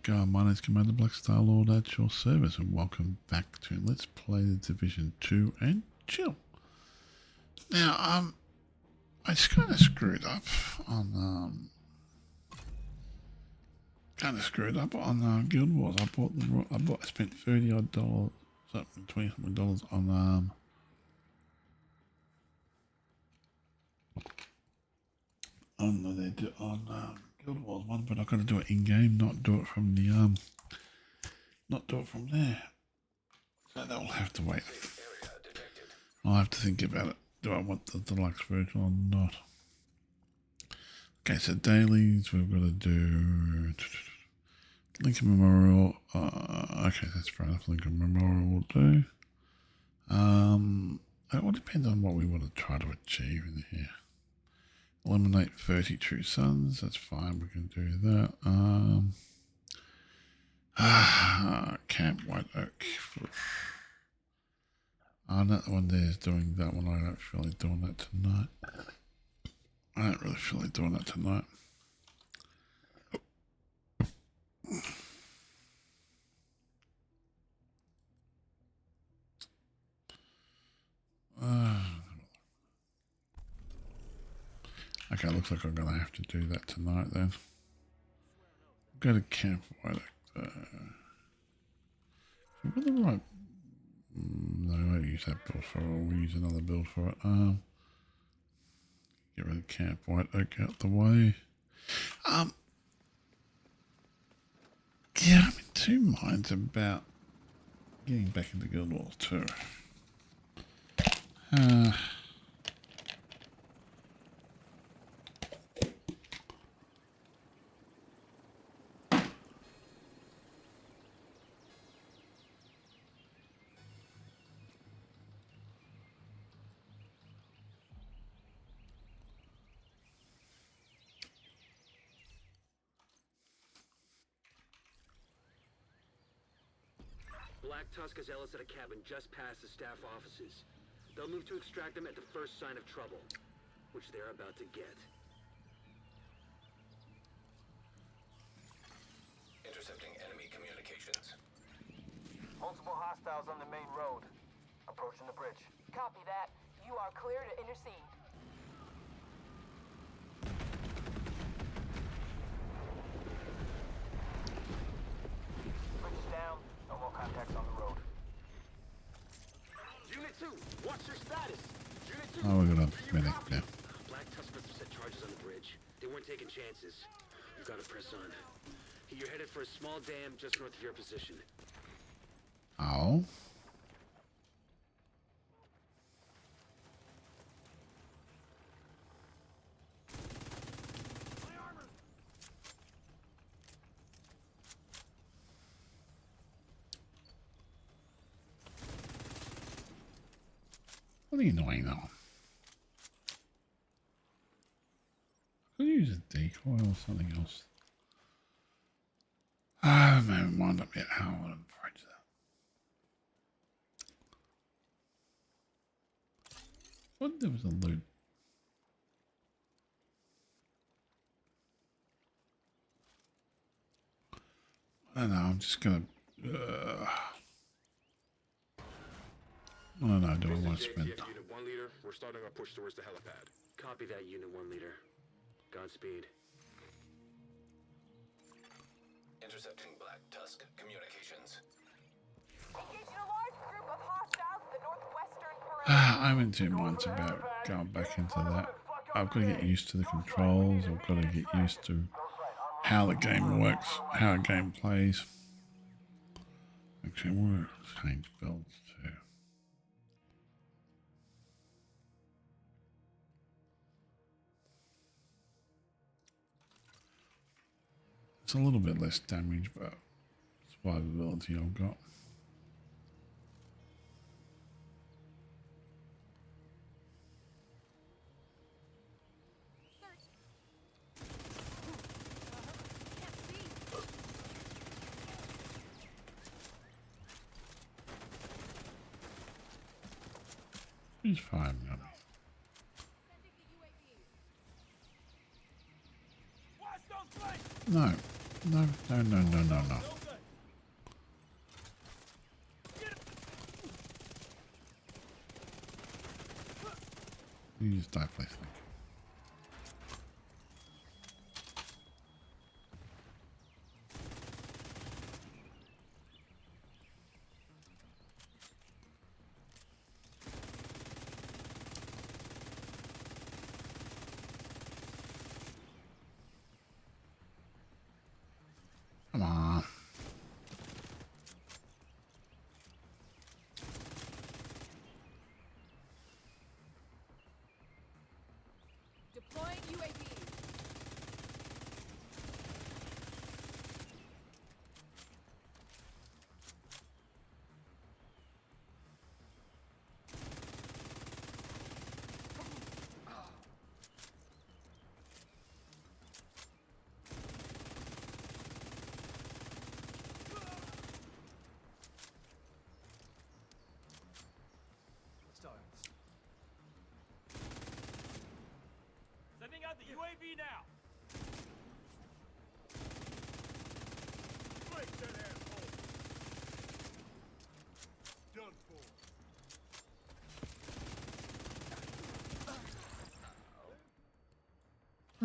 My name's Commander Black Star Lord at your service, and welcome back to Let's Play the Division 2 and Chill. Now, I just kind of screwed up on Guild Wars. I spent $30 odd, something $20 something dollars on Guild Wars one, but I've got to do it in game, not do it from the not do it from there. So that will have to wait. I'll have to think about it. Do I want the deluxe version or not? Okay, so dailies we've got to do Lincoln Memorial. Okay, that's fair enough. Lincoln Memorial will do. It all depends on what we want to try to achieve in here. Eliminate 30 true sons. That's fine. We can do that. Camp White Oak. That one there is doing that one. I don't feel like doing that tonight. I don't really feel like doing that tonight. Okay, looks like I'm going to have to do that tonight then. Go to Camp White Oak. We've got the right... No, we won't use that build for it. We'll use another build for it. Get rid of Camp White Oak out the way. Yeah, I'm in two minds about getting back into Guild Wars 2. Black Tusk has Ellis at a cabin just past the staff offices. They'll move to extract them at the first sign of trouble, which they're about to get. Intercepting enemy communications. Multiple hostiles on the main road. Approaching the bridge. Copy that. You are clear to intercede. Bridge is down. No more contacts on the road. Unit 2, what's your status? Unit 2, Oh, we're going to medic now. Black Tusk must have set charges on the bridge. They weren't taking chances. You gotta press on. You're headed for a small dam just north of your position. Oh. Really annoying though. I could use a decoy or something else. I haven't wound up yet how I want to approach that. What if there was a loot? I don't know, I'm just gonna I don't know, do I want to spend Unit 1 leader, we're starting our push towards the helipad. Copy that, Unit 1 leader. Godspeed. Intercepting Black Tusk communications. Engaging a large group of hostiles in the northwestern perimeter. I'm in two minds about going back into that. I've got to get used to the controls. I've got to get used to how the game works, how a game plays. Actually, we'll change builds too. It's a little bit less damage, but survivability I've got. He's fine, man. No, No, no, no, no, no, no. You just die, please. Thank you. Come on. Deploying UAV. Sending out the UAV now. Break that asshole. Done for.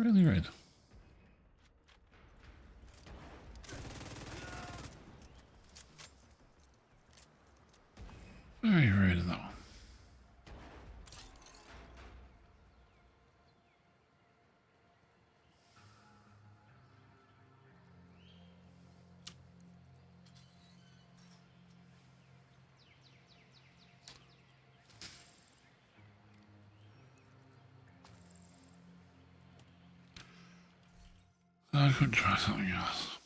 Really red. Very red though. I could try something else.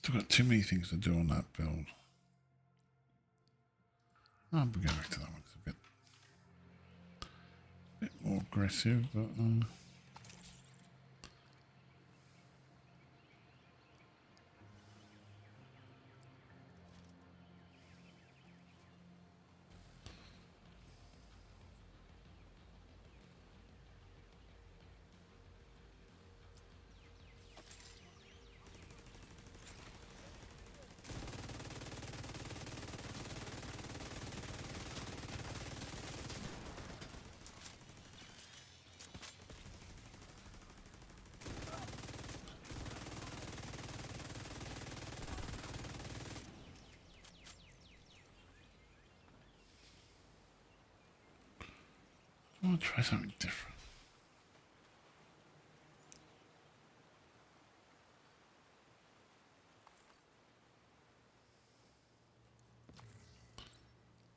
Still got too many things to do on that build. I'll go back to that one. It's a bit more aggressive, but I want to try something different.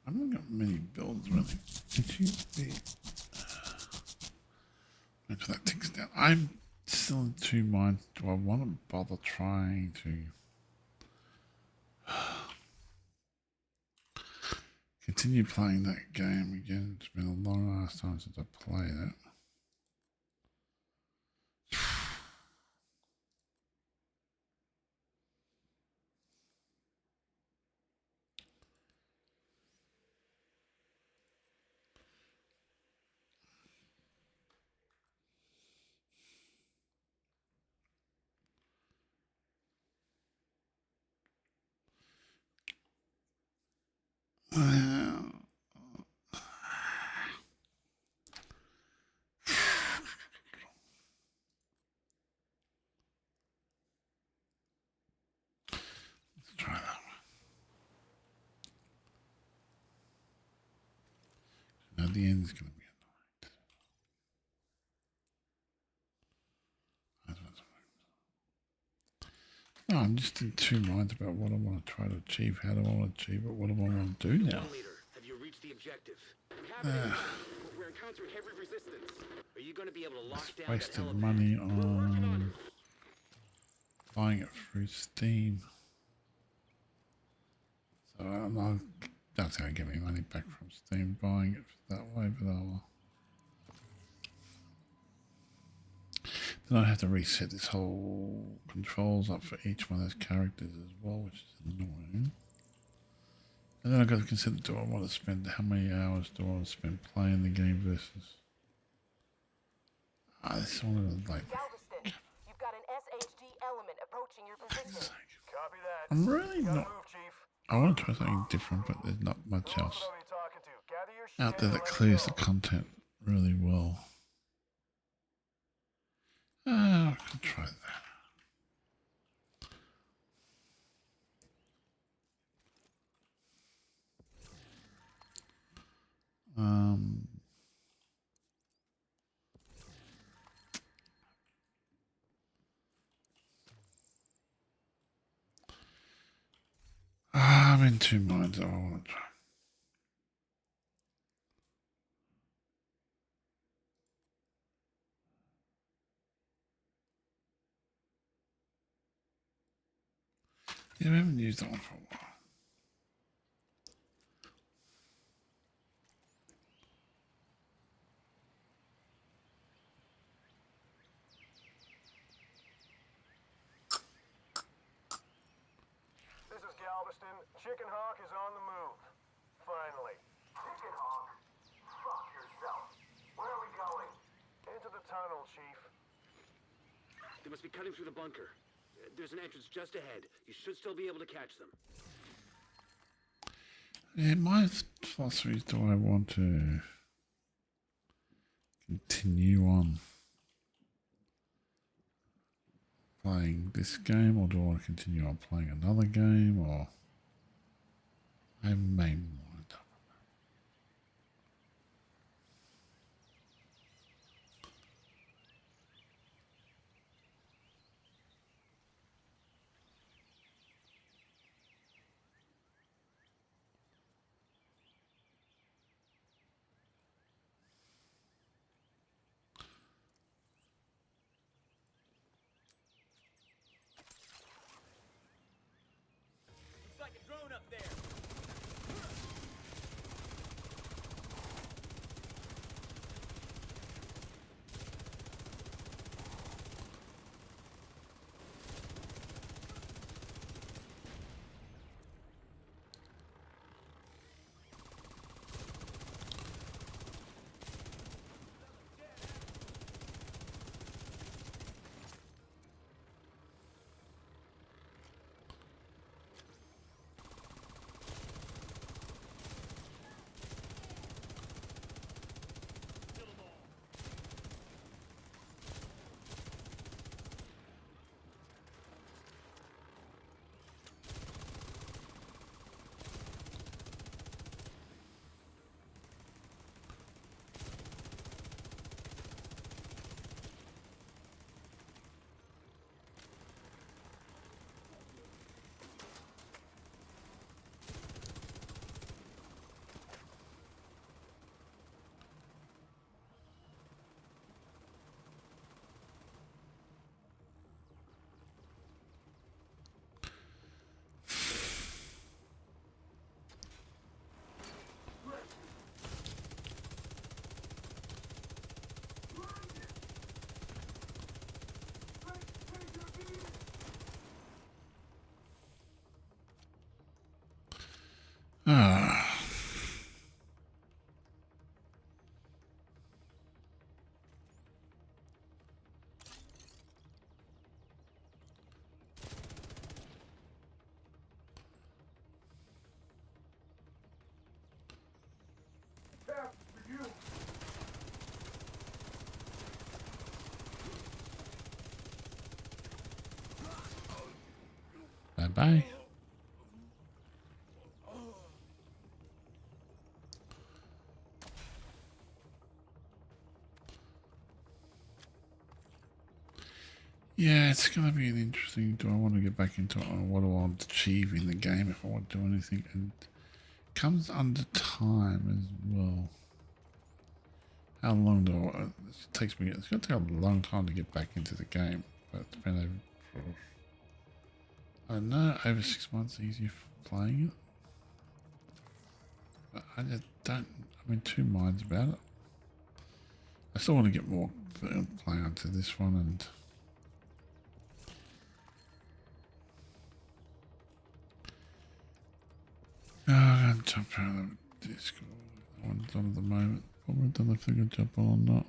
I haven't got many builds really. Could you be? Maybe that ticks down. I'm still in two minds. Do I want to bother trying to continue playing that game again? It's been a long ass time since I played it. Well, let's try that one. Now the end's going to be a night. No, I'm just in two minds about what I want to try to achieve. How do I want to achieve it? What do I want to do now? Zone leader, have you reached the objective? We haven't. But we're encountering heavy resistance. Are you going to be able to lock down that Wasted helipad? money We're working on on buying it through Steam. So I don't think I get any money back from Steam buying it that way, but I'll. Then I have to reset this whole controls up for each one of those characters as well, which is annoying. And then I've got to consider, do I want to spend, how many hours do I want to spend playing the game versus... this is one of the, like... Galveston, you've got an SHG element approaching your position. Copy that. I'm really Gotta not... move, Chief. I want to try something different, but there's not much else Who are you talking to? Gather your shit out there and that let's clears go. the content really well. I can try that. I'm in two minds. I want to try. Yeah, we haven't used that one for a while. This is Galveston. Chicken Hawk is on the move. Finally. Chicken Hawk? Fuck yourself. Where are we going? Into the tunnel, Chief. They must be cutting through the bunker. There's an entrance just ahead. You should still be able to catch them. Yeah, my philosophy is, do I want to continue on playing this game, or do I want to continue on playing another game, or I may want to. Looks like a drone up there. Ah. Bye bye. Yeah, it's going to be an interesting. Do I want to get back into it, or what do I want to achieve in the game if I want to do anything? And it comes under time as well. How long do I? It takes me. It's going to take a long time to get back into the game, but it's been over. I don't know, over 6 months easier for playing it. I just don't. I'm in two minds about it. I still want to get more play onto this one and. Oh, I'm gonna jump out of the Discord. That one's on at the moment. Probably don't know if they're gonna jump on or not.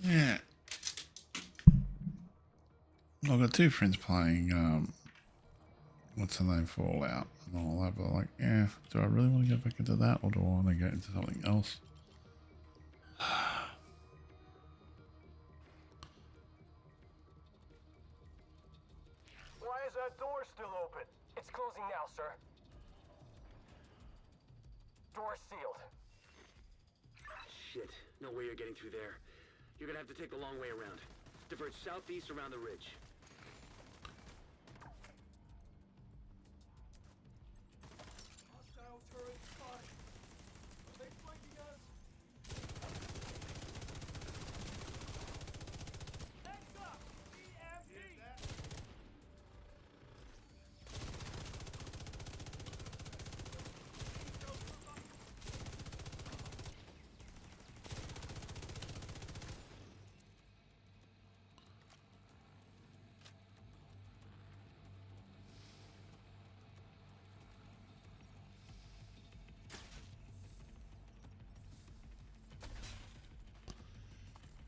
Yeah. I've got two friends playing what's the name, Fallout and all that, but like, yeah, do I really want to get back into that or do I want to get into something else? Why is that door still open? It's closing now, sir. Door sealed. Shit. No way you're getting through there. You're gonna have to take the long way around. Divert southeast around the ridge. Hostile turret spotted. Are they flanking us? Heads up! EMP!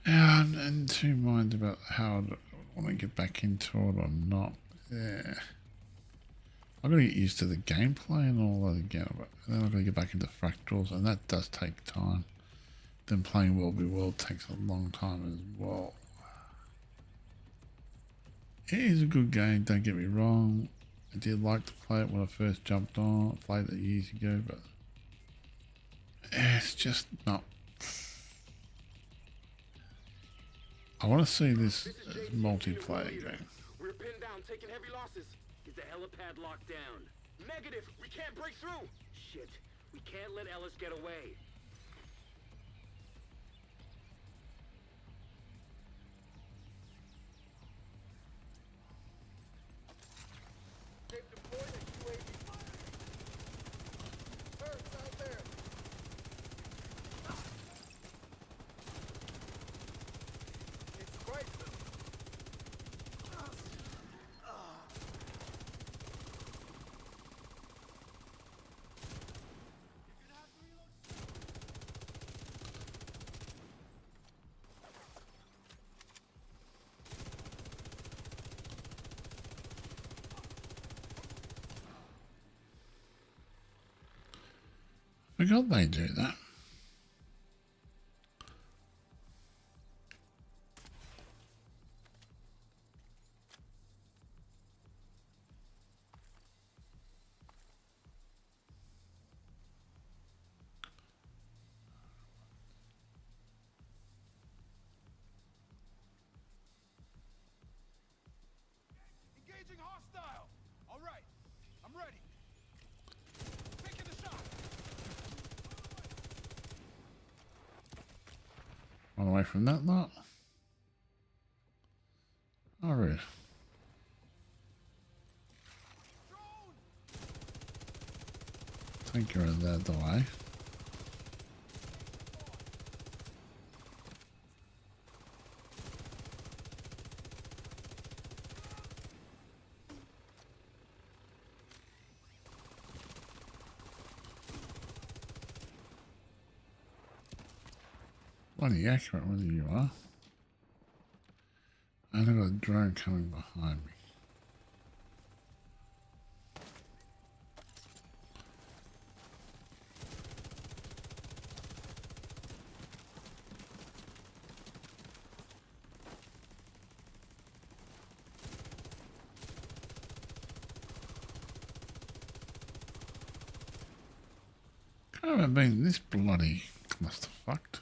Yeah, I'm in two minds about how I want to get back into it or not. Yeah. I've got to get used to the gameplay and all that again, but then I've got to get back into fractals, and that does take time. Then playing World v World takes a long time as well. It is a good game, don't get me wrong. I did like to play it when I first jumped on. I played it years ago, but it's just not. I want to see this as a multiplayer game. We're pinned down, taking heavy losses. Is the helipad locked down? Negative! We can't break through! Shit. We can't let Ellis get away. They've deployed a UAV. Turrets out there. It's crisis. Forgot they do that. Engaging hostile. All right. I'm ready. Taking the shot. Run away from that lot. Alright. Take care of that away. Bloody accurate whether you are. And I've got a drone coming behind me. Can't remember being this bloody clusterfucked.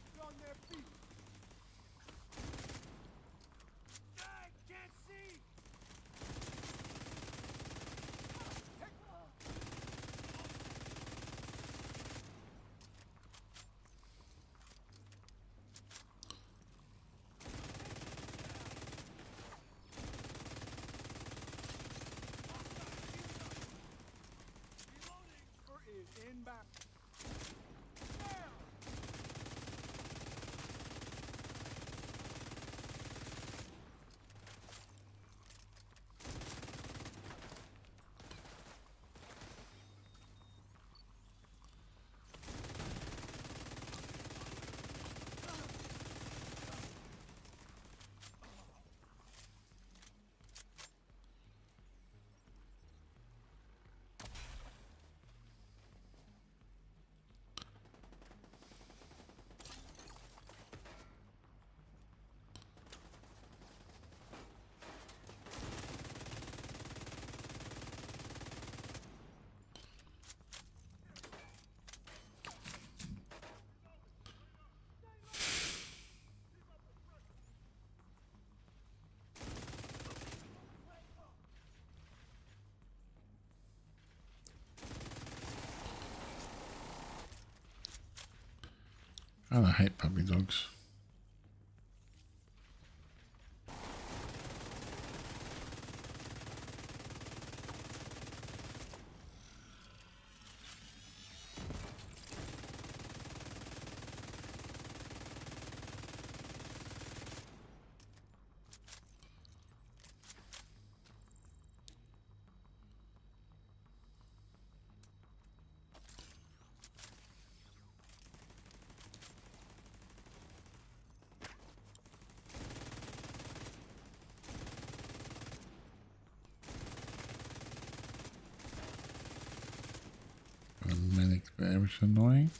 God, I hate puppy dogs. Medic's very annoying.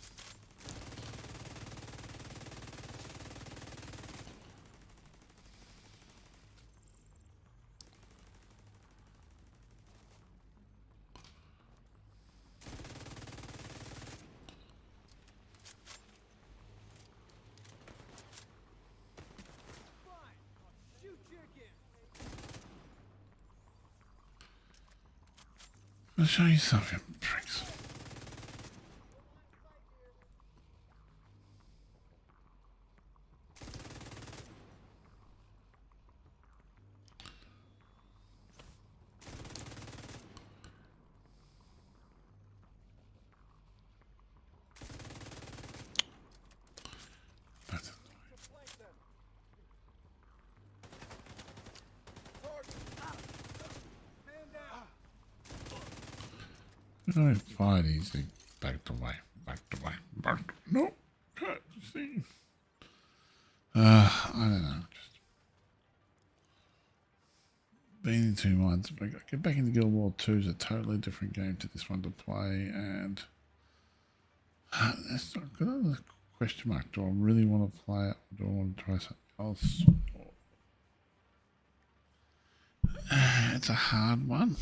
Fine. I'll shoot you again. I'll show you something, pricks. That's Flank them. Man down. I fight easy. Back to way. Back to way. Back to no. Cut. See. I don't know. Just being in 2 minds. Get back into Guild War 2 is a totally different game to this one to play, and that's not good. Question mark. Do I really want to play it, or do I want to try something else? It's a hard one.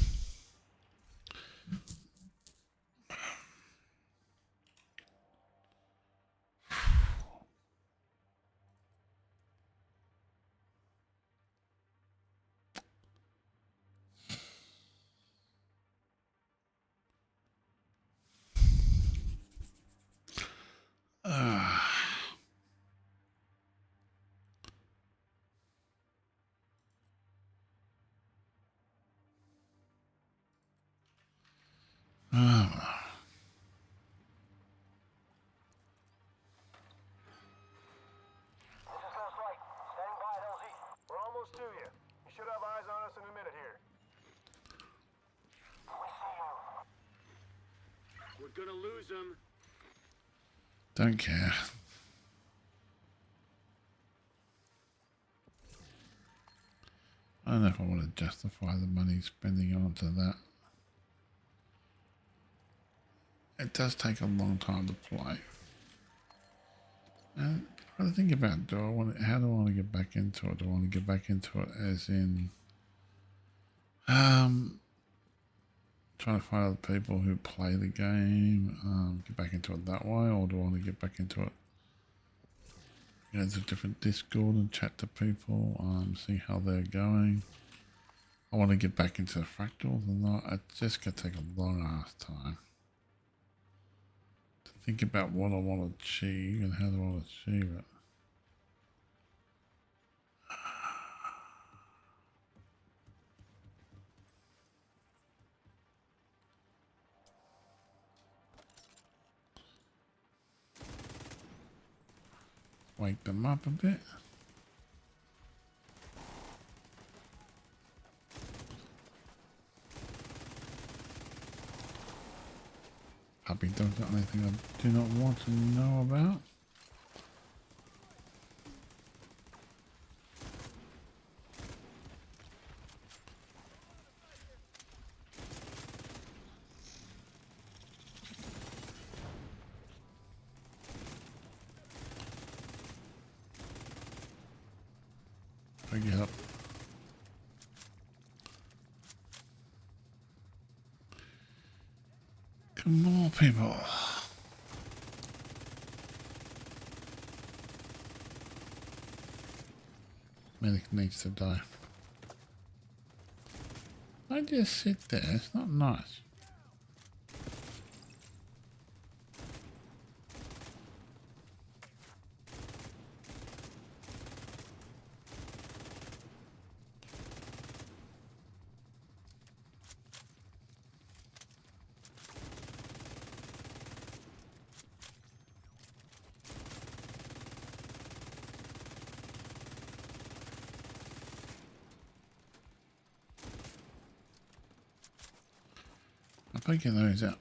This is Ghost Light. Stand by at LZ. We're almost to you. You should have eyes on us in a minute here. We see you. We're gonna lose him. Don't care. I don't know if I want to justify the money spending onto that. It does take a long time to play. And I got to think about, how do I want to get back into it? Do I want to get back into it as in trying to find other people who play the game, get back into it that way, or do I want to get back into it, you know, there's a different Discord and chat to people, see how they're going. I want to get back into the fractals, and it's just going to take a long ass time to think about what I want to achieve and how do I want to achieve it. Wake them up a bit. Puppy dogs are anything I do not want to know about. Pick it up. Come on, people. Medic needs to die. I just sit there. It's not nice. I'm picking those out.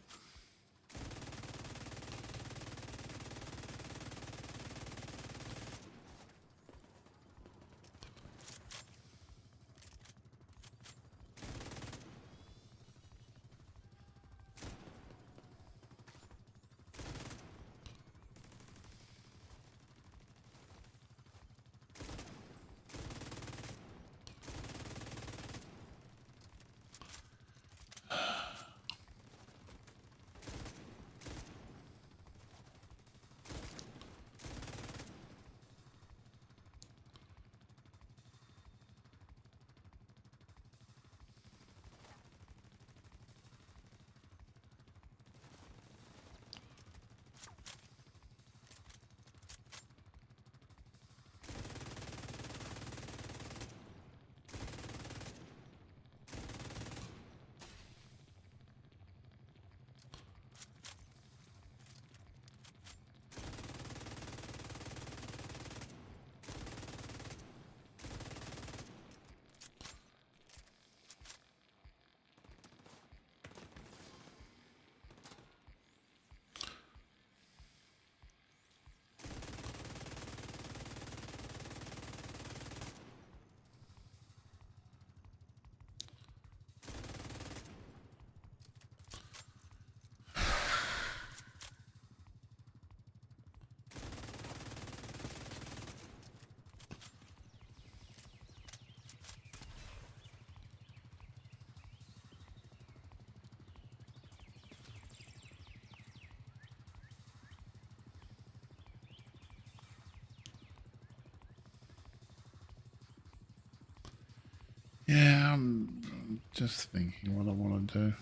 Yeah, I'm just thinking what I want to do.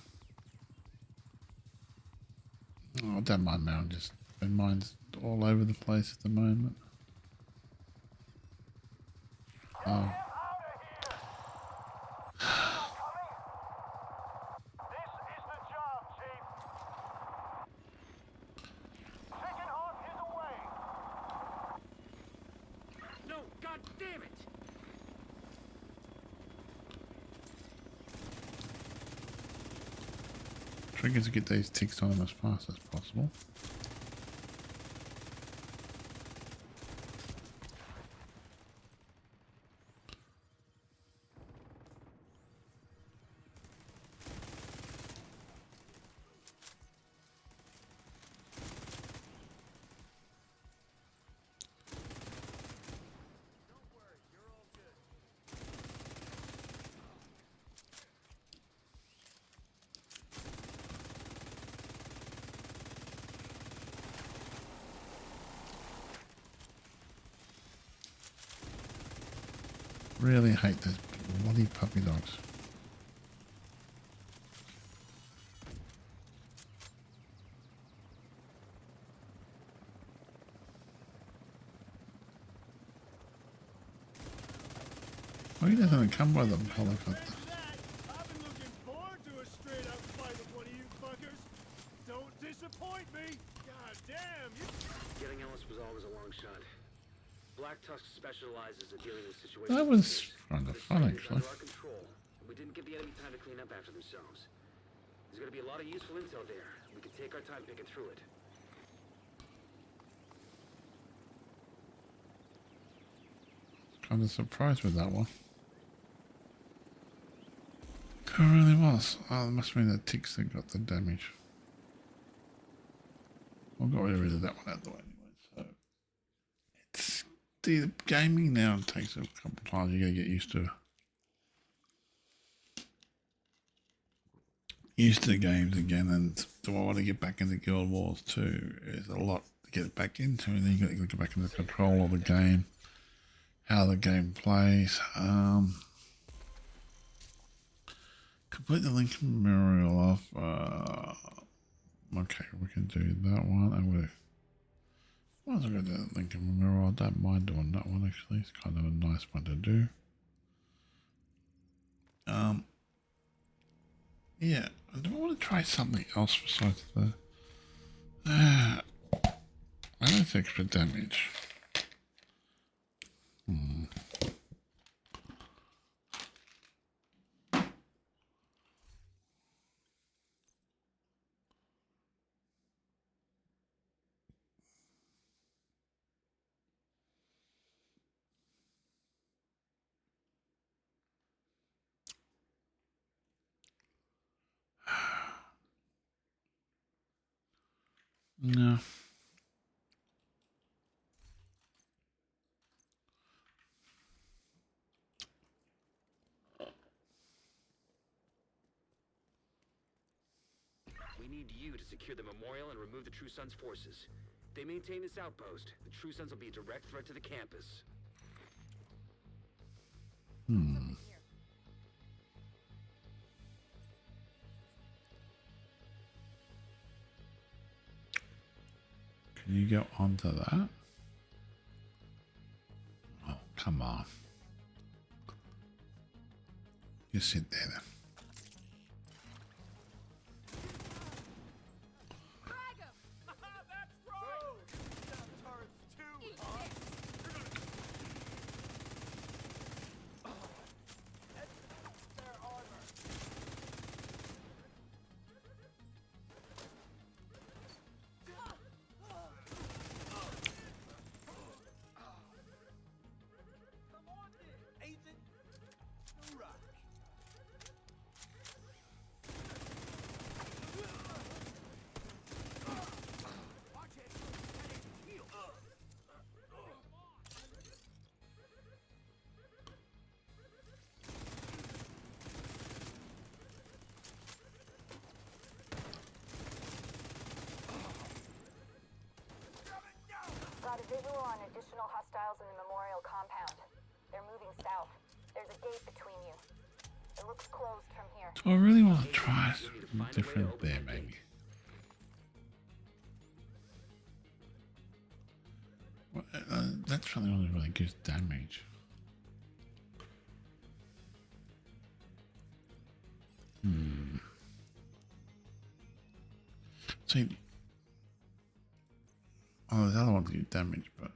Oh, I don't mind now. Just my mind's all over the place at the moment. Oh, This is the job, Chief. Chicken Hawk is away. No, god damn it! trying to get these ticks on them as fast as possible. Really hate those bloody puppy dogs. Why doesn't it come with a helicopter? I've been looking forward to a straight up fight with one of you fuckers. Don't disappoint me. God damn, you. Getting Ellis was always a long shot. Black Tusk specializes in dealing with situations. That was kind of fun, It's actually. under our control. We didn't give the enemy time to clean up after themselves. There's going to be a lot of useful intel there. We can take our time picking through it. Kind of surprised with that one. It really was. Oh, it must have been the ticks that got the damage. I got rid of that one out of the way anyway. So it's the gaming now takes a couple of times. You got to get used to the games again. And do I want to get back into Guild Wars 2? There's a lot to get back into, and then you got to get back into the control of the game, how the game plays. Complete the Lincoln Memorial off. Okay, we can do that one. And we might as well go to the Lincoln Memorial. I don't mind doing that one actually. It's kind of a nice one to do. Yeah. Do I want to try something else besides the? That's extra damage. No. We need you to secure the memorial and remove the True Sons forces. They maintain this outpost. The True Sons will be a direct threat to the campus. Can you go onto that? Oh, come on. You sit there then. Got a visual on additional hostiles in the memorial compound. They're moving south. There's a gate between you. It looks closed from here. So I really want to try something different there, maybe. Well, that's something only really gives damage. See, oh, the other one gives damage, but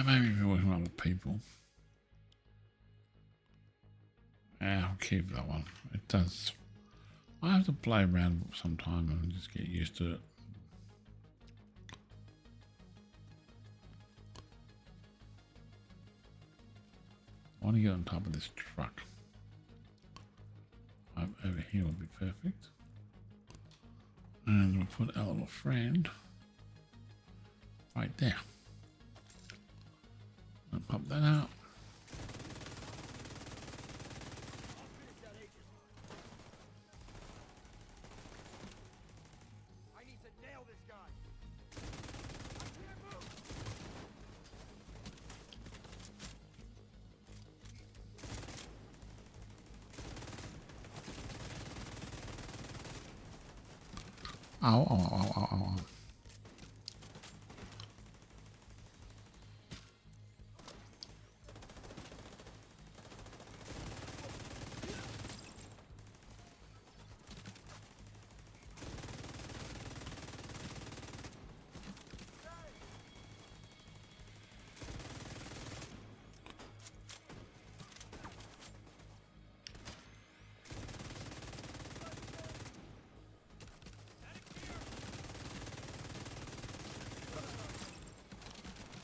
maybe if you're working with other people. Yeah, I'll keep that one. It does. I have to play around sometime and just get used to it. I want to get on top of this truck. Over here would be perfect. And we'll put our little friend right there. I'll pop that out. I need to nail this guy. I can't move. Ow, ow, ow, ow, ow, ow.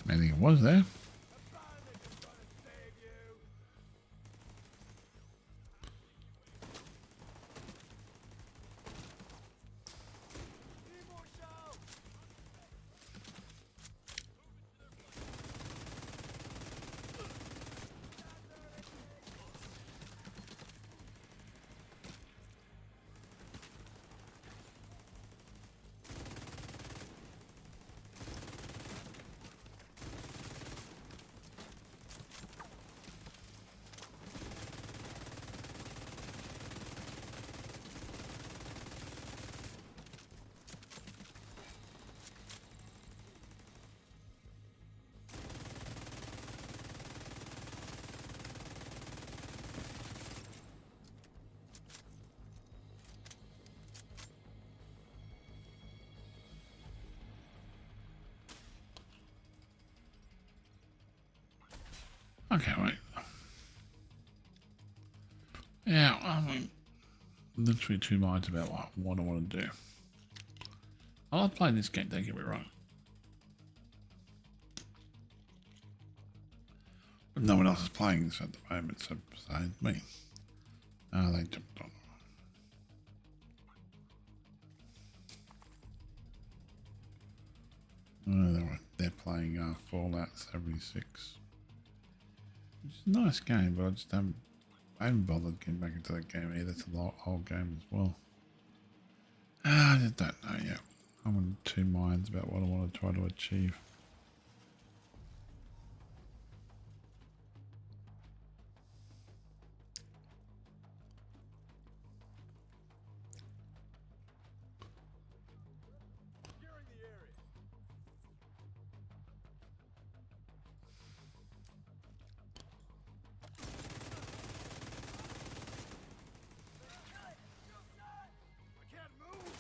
I think it was there. Okay, wait. Yeah, I mean, literally 2 minds about what I want to do. I like playing this game, don't get me wrong. But no one else is playing this at the moment, so besides me. They jumped on. They're playing Fallout 76. Which is a nice game, but I haven't bothered getting back into that game either. It's an old game as well. I just don't know yet. I'm in 2 minds about what I want to try to achieve. Securing the area. I can't move.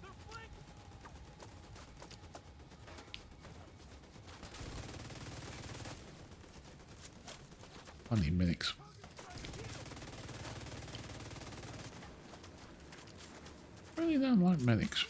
They're flanked. I need medics. Really don't like medics.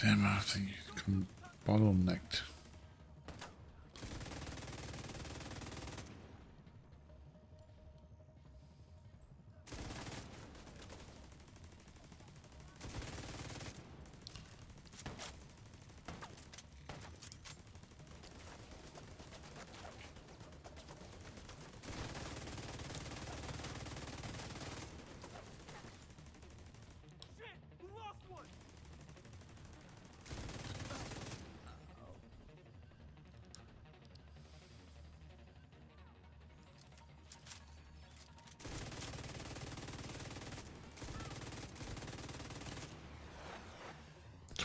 Damn, I think you bottlenecked. Shit! We lost one.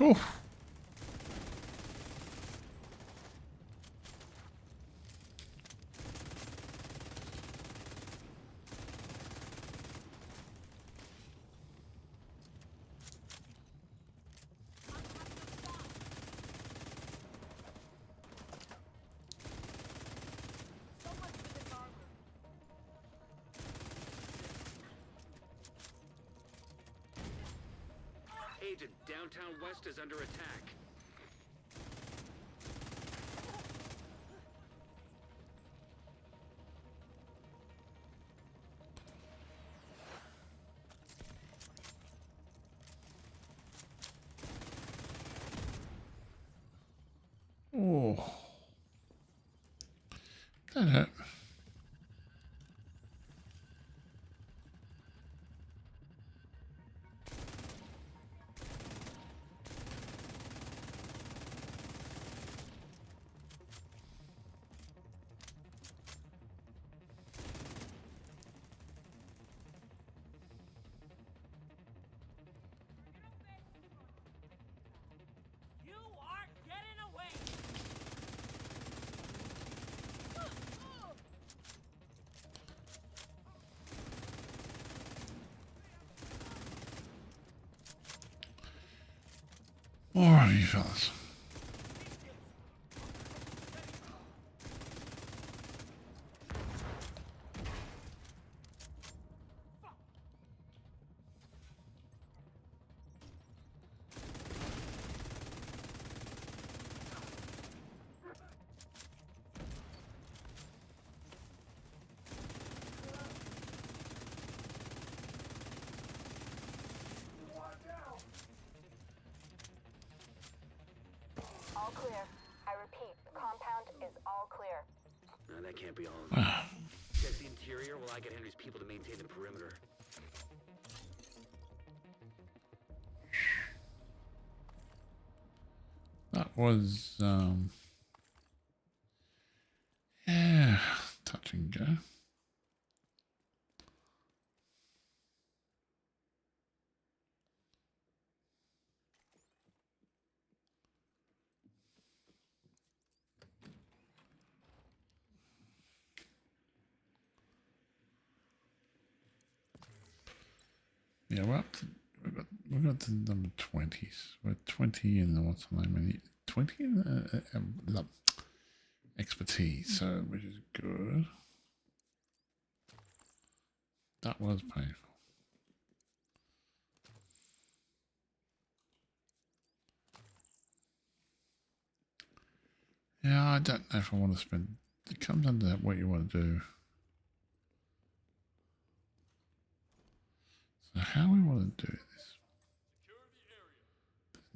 Oh. Agent, downtown West is under attack. Oh. That hurt. You are getting away. Alright, you fellas. That can't be all of them. Check the interior while I get Henry's people to maintain the perimeter. That was, yeah, touch and go. Yeah, we're up to, we've got to number 20s. We're 20 in what's the name? 20 in expertise, so which is good. That was painful. Yeah, I don't know if I want to spend. It comes under what you want to do. So how we want to do this?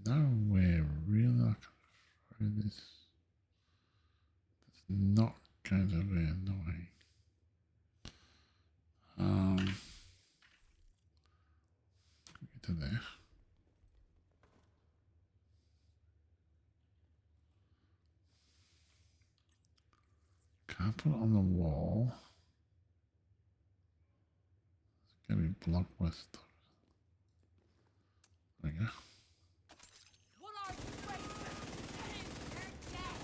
There's nowhere really I can throw this. It's not going to be annoying. Get to there. Can't put it on the wall. It's going to be blocked by stuff. There we go. What are you waiting for? You're dead.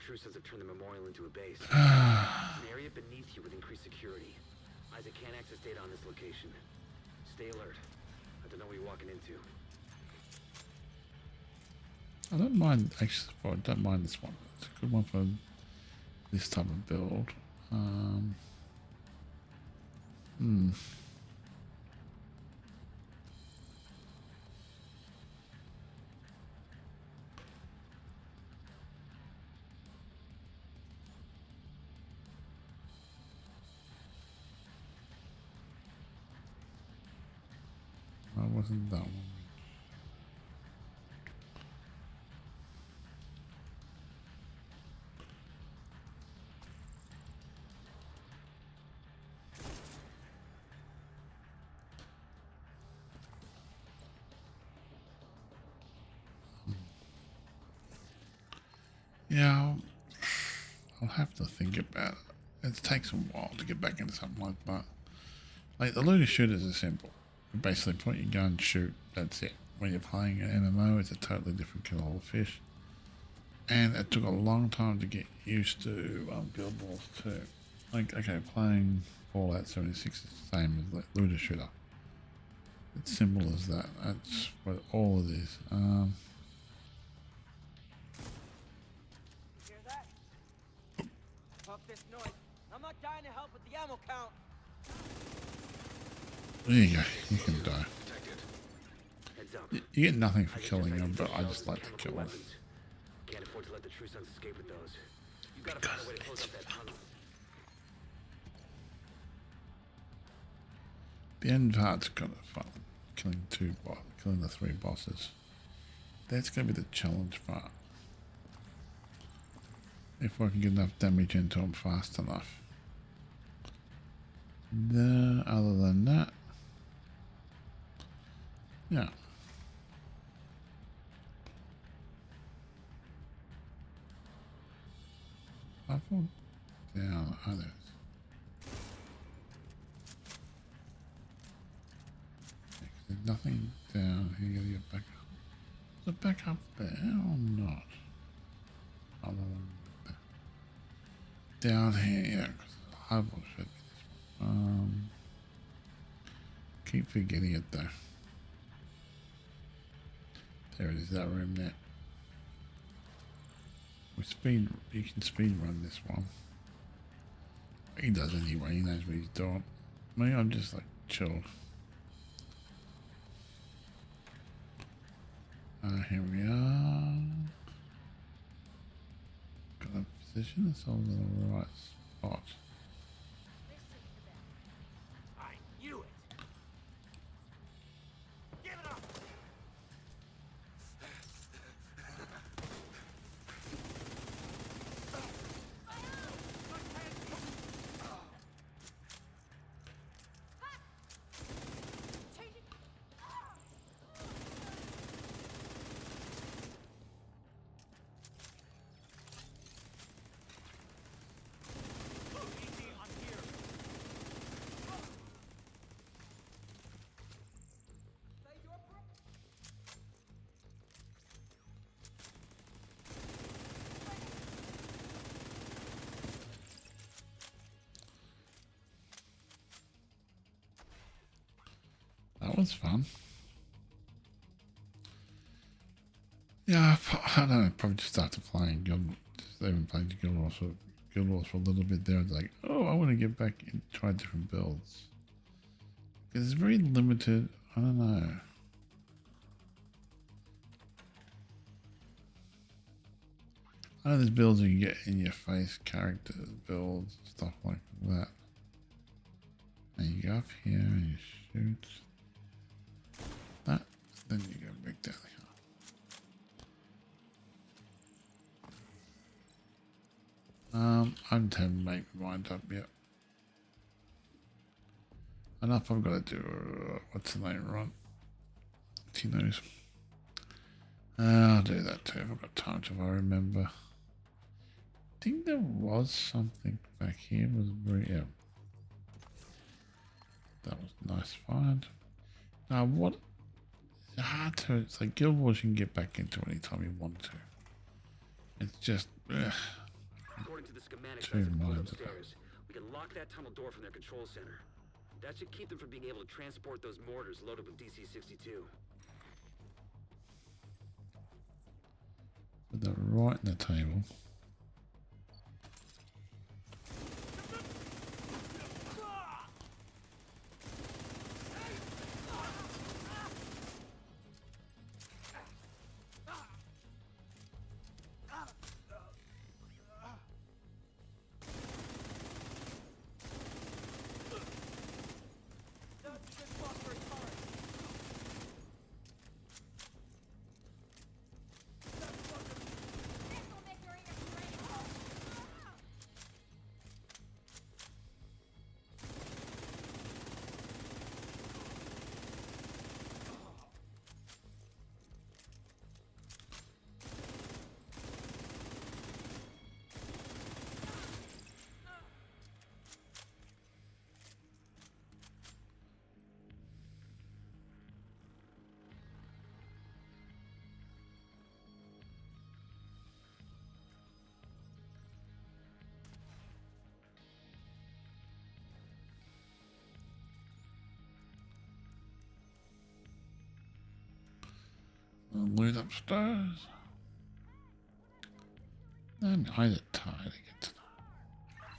Truce has turned the memorial into a base. It's an area beneath you with increased security. Isaac can't access data on this location. Stay alert. I don't know what you're walking into. I don't mind, actually, I don't mind this one. It's a good one for this type of build. That wasn't that one. Yeah, I'll have to think about it. It takes a while to get back into something like that. Like the looter shooters are simple. You basically point your gun, shoot, that's it. When you're playing an MMO, it's a totally different kettle of fish. And it took a long time to get used to Guild Wars 2. Like, okay, playing Fallout 76 is the same as looter shooter. It's simple as that. That's what all it is. Hear that? Fuck this noise. I'm not dying to help with the ammo count. There you go. You can die. Heads up. You get nothing for killing them, but I just like to kill them. Can't afford to let the True Sons escape with those. You gotta find a way to close up that tunnel. The end part's kind of fun. killing the 3 bosses. That's going to be the challenge part. If I can get enough damage into them fast enough. Other than that, yeah. Up or down? Oh, there it is. Yeah, 'cause there's nothing down here. You gotta get back up. Is it back up there or not? Other than down here, yeah, because the highball should be this one. Keep forgetting it though. There it is, that room there. You can speed run this one. He does anyway, he knows what he's doing. Me, I'm just like chill. Here we are. Got a position ourselves in the right spot. I knew it. Give it up. That was fun. Yeah, I don't know, probably just started playing I haven't played Guild Wars for a little bit there. It's like, oh, I want to get back and try different builds. Because it's very limited. I don't know. I know there's builds you can get in your face, characters, builds, stuff like that. And you go up here and you shoot that, then you go back down here. I haven't made my mind up yet. Enough I've got to do, what's the name, run? He knows. I'll do that too if I've got time to, if I remember. I think there was something back here, was very, yeah. That was a nice find. Now what, it's hard to, it's like Guild Wars you can get back into anytime you want to. It's just, According to the schematics Two Isaac put minds upstairs, we can lock that tunnel door from their control center. That should keep them from being able to transport those mortars loaded with DC-62. put that right in the table. Loot upstairs. And hide it tight to get to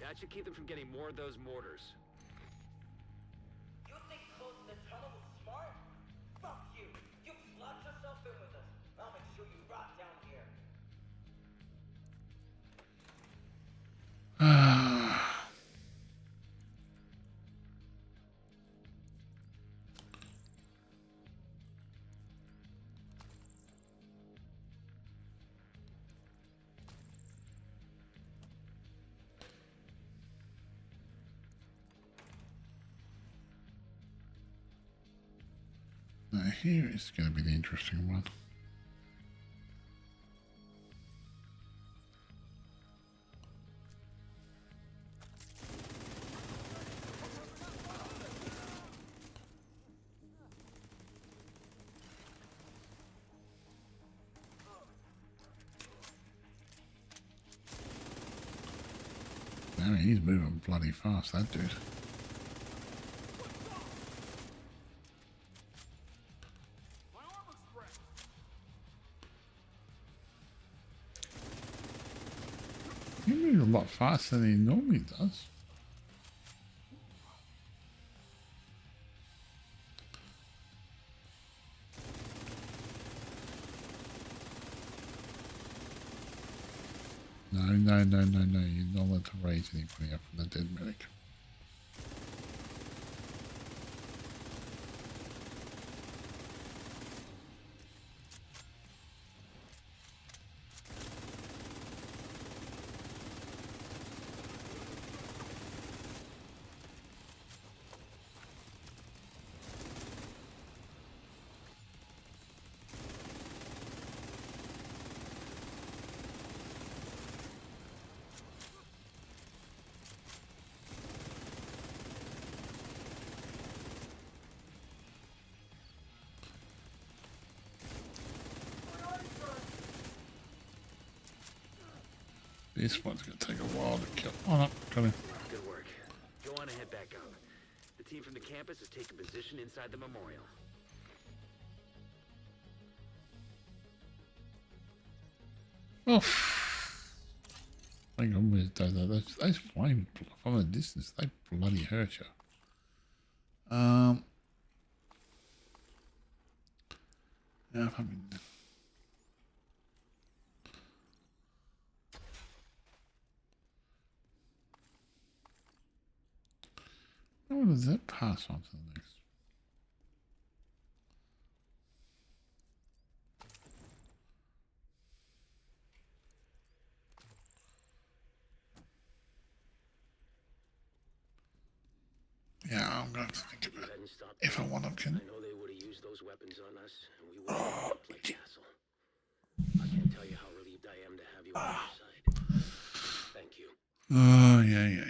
That should keep them from getting more of those mortars. You think closing the tunnel was smart? Fuck you! You lock yourself in with us. I'll make sure you rot down here. Now here is going to be the interesting one. I mean, he's moving bloody fast, that dude. He moves a lot faster than he normally does. No. You're not allowed to raise anybody up from the dead medic. This one's going to take a while to kill. Oh no, got him. Good work. Go on and head back up. The team from the campus has taken position inside the memorial. Oh, hang on, where's those flames from a distance? They bloody hurt you. Yeah, I mean. How does that pass on to the next? Yeah, I'm going to have to think about it. If I want to, can. I know they would have used those weapons on us, and we would have looked like castle. I can't tell you how relieved I am to have you on your side. Thank you. Oh, yeah.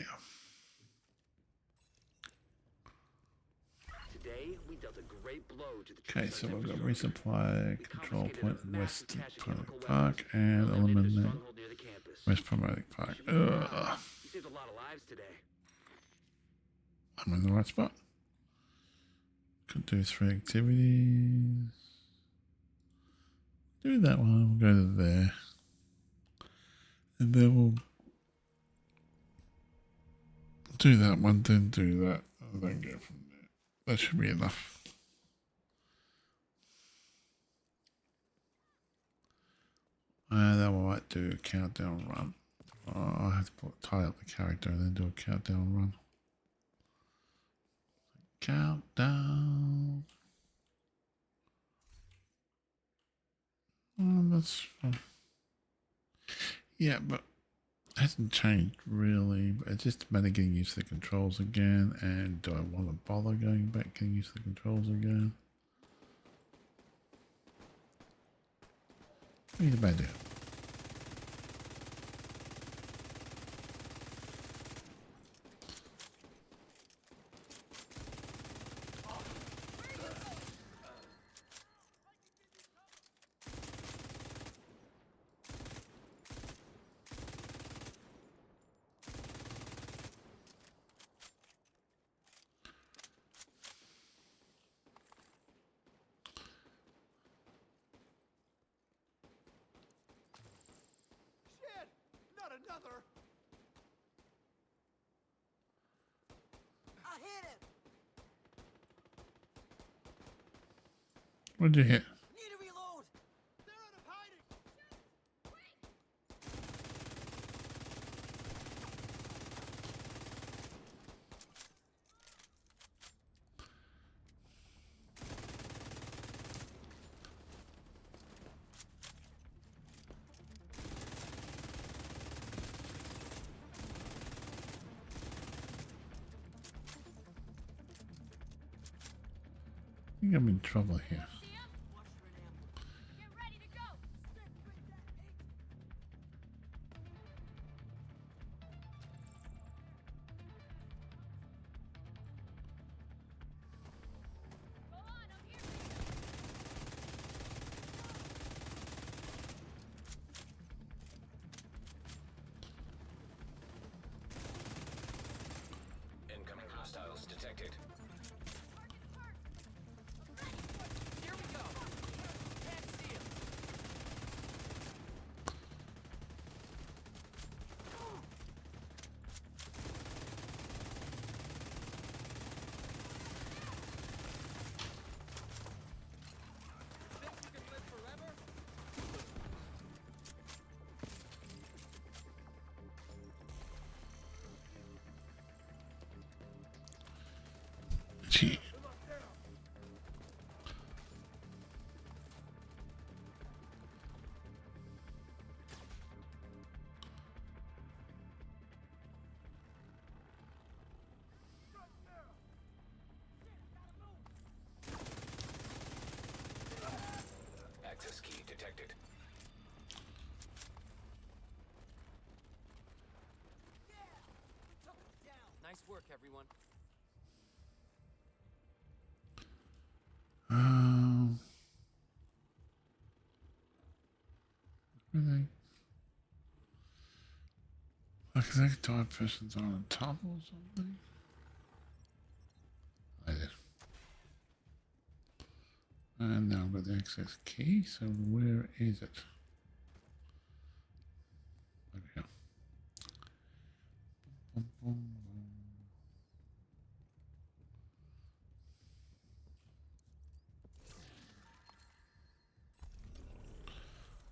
Today, we dealt a great blow to the Okay, so we've got infrastructure. resupply We control confiscated point a in West massive cache of Promotic chemical Park weapons and and eliminated a eliminate stronghold near the campus. West Promotic Park. You should be proud. You saved a lot of lives today. I'm in the right spot. Could do 3 activities. Do that one, we'll go to there. And then we'll do that one, then do that, and then go from there. That should be enough. Then we might do a countdown run. I'll have to tie up the character and then do a countdown run. Countdown. Oh, that's fun. Yeah, but it hasn't changed really. But it's just a matter of getting used to the controls again. And do I want to bother going back, getting used to the controls again? What a bad deal. Shit! Not another! I hit him! What did you hit? Need to reload! They're out of hiding! think I'm in trouble here. Get ready to go. Go on, I'm here. Incoming hostiles detected. Here we go. Can't see him. Think you can live forever? Gee. Access key detected. Nice work, everyone. Really? Like, is that type person's on a top or something? I did. And now I've got the access key, so where is it? Over here. Boom, boom, boom.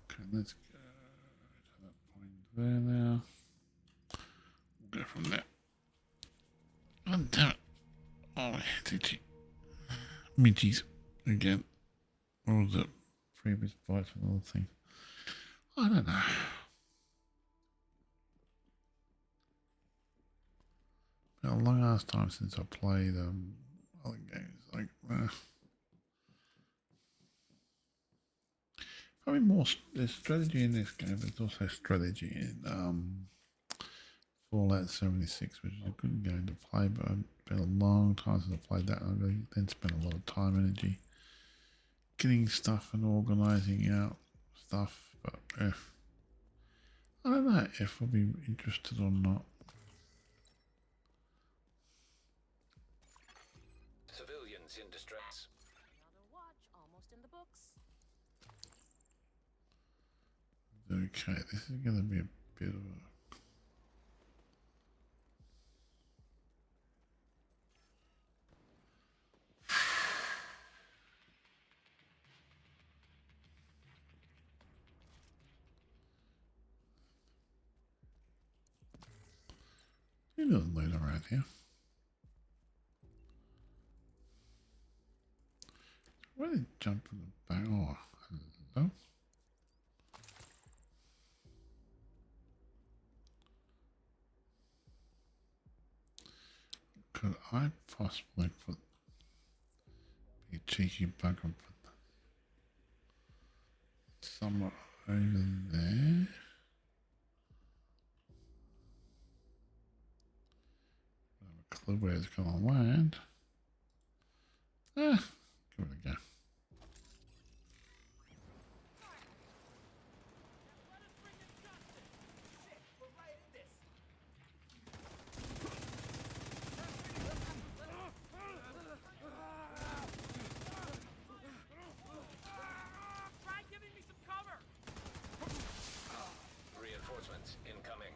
Okay, let's go to that point there now. We'll go from there. Oh, damn it. Oh, my head's itchy. Midgies again. Or was it previous bites and all the things? I don't know. Been a long ass time since I played other games. Like, probably more. There's strategy in this game, but there's also strategy in Fallout 76, which is a good game to play. But it's been a long time since I played that. I really then spent a lot of time, energy getting stuff and organising out stuff. But I don't know if I'll be interested or not. Civilians in distress. Another watch almost in the books. Okay, this is going to be a bit of a... You know, loot around here. Where did it jump in the back? Oh, hello. Could I possibly put a cheeky bug and put somewhere over there? I have a clue where it's going to land. Give it a go. Try giving me some cover. Reinforcements incoming.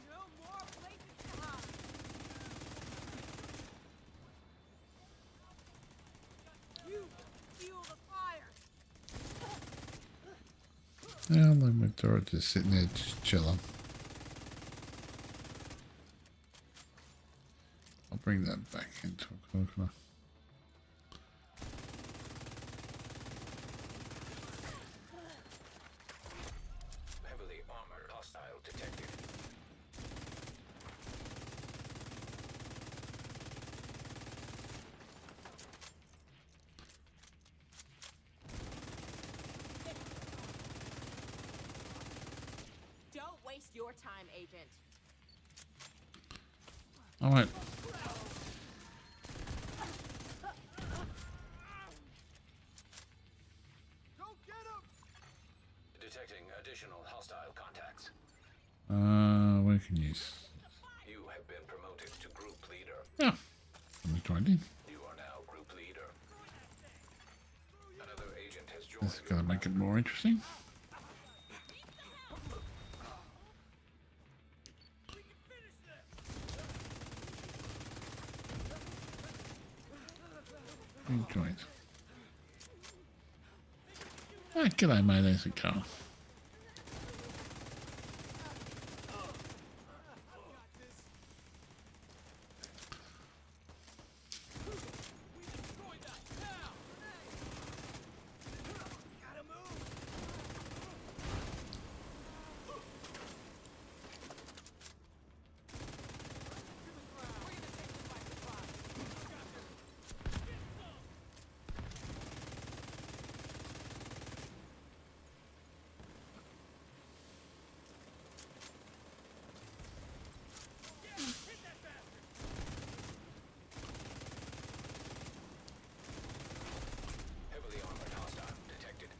No more places to hide. You feel the fire. Yeah, like my turret just sitting there just chilling. I'll bring that back into a corner. Heavily armored hostile detected. waste your time, Agent. All right. Go get him! Detecting additional hostile contacts. Where can you? You have been promoted to group leader. Yeah. Let me try it. You are now group leader. Another agent has joined. This is gonna make it more interesting. Enjoy it. Ah, g'day, mate. There's a car. Heavily armored hostile detected.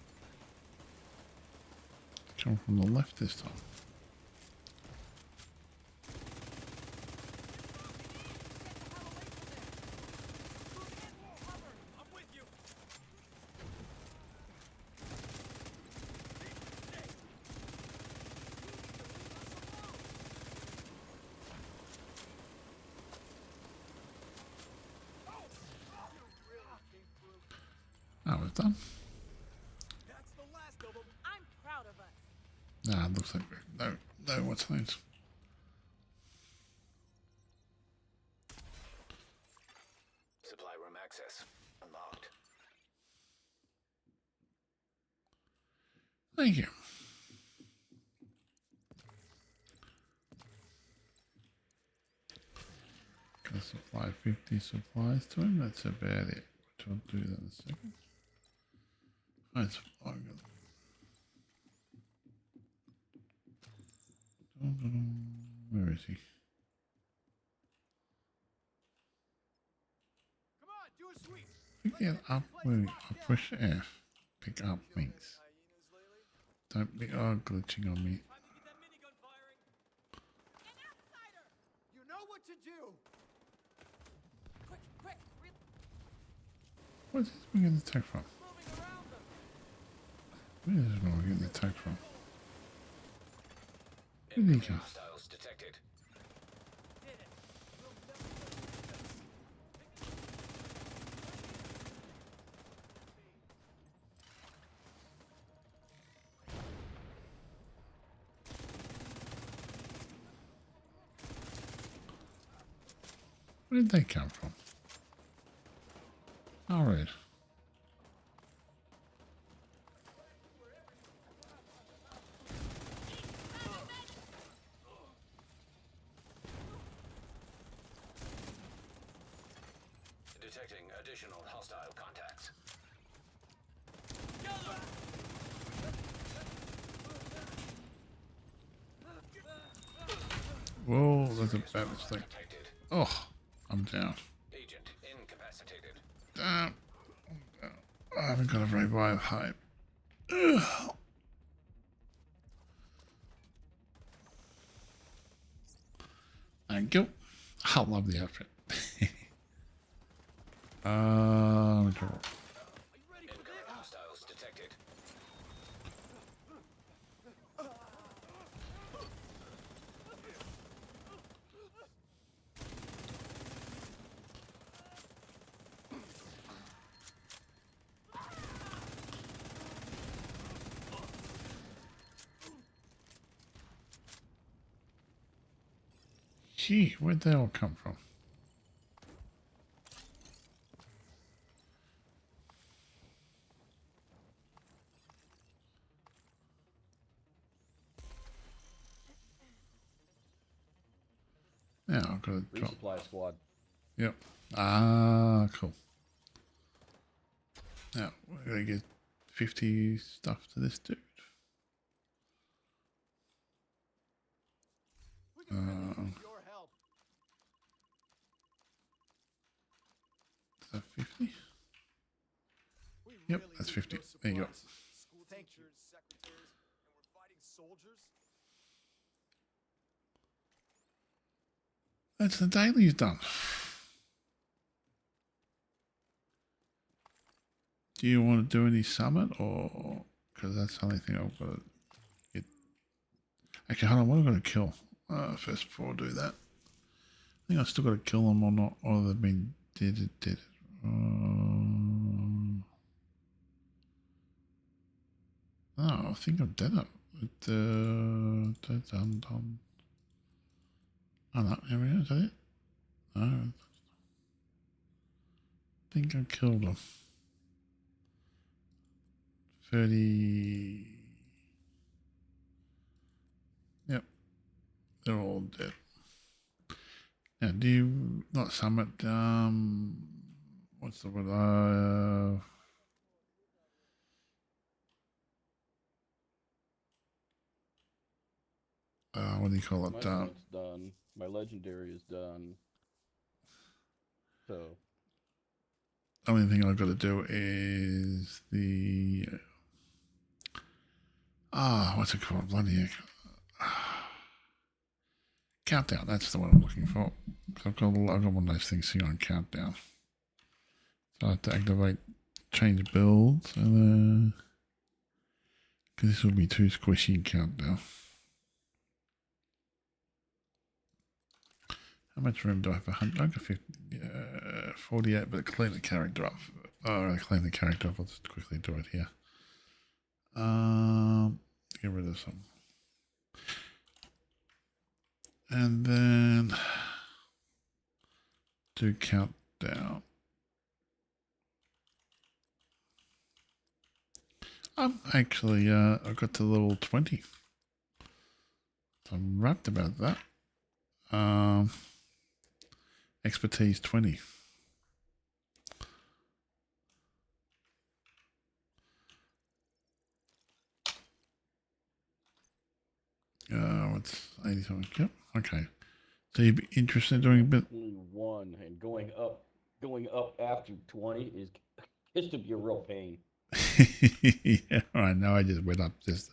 Come from the left this time. I'm with you. That was done. That's the last of them. I'm proud of us. Ah, it looks like no, what's those? Supply room access unlocked. Thank you. Gonna supply 50 supplies to him. That's about it. Which I'll do that in a second. I supply. Where is he? Come on, do a sweep. Pick it up where I push F. Pick up means. Hyenas lately? Don't be glitching on me. Time to get that minigun firing. An outsider! You know what to do. Quick, quick, Where's this one getting attacked from? Moving around them. Where is this one getting attacked from? Where did he go? Hostiles detected. Did it. We'll never get this. Where did they come from? All right. Detecting additional hostile contacts. Whoa, that's a bad mistake. Detected. Oh, I'm down. Agent incapacitated. Down. I haven't got a very wide hype. Ugh. Thank you. I love the outfit. Incoming hostiles detected. Gee, where'd they all come from? Now I've got to drop. Resupply squad. Yep. Ah, cool. Now we're gonna get 50 stuff to this dude. Your help. Is that 50? We Yep, really that's need 50. those There you go. supplies. School teachers, secretaries, and we're fighting soldiers. That's the daily's done. Do you want to do any summit or because that's the only thing I've got to get. Actually, hold on, what have I got to kill first before I do that? I think I still got to kill them or not, or they've been dead. Oh, I think I've done it. Done. Oh no, here we go. Is that it? No, I think I killed them. 30. Yep, they're all dead. Now, do you not summit? What's the word? What do you call it? My summit's done. My legendary is done. So. Only thing I've got to do is the what's it called? Bloody heck. Countdown. That's the one I'm looking for. I've got one of those things here on countdown. So I have to activate change builds, and because this will be too squishy in countdown. How much room do I have? 100? I've got 50, 48, but clean the character up. Oh, clean the character up. I'll just quickly do it here. Get rid of some. And then do countdown. Actually, I got to level 20. So I'm rapt about that. Expertise 20. What's 80 something? Yep. Okay. So you'd be interested in doing a bit. Only one, and going up after 20 is it's to be a real pain. Yeah, right. Now I just went up just.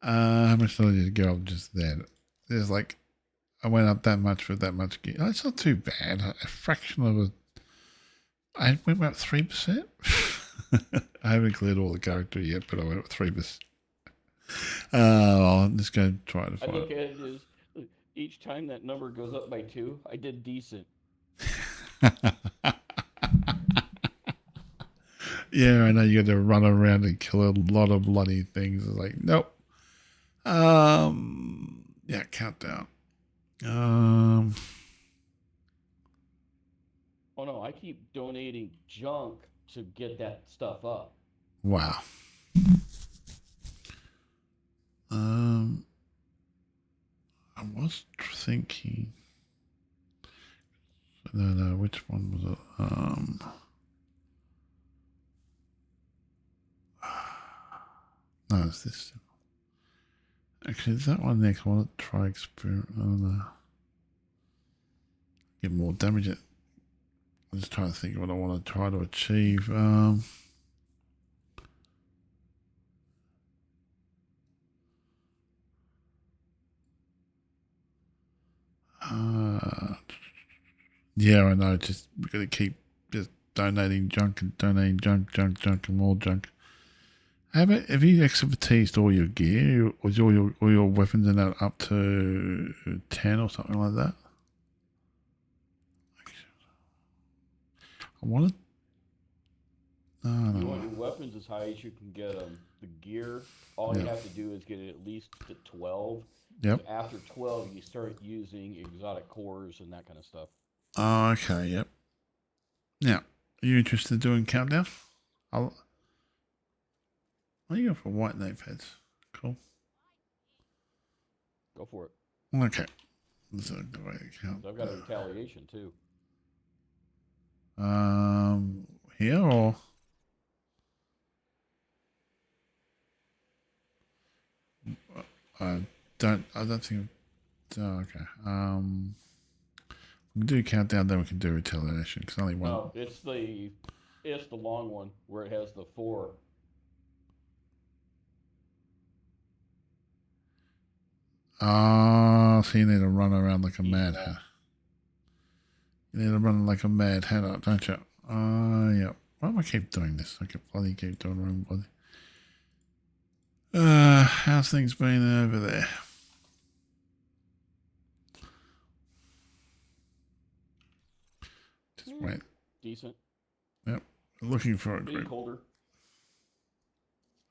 How much did I just go up just then? There's like, I went up that much for that much gear. Oh, it's not too bad. A fraction of a. I went about 3%. I haven't cleared all the character yet, but I went up 3%. I'll just go try to find. I look at it as each time that number goes up by 2, I did decent. Yeah, I know you got to run around and kill a lot of bloody things. It's like, nope. Yeah, countdown. Oh no, I keep donating junk to get that stuff up. Wow. I was thinking. No, which one was it? No, it's this. Actually, is that one next? I want to try experiment. Oh no. Get more damage. I'm just trying to think of what I want to try to achieve. Yeah, I know. Just we got to keep just donating junk and junk and more junk. Have you expertised all your gear? Was all your weapons in that up to 10 or something like that? I want to. You want your weapons as high as you can get them. The gear, all you have to do is get it at least to 12. Yep. After 12, you start using exotic cores and that kind of stuff. Oh, okay. Yep. Now, are you interested in doing countdown? What are you going for white notepads? Cool. Go for it. Okay. So, the way to count. I've got a retaliation too. Here or I don't think. okay. We can do countdown, then we can do retaliation because only one. No, it's the long one where it has the 4. Oh, so you need to run around like a mad hat. You need to run like a mad hatter, don't you? Oh, yeah. Why do I keep doing this? I keep doing the wrong bloody. How's things been over there? Just wait. Decent. Yep. Looking for a Getting group. colder.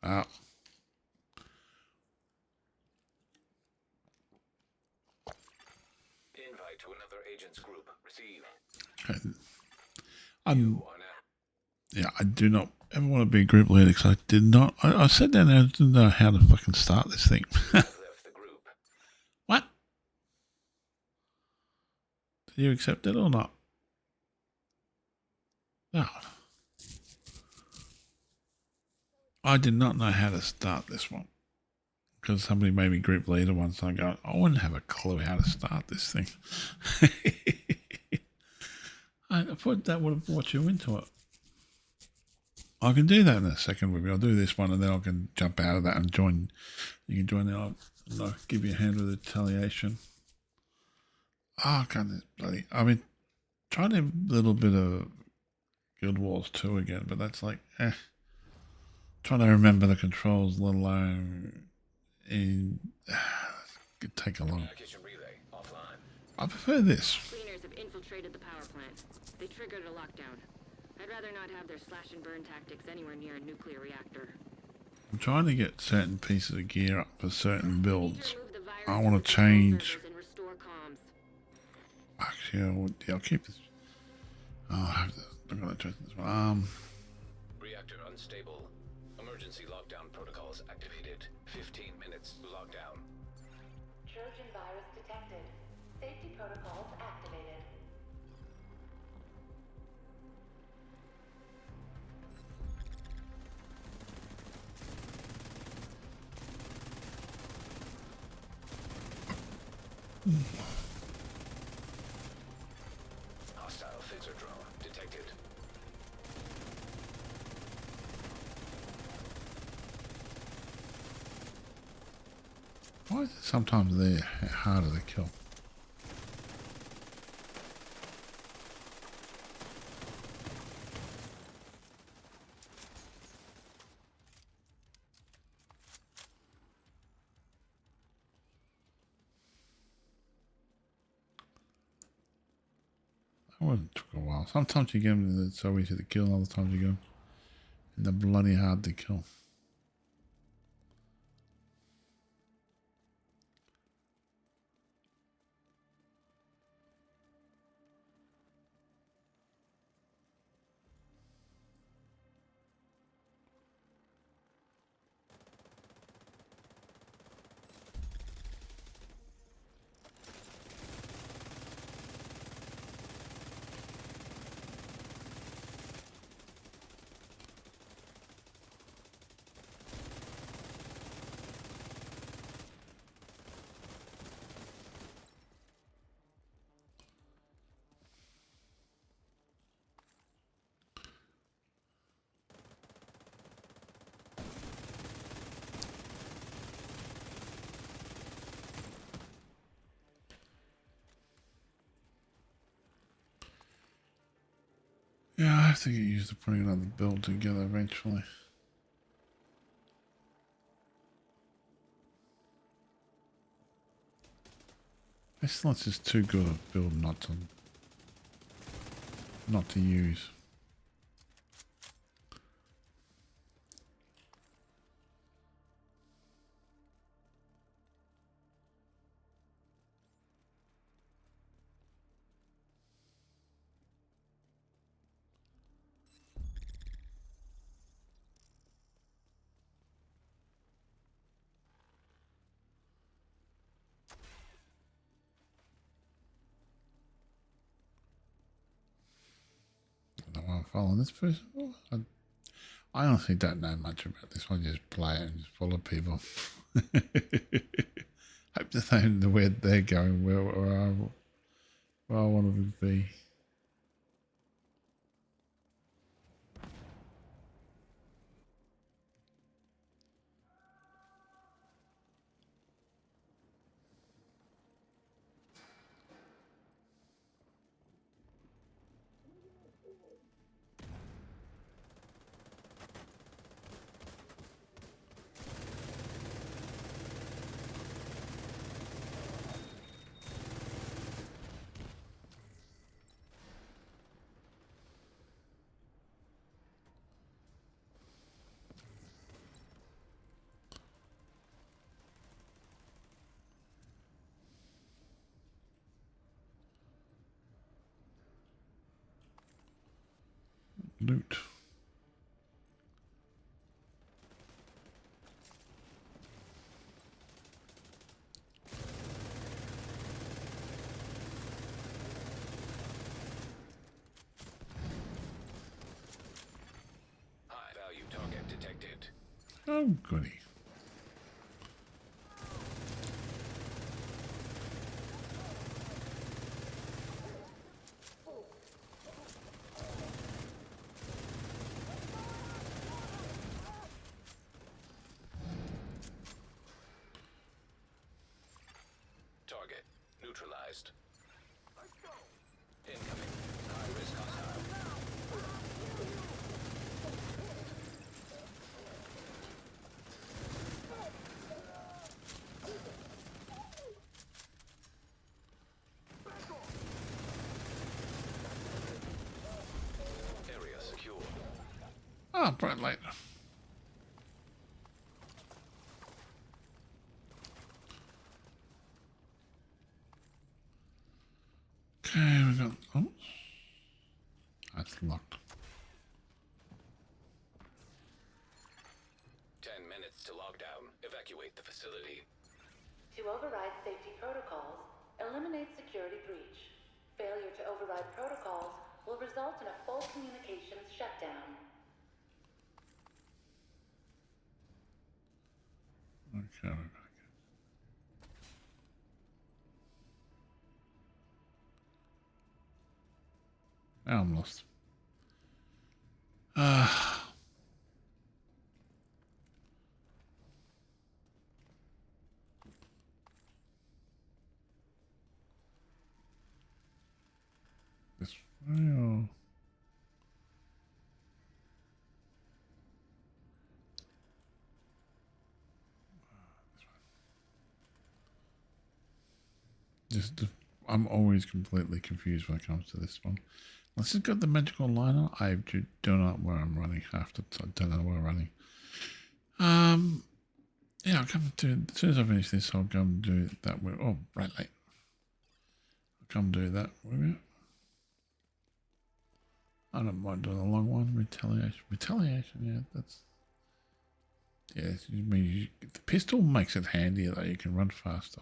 Ah. Invite to another agent's group. Receive. Yeah, I do not ever want to be a group leader because I did not. I sat down there and didn't know how to fucking start this thing. Left the group. What? Did you accept it or not? No. I did not know how to start this one because somebody made me group leader once. I go, I wouldn't have a clue how to start this thing. I thought that would have brought you into it. I can do that in a second with you. I'll do this one and then I can jump out of that and join. You can join now. I'll give you a hand with retaliation. Oh, I can't bloody. I mean, trying a little bit of Guild Wars 2 again, but that's like, trying to remember the controls, let alone it could take a long. Communication relay offline. I prefer this. Cleaners have infiltrated the power plant. They triggered a lockdown. I'd rather not have their slash and burn tactics anywhere near a nuclear reactor. I'm trying to get certain pieces of gear up for certain builds. I want to change. Actually, I'll keep this. Oh, I have to. I'm gonna try this one. Reactor unstable. Emergency lockdown protocols activated. 15 minutes lockdown. Trojan virus detected. Safety protocols activated. Hostile phaser drone detected. Why is it sometimes they're harder to kill? That one took a while. Sometimes you get them and it's so easy to kill, other times you get them and they're bloody hard to kill. Yeah, I have to get used to putting another build together eventually. This slot's just too good a build not to use. I don't want to follow this person. I honestly don't know much about this one. Just play it and just follow people. Hope that they know where they're going, where I want them to be. Loot. High value target detected. Oh, goody. Target neutralized. Incoming. High risk hostile. Area secure. Ah, bright light. Okay, we got. Oh, that's locked. 10 minutes to lockdown. Evacuate the facility. To override safety protocols, eliminate security breach. Failure to override protocols will result in a full communications shutdown. Okay, we gotta go. Now I'm lost. This way or... I'm always completely confused when it comes to this one. Unless it's got the magical liner, I do not know where I'm running. I don't know where I'm running. Yeah, I'll come to, as soon as I finish this, I'll come do that way. Oh, right late. I'll come do that with you. I don't mind doing a long one. Retaliation, yeah, that's... Yeah, the pistol makes it handier though, you can run faster.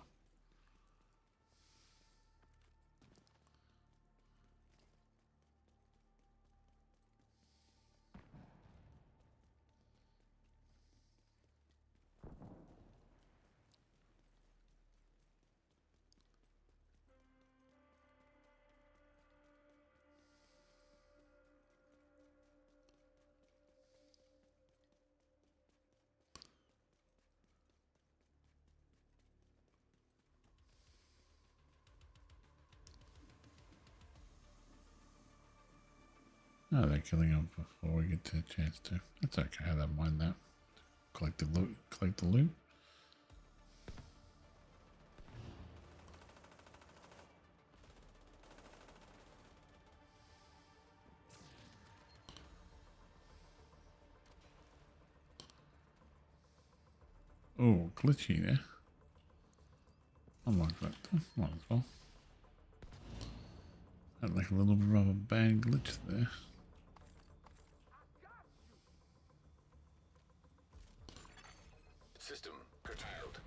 No, they're killing them before we get to a chance to. That's okay, I don't mind that. Collect the loot. Collect the loot. Oh, glitchy there. I like that. Might as well. Had like a little rubber band glitch there. System curtailed.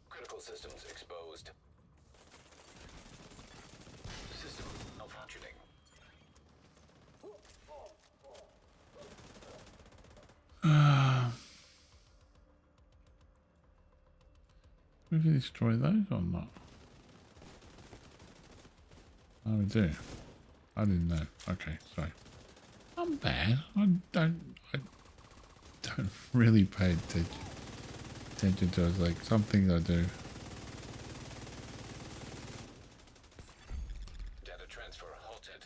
Critical systems exposed. System malfunctioning. we destroy those or not? Oh, we do. I didn't know. Okay, sorry. I'm bad. I don't really pay attention to it. Like some things I do. Data transfer halted.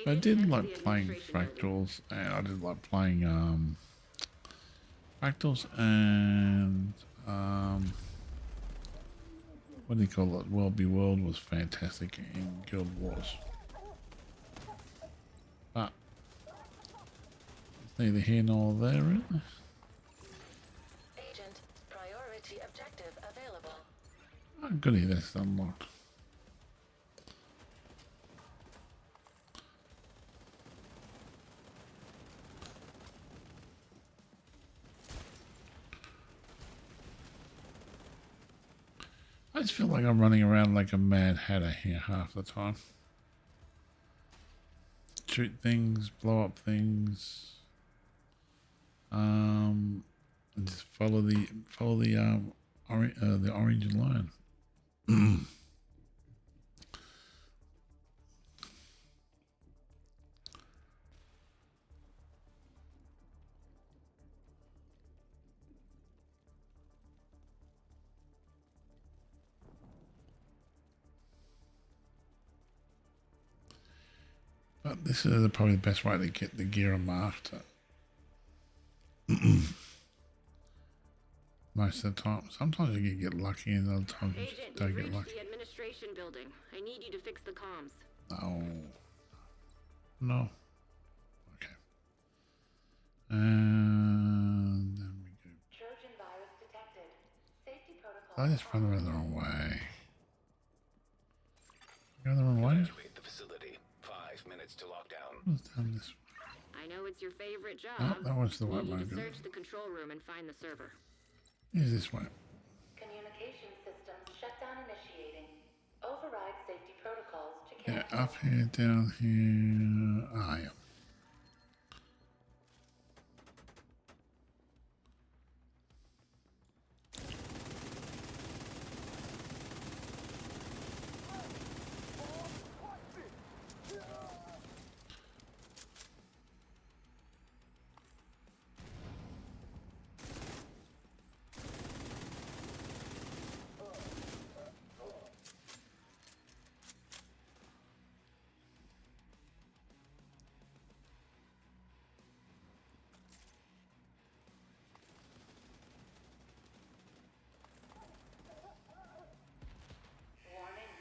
I did like playing Fractals, and I did like playing Fractals and what do you call it? World Be World was fantastic in Guild Wars. But it's neither here nor there, really. Agent, priority objective available. Oh, goody, that's unlocked. I just feel like I'm running around like a mad hatter here half the time. Shoot things, blow up things, and just follow the orange line. But this is probably the best way to get the gear I'm after. Most of the time. Sometimes you can get lucky and other times you just don't get lucky. The administration building. I need you to fix the comms. Oh. No. Okay. And then we go. Trojan virus detected. Safety protocol. I just run around the wrong way. Go the wrong way? Evacuate the facility. 5 minutes to lockdown. What's down this way? I know it's your favorite job. Oh, that was the right Need way. you to search the control room and find the server. Is this way? Communication systems shutdown initiating. Override safety protocols to Yeah, cancel. up here, down here. Ah, yeah. Warning.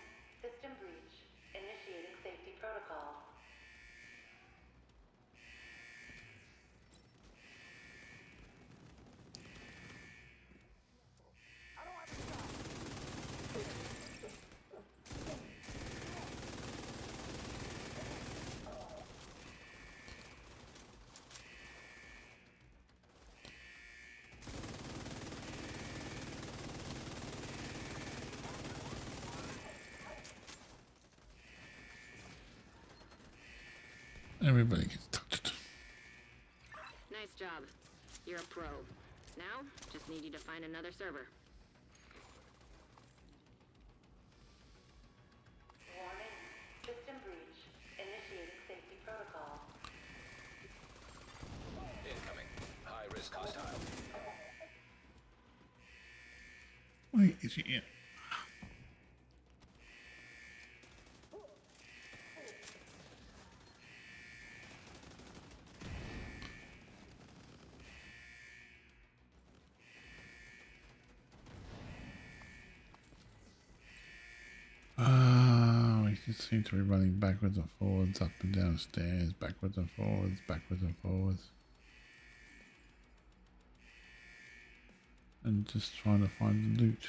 System breach. Initiating safety protocol. Everybody gets touched. Nice job. You're a pro. Now, just need you to find another server. Warning. System breach. Initiating safety protocol. Incoming. High risk hostile. Wait, is he in? We just seem to be running backwards and forwards, up and down stairs, backwards and forwards, backwards and forwards. And just trying to find the loot.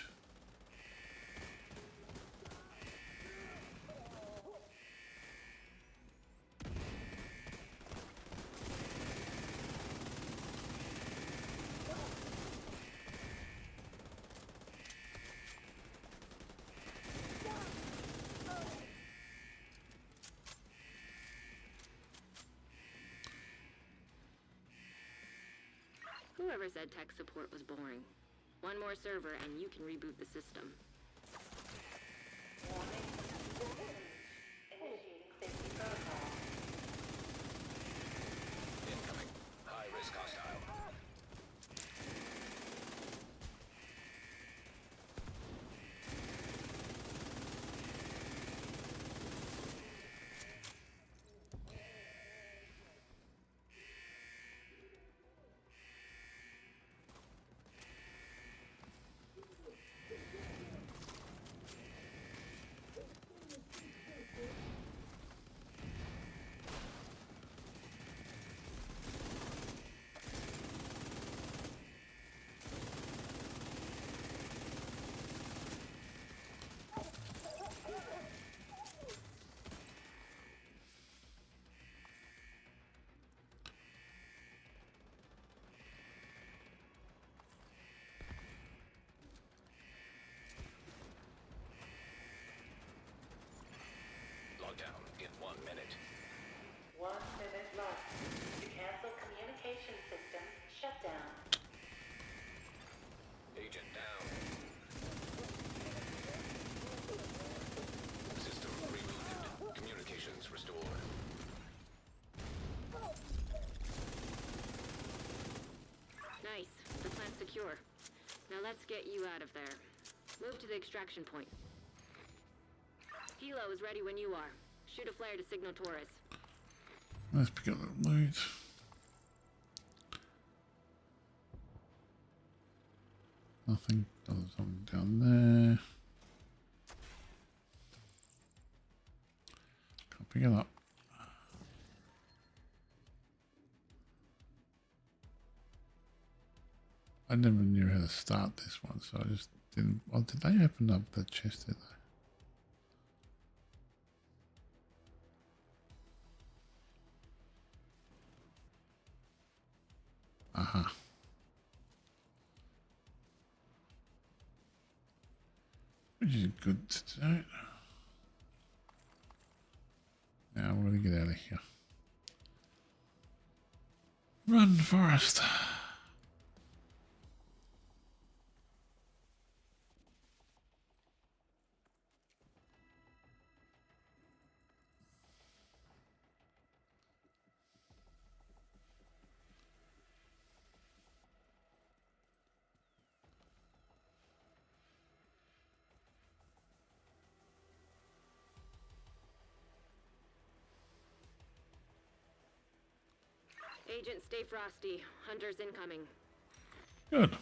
Whoever said tech support was boring. One more server and you can reboot the system. Warning. Initiating safety protocol. Incoming. High-risk hostile. Lockdown in 1 minute. 1 minute left. To cancel communication system shutdown. Agent down. System rebooted. Communications restored. Nice. The plant's secure. Now let's get you out of there. Move to the extraction point. Hilo is ready when you are. Shoot a flare to signal Torres. Let's pick up that loot. Nothing. Oh, there's something down there. Can't pick it up. I never knew how to start this one, so I just didn't. Well, did they open up the chest? Did they? Aha. Which is good to do. Now I'm going to get out of here. Run, Forrest. Agent, stay frosty. Hunters incoming. Good.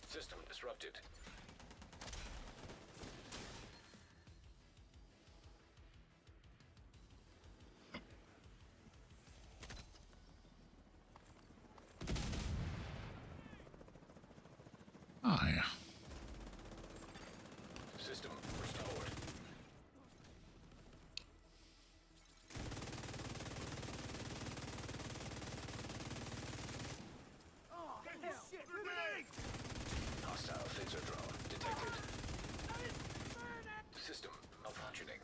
System disrupted. Oh, yeah. System restored. Oh, get this shit! Grenade! Hostile phaser drone detected. System malfunctioning.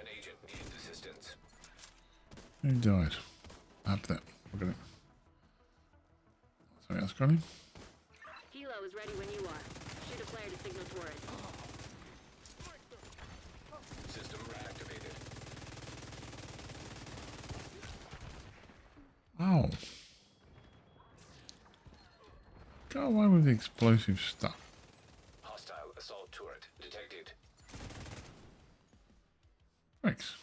An agent needs assistance. Who died? After that. Look at it. Something else got him? Hilo is ready when you are. Shoot a flare to signal Torres. System reactivated. Oh. Go away with the explosive stuff. Hostile assault turret detected. Thanks.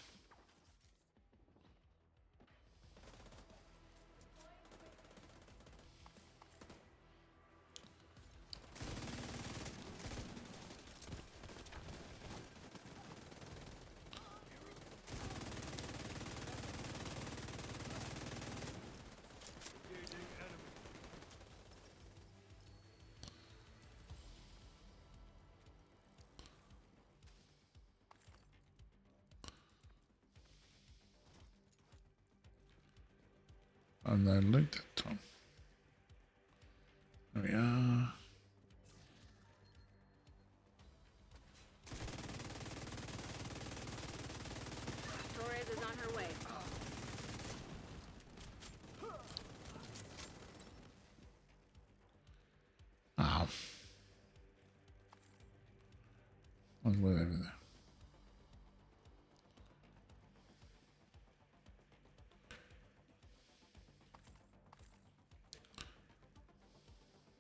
Oh no, loot that time. There we are. Torres is on her way. Oh. I'll loot over there.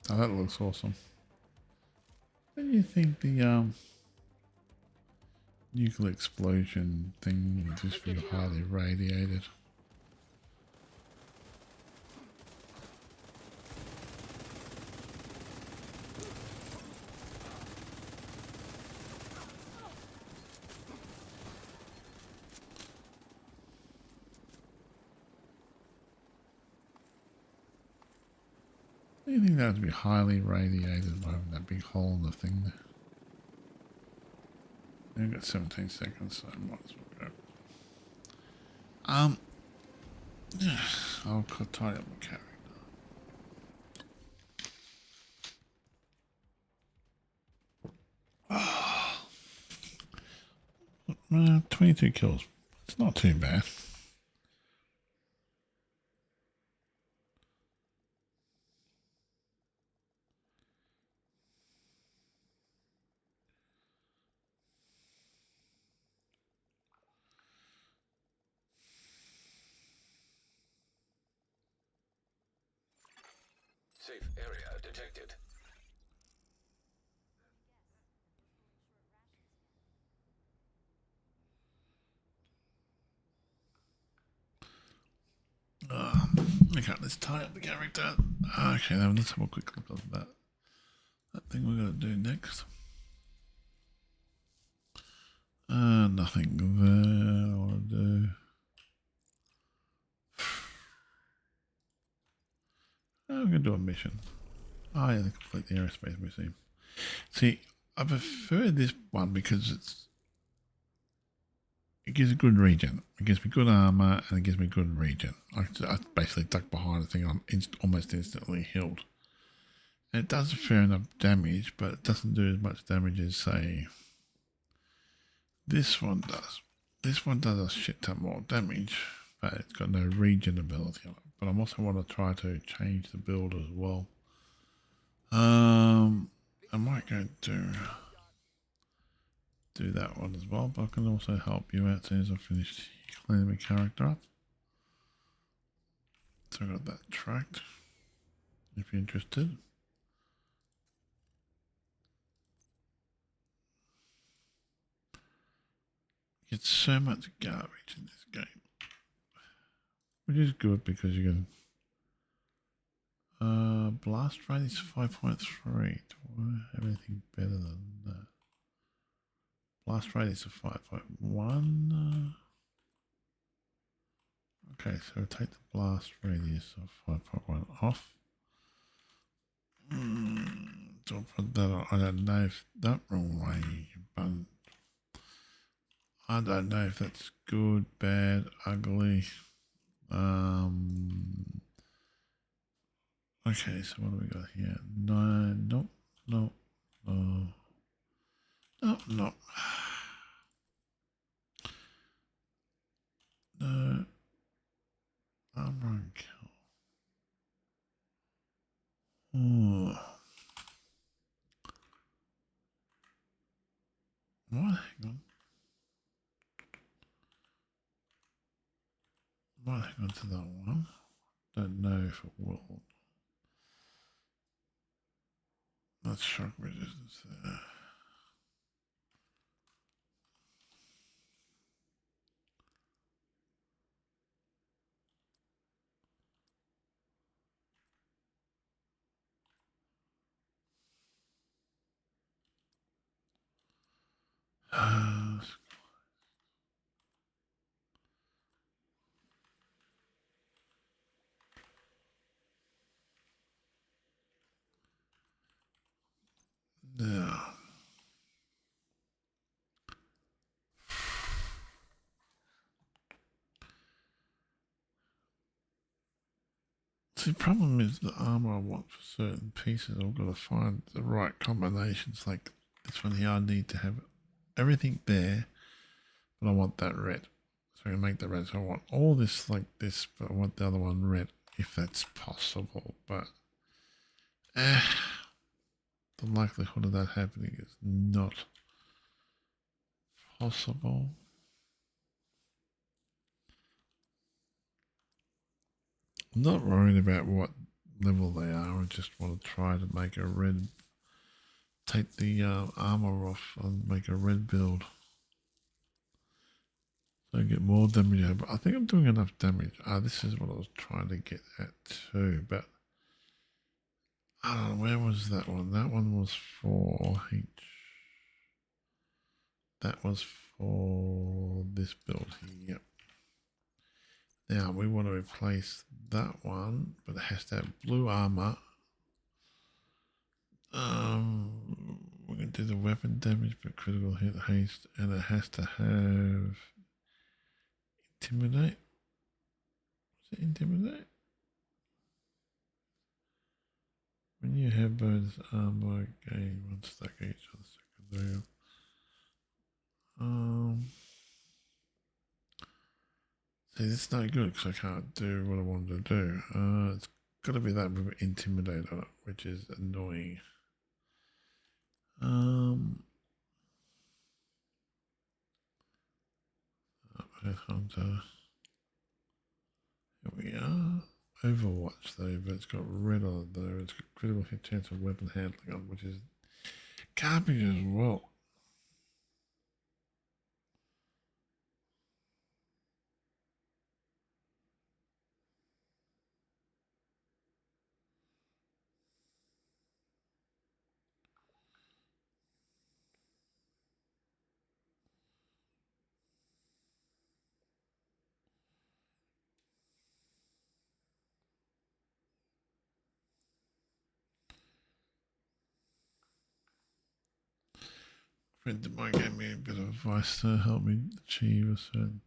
Oh, that looks awesome. Don't you think the nuclear explosion thing will just be highly radiated? Do you think that would be highly radiated by having that big hole in the thing there? I've got 17 seconds, so I might as well go. I'll tidy up my character. 22 kills. It's not too bad. Safe area detected. Okay, let's tie up the character. Okay, now let's have a quick look at that thing we're going to do next. Nothing there I want to do. I'm going to do a mission. Oh yeah, complete the aerospace museum. See, I prefer this one because it gives a good regen. It gives me good armor and it gives me good regen. I basically duck behind the thing and I'm almost instantly healed. And it does a fair enough damage, but it doesn't do as much damage as, say, this one does. This one does a shit ton more damage, but it's got no regen ability on it. But I'm also want to try to change the build as well. I might go do that one as well, but I can also help you out as soon as I finish cleaning my character up. So I got that tracked, if you're interested. You get so much garbage in this game, which is good because you can. Blast rate is 5.3. Do I have anything better than that? Blast rate is a 5.1. Okay, so take the blast radius of 5.1 off. Don't put that on. I don't know if that wrong way, but I don't know if that's good, bad, ugly. Okay, so what do we got here? No, nope, nope, no, nope, nope. No. Armor and kill. Oh. What? Hang on. Might hang on to that one. Don't know if it will. That's shock resistance there. Now, See, the problem is the armor I want for certain pieces. I've got to find the right combinations. Like this one here, I need to have everything there, but I want that red. So I can make that red. So I want all this like this, but I want the other one red, if that's possible. But the likelihood of that happening is not possible. I'm not worried about what level they are. I just want to try to make a red, take the armor off and make a red build. So I get more damage out. But I think I'm doing enough damage. This is what I was trying to get at too. But I don't know, where was that one? That one was for H. That was for this build here. Yep. Now we want to replace that one, but it has to have blue armor. We're going to do the weapon damage, but critical hit, haste, and it has to have intimidate. Was it intimidate? When you have both armor, gain one stack each on the secondary. See, this is no good because I can't do what I wanted to do. It's got to be that with intimidate on it, which is annoying. Hunter. Here we are. Overwatch though, but it's got red on it though. It's got critical hit chance of weapon handling on, which is garbage as well. Friend of mine gave me a bit of advice to help me achieve a certain,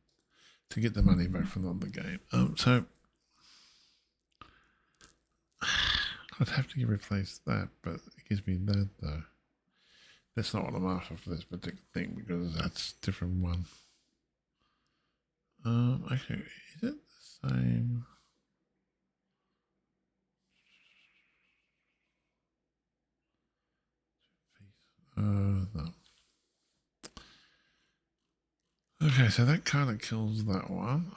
to get the money back from the game. So I'd have to replace that, but it gives me that though. That's not what I'm after for this particular thing because that's a different one. Actually, is it the same? No. Okay, so that kind of kills that one.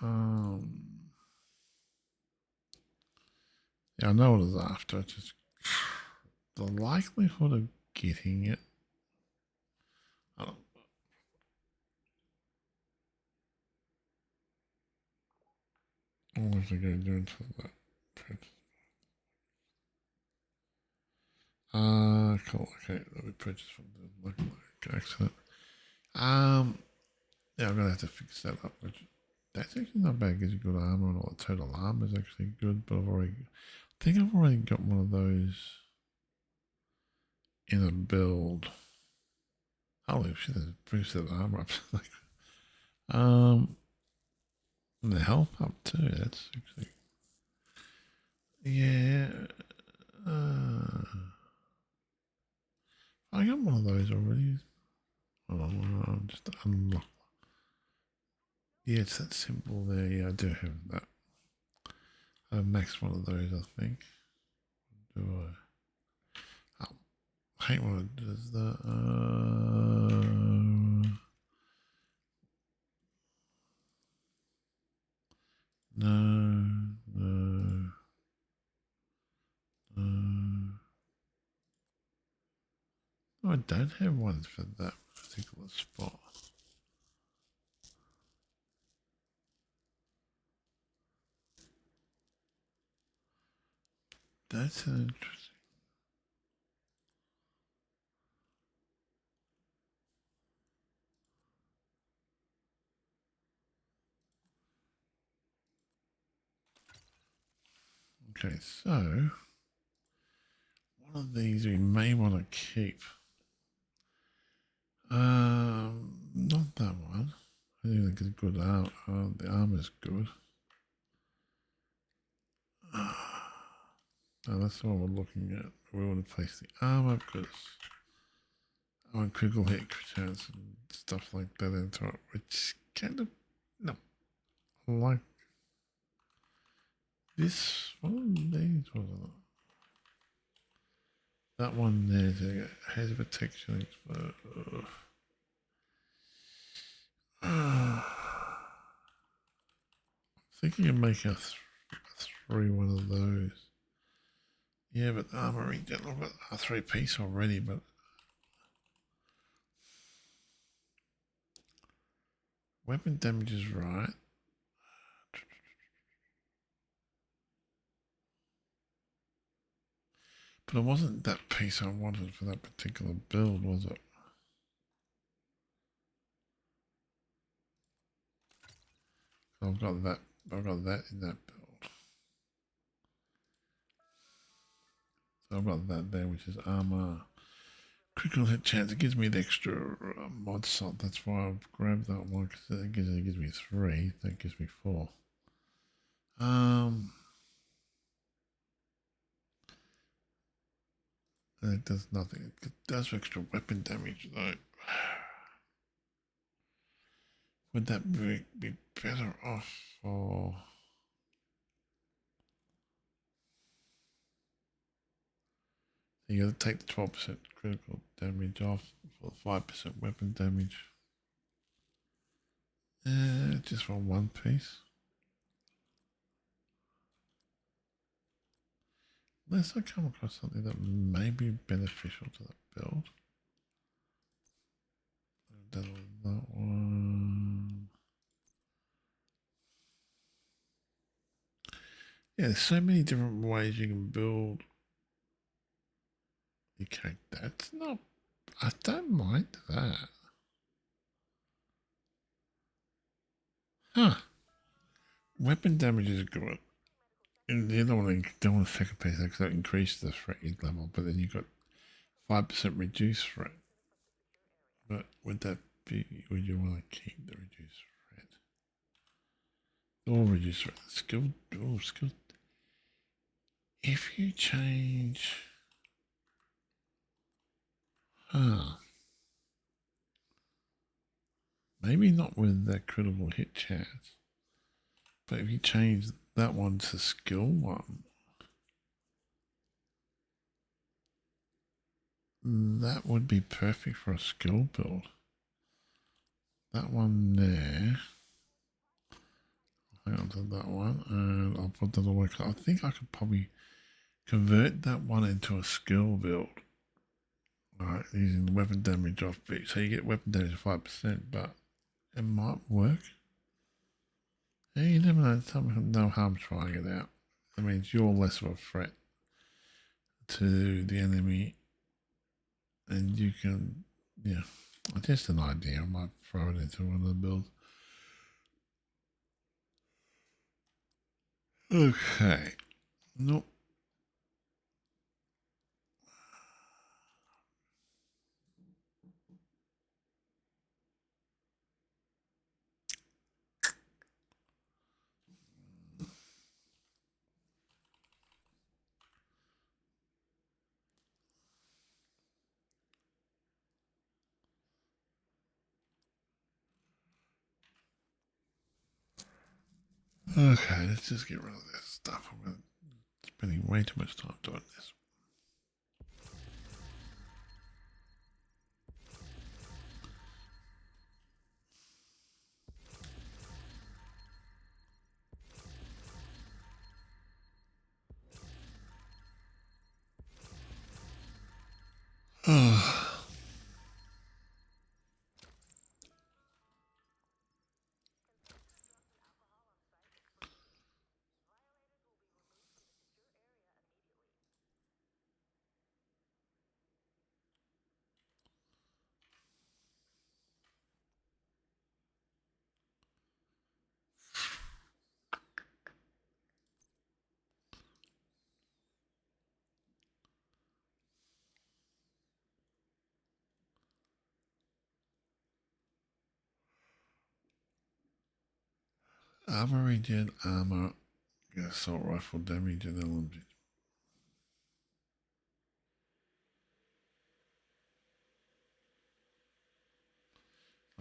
Yeah, I know what it's after. Just the likelihood of getting it. I don't. What was I going to do until that? Cool. Okay, let me purchase from the local accident. Yeah, I'm gonna have to fix that up. Which that's actually not bad. Gives you good armor, and all the total armor is actually good. But I think I've already got one of those in a build. Holy shit! There's boosted armor up. And the health up too. That's actually yeah. I got one of those already. Hold on, just unlock. Yeah, it's that simple there. Yeah, I do have that. I've maxed one of those, I think. Do I? I hate when it does that. No. No, I don't have one for that particular spot. That's interesting. Okay, so one of these we may want to keep. Not that one. I think it's good armor. The armor's good. Oh, that's what we're looking at. We want to place the armor because I want critical hit returns and stuff like that into it, which kind of, no. I like this one. These was that one there. Has protection. Thinking of making a 3 one of those. Yeah, but armor regen, I've got a 3-piece already, but weapon damage is right. But it wasn't that piece I wanted for that particular build, was it? I've got that in that build. So I've got that there, which is armor. Critical hit chance. It gives me the extra mod slot. That's why I've grabbed that one, because it gives me 3. That gives me 4. It does nothing. It does extra weapon damage though. Would that be better off for? You got to take the 12% critical damage off for the 5% weapon damage. Just for one piece. Unless I come across something that may be beneficial to that build. That one. Yeah, there's so many different ways you can build. Okay, that's not. I don't mind that. Huh. Weapon damage is good. And the other one, don't want to second piece because that increases the threat level, but then you've got 5% reduced threat. But would that be, would you want to keep the reduced threat? Or reduce threat? Skilled, oh, skilled. If you change, maybe not with that critical hit chance, but if you change that one to skill 1, that would be perfect for a skill build. That one there. Hang on to that one, and I'll put that away. I think I could probably convert that one into a skill build. Alright, using the weapon damage off bit. So you get weapon damage of 5%, but it might work. Yeah, you never know. No harm trying it out. That means you're less of a threat to the enemy. And you can, yeah, just an idea. I might throw it into one of the builds. Okay. Nope. Okay, let's just get rid of this stuff. I'm spending way too much time doing this. Armor regen, armor, assault rifle damage, and LMG.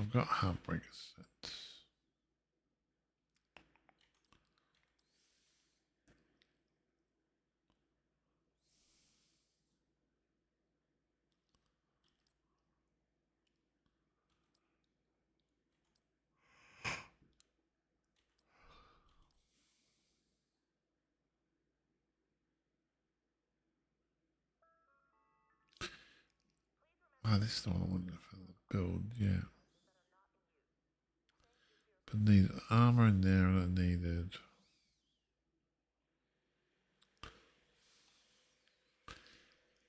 I've got Heartbreaker sets. Oh, this is the one I wanted for the build, yeah. But need armor in there that I needed.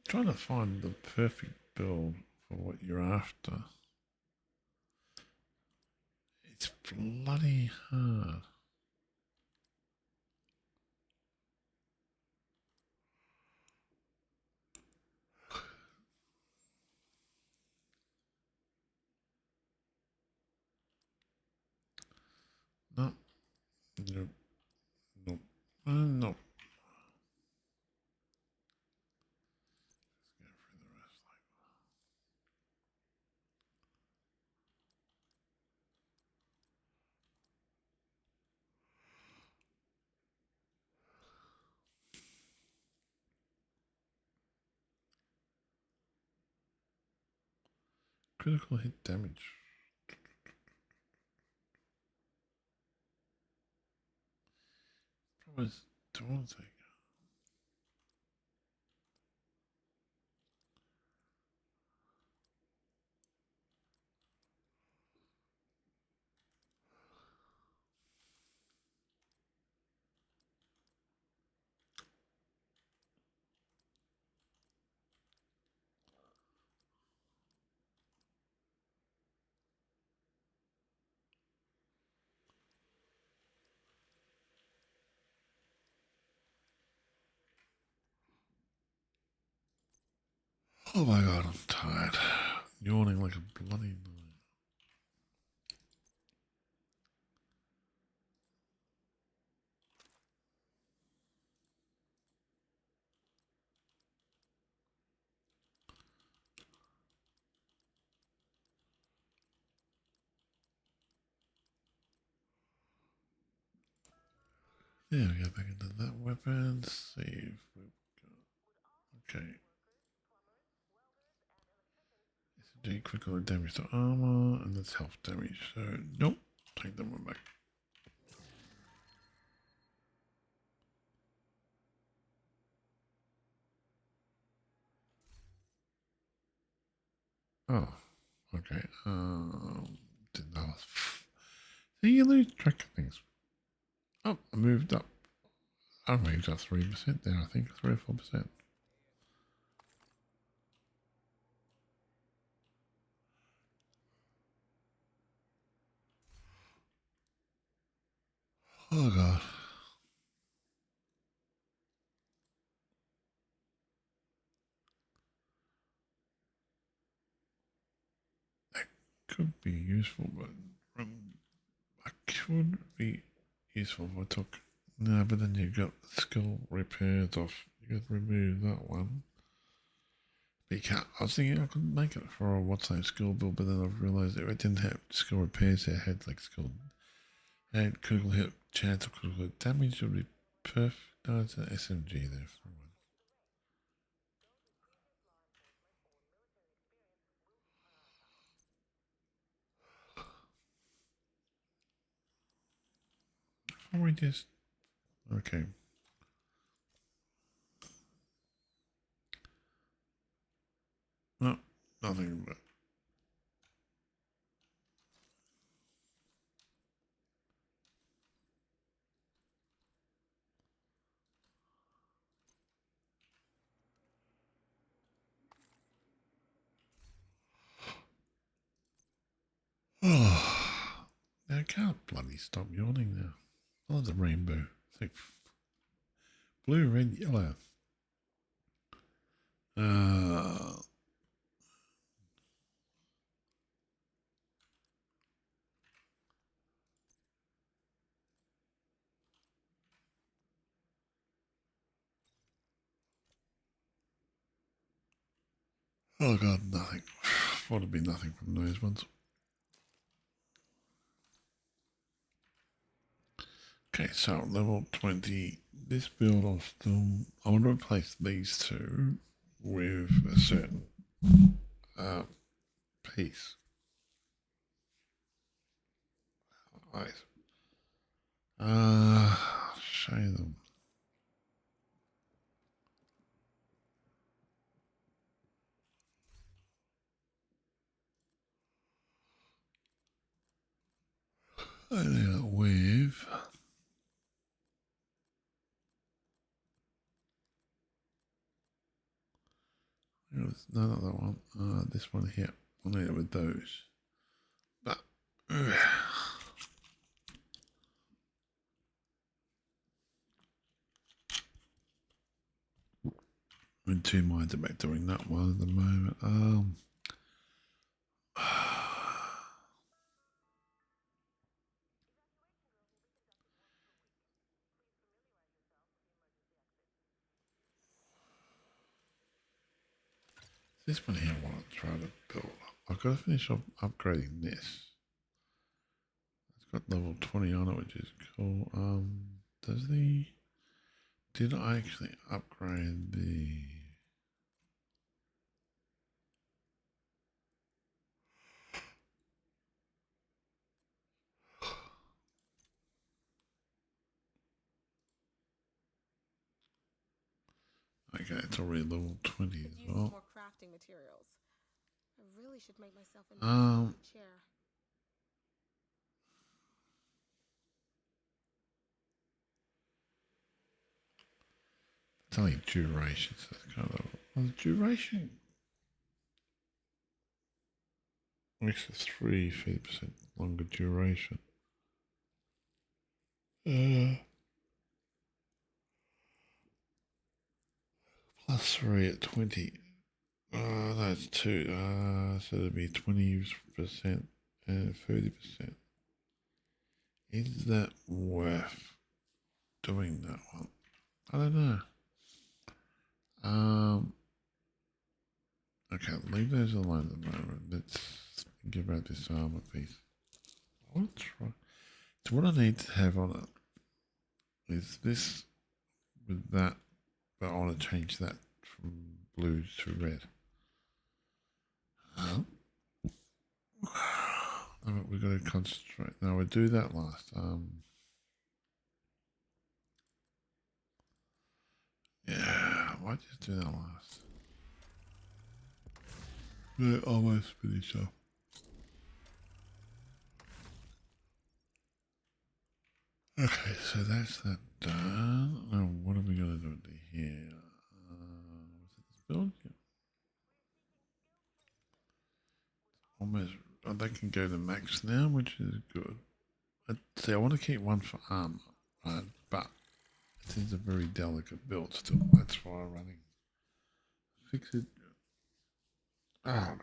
Trying to find the perfect build for what you're after. It's bloody hard. No, no, no, no. Let's go through the rest like critical hit damage. Problem is, do I want to take? Oh my god, I'm tired. Yawning like a bloody knife. There we go, back into that weapon. Save. Okay. SMG critical damage to armor, and that's health damage. So, nope. Take that one back. Oh, okay. Didn't know. See, you lose track of things. Oh, I moved up. I moved up 3% there, I think. 3 or 4%. Oh, God. That could be useful, but I could be useful if I took. No, but then you got skill repairs off. You could remove that one. But you can't. I was thinking I could make it for a what's name skill build, but then I've realised if it didn't have skill repairs, it had like skill. And critical hit chance of critical hit damage would be perfect. No, it's an SMG there for one. Why we just okay. No, nothing but oh, I can't bloody stop yawning now. Oh, the rainbow. It's like blue, red, yellow. Oh god, nothing. Thought it'd be nothing from those ones. Okay, so level 20. This build I'll still... I want to replace these two with a certain piece. Right. Show them. With no, not that one. This one here. I'll need it with those. But I'm in two minds about doing that one at the moment. This one here I want to try to build up. I've got to finish up upgrading this. It's got level 20 on it, which is cool. Did I actually upgrade the... Okay, it's already level 20 as well. More crafting materials. I really should make myself a nice chair. It's only duration, so it's kind of... Well, the duration... Makes it 50% longer duration. Plus 3 at 20. That's 2. So it'd be 20% and 30%. Is that worth doing that one? I don't know. Okay, leave those alone at the moment. Let's think about this armor piece. I want to try. So what I need to have on it is this with that, but I want to change that from blue to red. We've got to concentrate. No, we'll do that last. Yeah, why just do that last? We're almost finished up. Okay, so that's that done. Now, what are we going to do here? Was it this build? Yeah. Almost, they can go to max now, which is good. See, I want to keep one for armor, right? But it is a very delicate build still. That's why I'm running. Fix it. I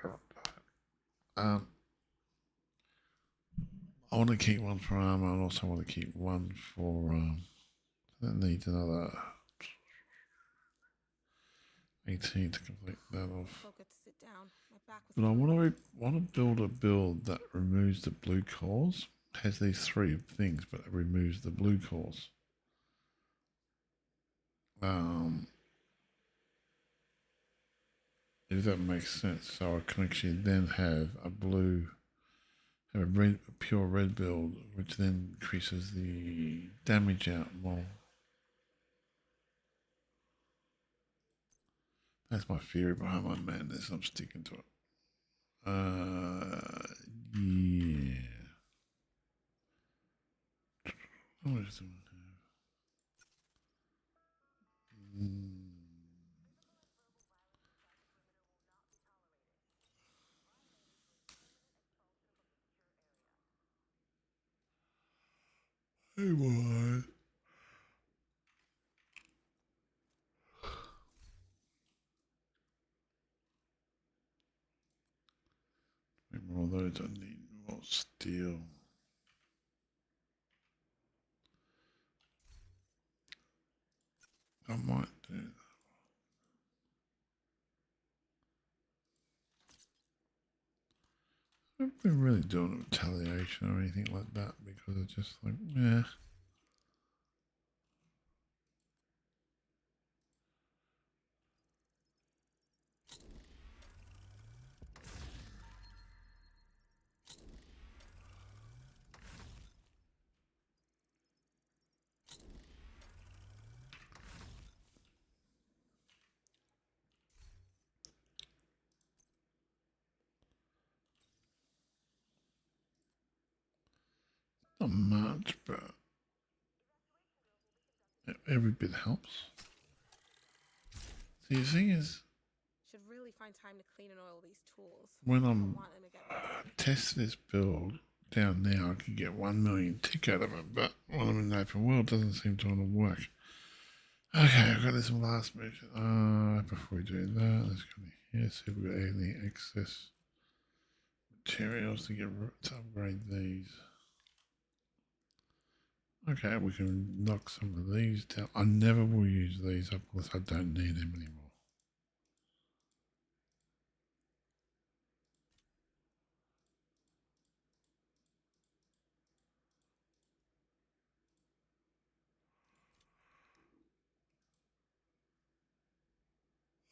want to keep one for armor, and also want to keep one for. That needs another 18 to complete that off. But I want to build a build that removes the blue cores. Has these three things, but it removes the blue cores. If that makes sense, so I can actually then have a pure red build, which then increases the damage out more. That's my theory behind my madness. I'm sticking to it. Yeah. What is it? Hey boy. More of those. I need more steel. I might do that. I haven't been really doing a retaliation or anything like that because it's just like, yeah. Not much, but every bit helps. See, the thing is, Should really find time to clean and oil these tools. when I I'm don't want them to get rusty. testing this build down now, I can get 1 million tick out of it, but when I'm in the open world, it doesn't seem to want to work. Okay, I've got this last mission. Before we do that, let's go in here, see if we've got any excess materials to upgrade these. Okay, we can knock some of these down. I never will use these up unless I don't need them anymore.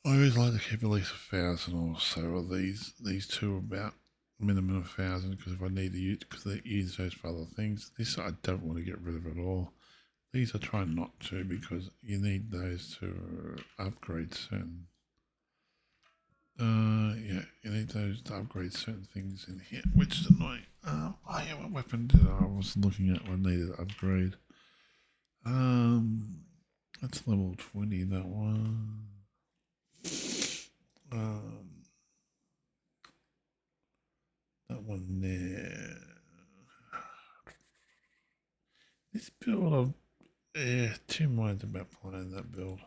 I always like to keep at least 1,000 or so of these. These two are about minimum 1,000 because if I need to use, because they use those for other things. This I don't want to get rid of at all. These I try not to because you need those to upgrade certain. Yeah, you need those to upgrade certain things in here, which is annoying. What weapon did I was looking at? I needed to upgrade. That's level 20. That one. That one there. This build, of two minds about playing that build.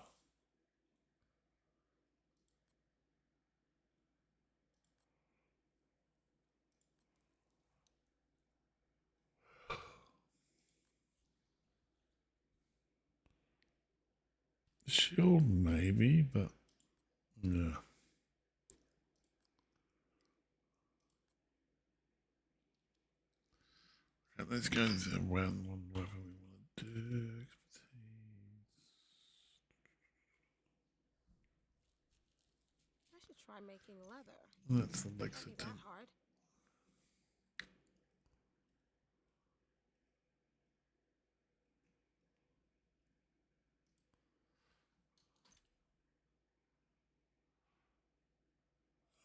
Shield maybe, but yeah. Okay, let's go to the one whatever we want to do. I should try making leather. That's the Can't be Lexington. that hard.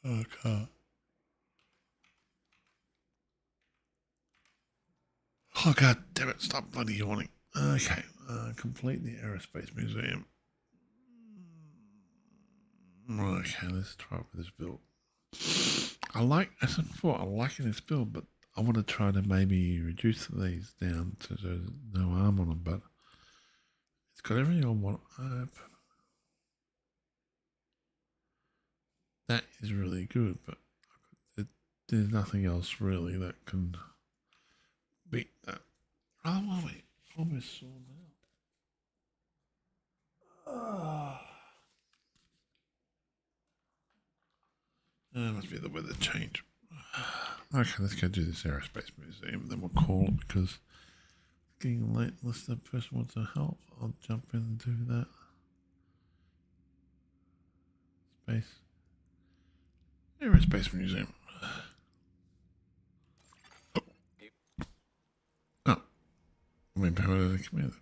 Okay. Oh god damn it, stop bloody yawning. Okay, complete the aerospace museum. Okay, let's try it with this build. As I said before, I'm liking this build, but I want to try to maybe reduce these down to there's no arm on them, but it's got everything I want. That is really good, but there's nothing else really that can beat that. Oh, are we? Almost saw now. Must be the weather change. Okay, let's go do this aerospace museum, then we'll call it because it's getting late. Unless the person wants to help, I'll jump in and do that. Space. Aerospace museum. Oh. Maybe how did it come in?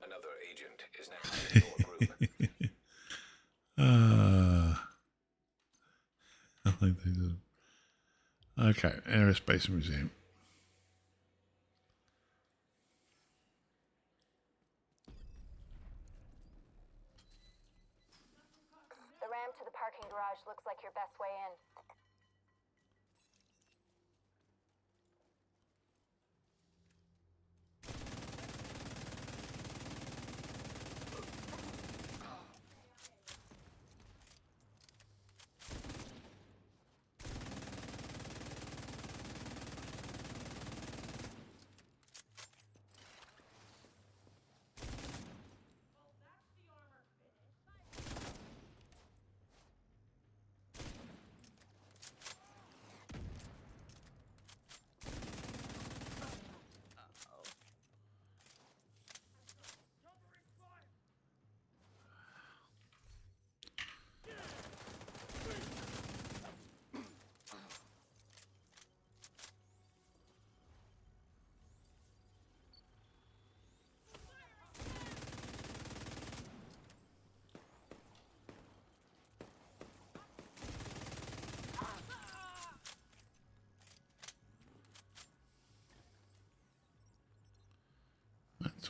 Another agent is now in your group. I think they do. Okay, aerospace museum. The ramp to the parking garage looks like your best way in.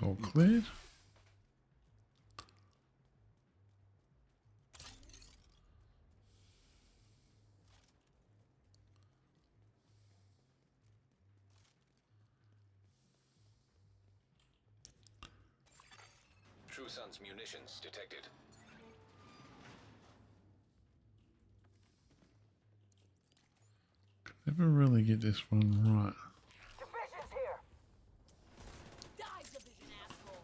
That's all cleared. True Sun's munitions detected. Never really get this one right. Division's here. Die, division asshole.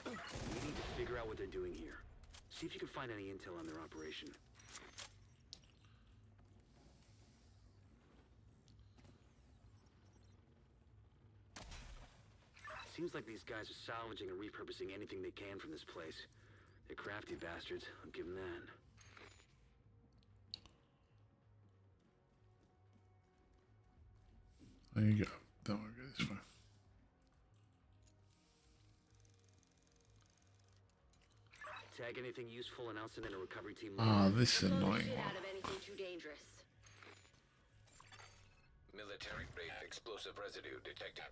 We need to figure out what they're doing here. See if you can find any intel on their operation. Seems like these guys are salvaging and repurposing anything they can from this place. They're crafty bastards, I'll give them that. There you go. Don't want to go this way. Tag anything useful and I'll send in a recovery team. Ah, this is annoying Shit one. out of anything too dangerous. Military grade explosive residue detected.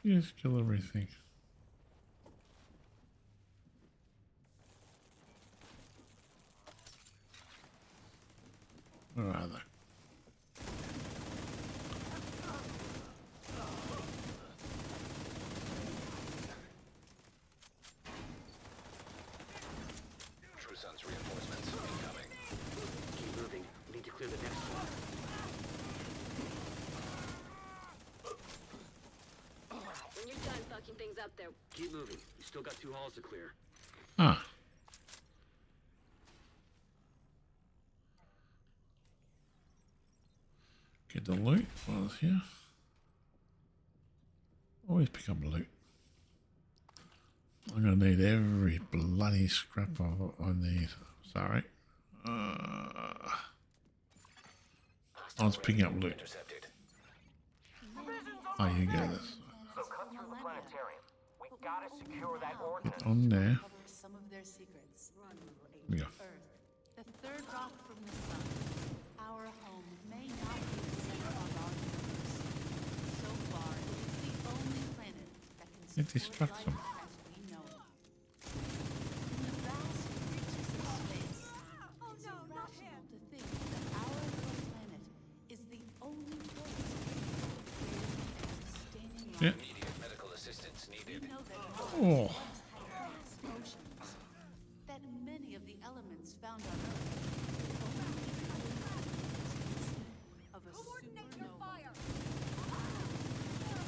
Yes, kill everything. Where are they? True Sun's reinforcements incoming. Keep moving. We need to clear the next one. When you're done fucking things up there, Keep moving. You still got 2 halls to clear. Ah. Get the loot while it's here. Always pick up loot. I'm gonna need every bloody scrap I need. Sorry. I was picking up loot. Intercepted. Oh, you get this. So cut through the planetarium. We gotta secure that ordnance. Get on there. Cover some of their secrets. Here we go. Earth, the third rock from the sun. Our home may not be the center of our universe. So far, it is the only planet that can It support distracts life them. as we know it. In the vast reaches of space, it's irrational to think that our little planet is the only place capable of creating and sustaining life. Yeah. Immediate medical assistance We needed. know that Oh. once had vast oceans, that many of the elements found on Earth only of a supernova.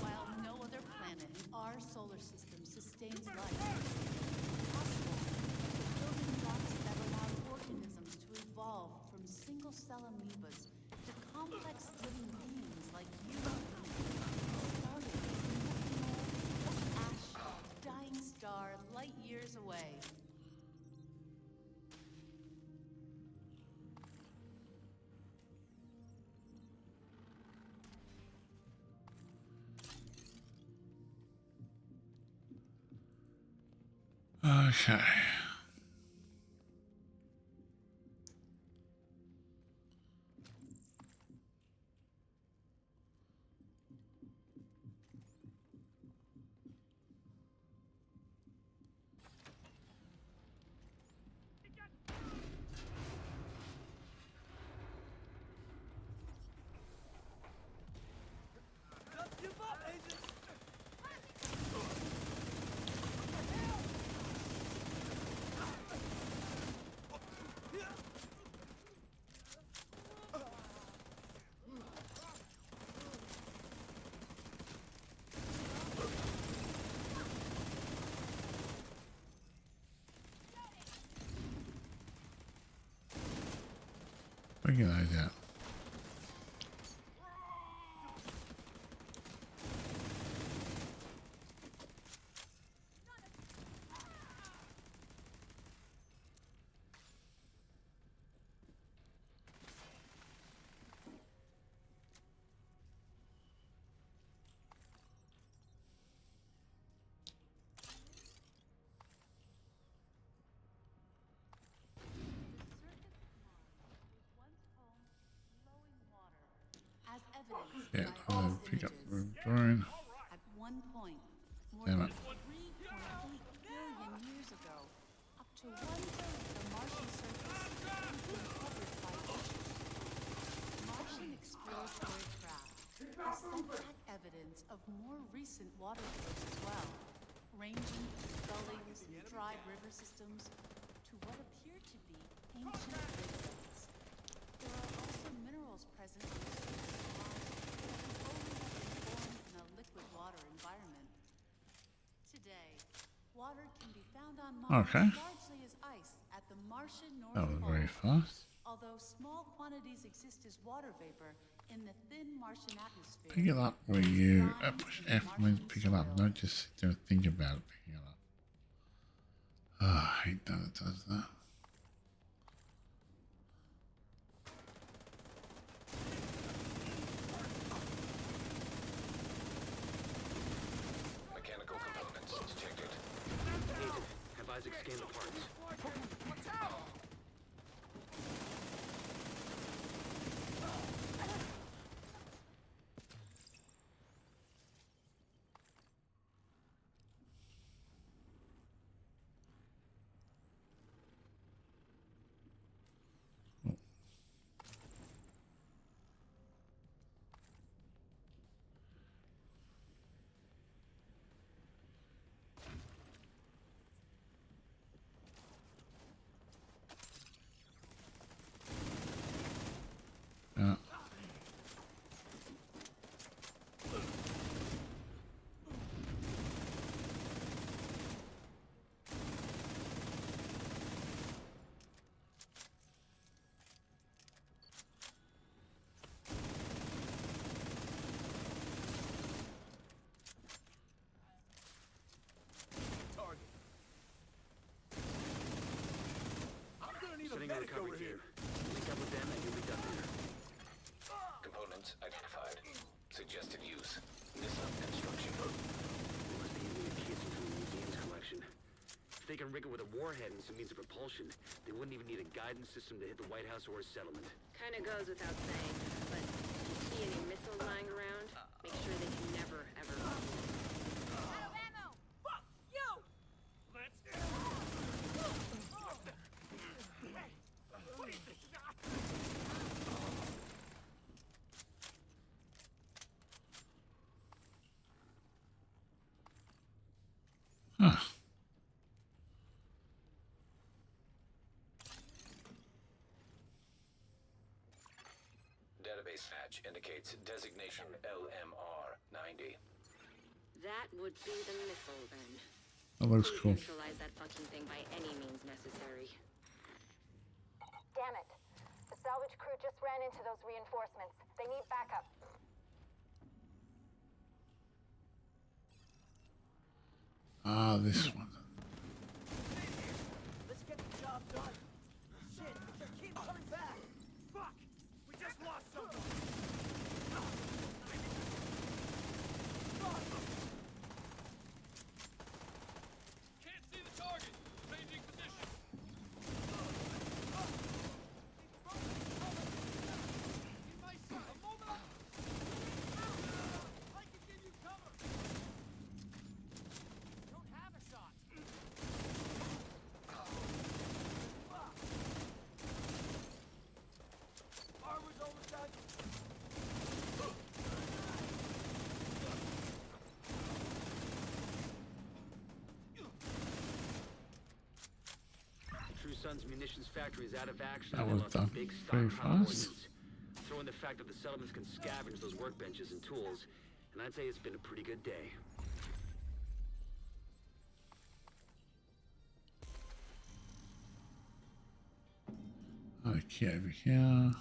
While no other planet in our solar system sustains life, it's possible that the building blocks that allowed organisms to evolve from single-cell amoebas to complex living beings like you and me started as nothing more than ash, dying star light years away. Okay. Figure those out. Yeah, by I'll these pick up the images. drone. At one point, more Damn than it. 3.8 billion years ago, up to 1/3 of the Martian surface had been covered by ocean. Martian exploratory craft have sent back evidence of more recent water flows as well, ranging from gullies and dry river systems to what appear to be ancient riverbanks. There are also minerals present on the surface of Mars that could only have been formed in a liquid water environment. Today, water can be found on Mars Okay. largely as ice at the Martian North That was Pole. very fast. Although small quantities exist as water vapor in the thin Martian atmosphere. Pick it up where you push F means pick it up. Don't just sit there and think about it picking it up. Oh, I hate that it does that. Mechanical components detected. Agent, have Isaac scan the parts. Yeah. Setting a recovery team. Link up with them and you'll be done here. Components identified. Suggested use. Missile construction. They must be using the kits from the museum's collection. If they can rig it with a warhead and some means of propulsion, they wouldn't even need a guidance system to hit the White House or a settlement. Kinda goes without saying, but if you see any missiles lying around, make sure they can never, ever move. Out of ammo! Fuck you! Let's Huh. Database hatch indicates designation LMR-90. That would be the missile then. That looks Please cool. neutralize that fucking thing by any means necessary. Damn it. The salvage crew just ran into those reinforcements. They need backup. Ah, this one. Let's get the job done. Shit, they keep coming back. Fuck! We just lost someone. Can't see the target. Changing position. Need my shot. I'm moving up. I can give you cover. Don't have a shot. Armor's almost done. True Sun's munitions factory is out of action. That and they was lost a done big very stockpile of fast. ordnance. Throw in the fact that the settlements can scavenge those workbenches and tools, and I'd say it's been a pretty good day. Okay, over here.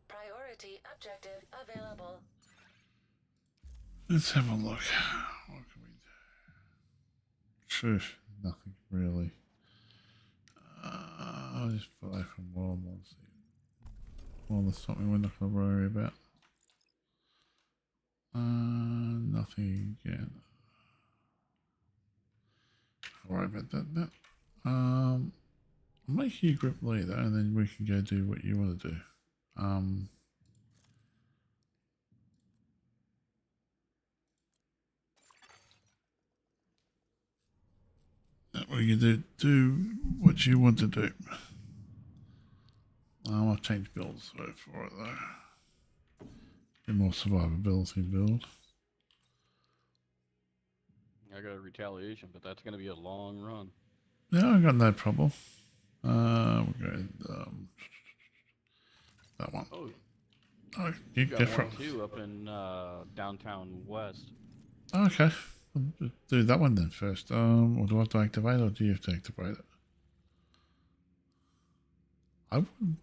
Priority objective available. Let's have a look. What can we do? Shush, nothing really. I'll just put away from world and see. Well, that's something we're not going to worry about. Nothing again. Don't worry about that. I'll make you group leader, and then we can go do what you want to do. We can do what you want to do. I'll change builds for it though. Get more survivability build. I got a retaliation, but that's going to be a long run. Yeah, I got no problem. We'll go that one. Oh, you got go one for it. too up in downtown west. Okay, we'll just do that one then first. Or do I have to activate it, or do you have to activate it? I would.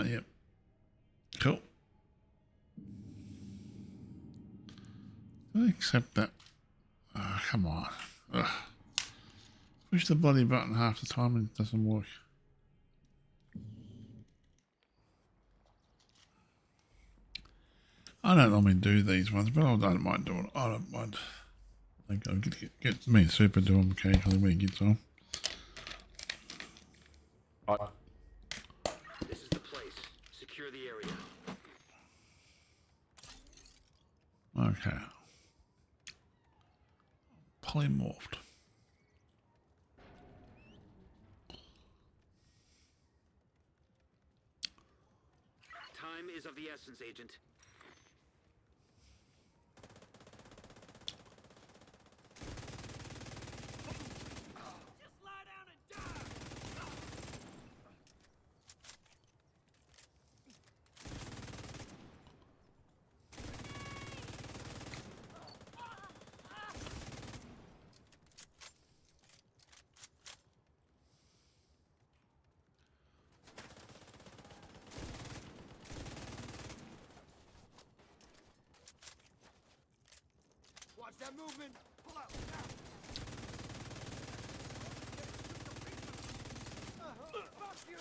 Yep. Cool. I accept that. Oh, come on. Ugh. Push the bloody button half the time and it doesn't work. I don't normally do these ones, but I don't mind doing it. I don't mind. I go get me and Super do them occasionally when he gets on. This is the place. Secure the area. Okay. Polymorphed. Time is of the essence, Agent. Watch that movement. Pull out. Fuck you.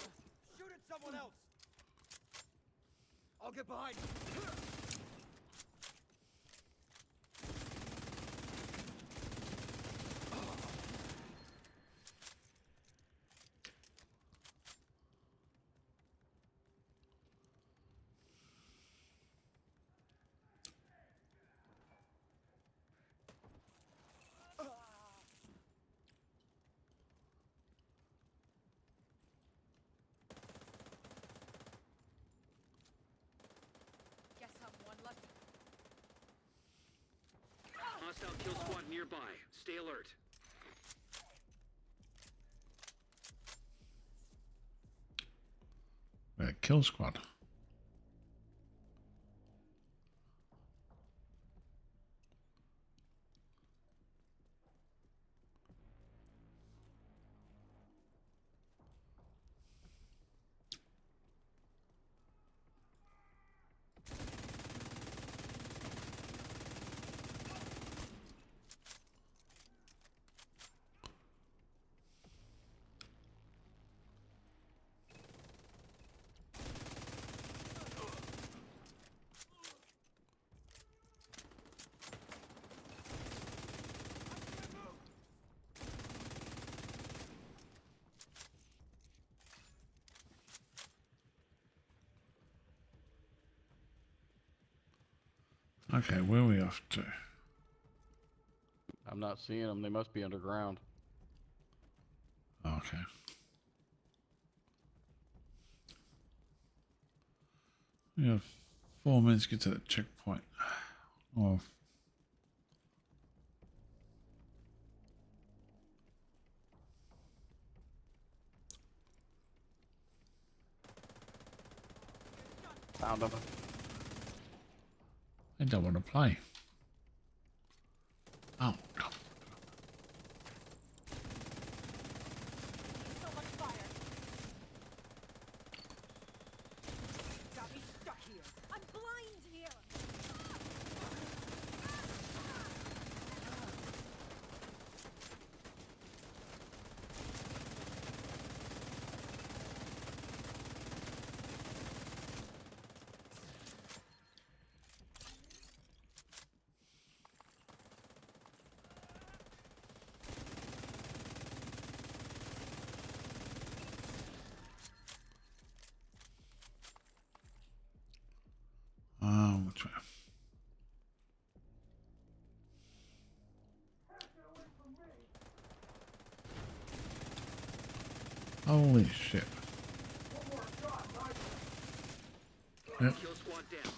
Shoot at someone else. I'll get behind you. Hostile kill squad nearby. Stay alert. Kill squad. Okay, where are we off to? I'm not seeing them. They must be underground. Okay. We have 4 minutes to get to the checkpoint. Oh. Found them. I don't want to play. Oh, God. So much fire. Got me stuck here. I'm blind here. Holy shit. Yep. Kill squad down.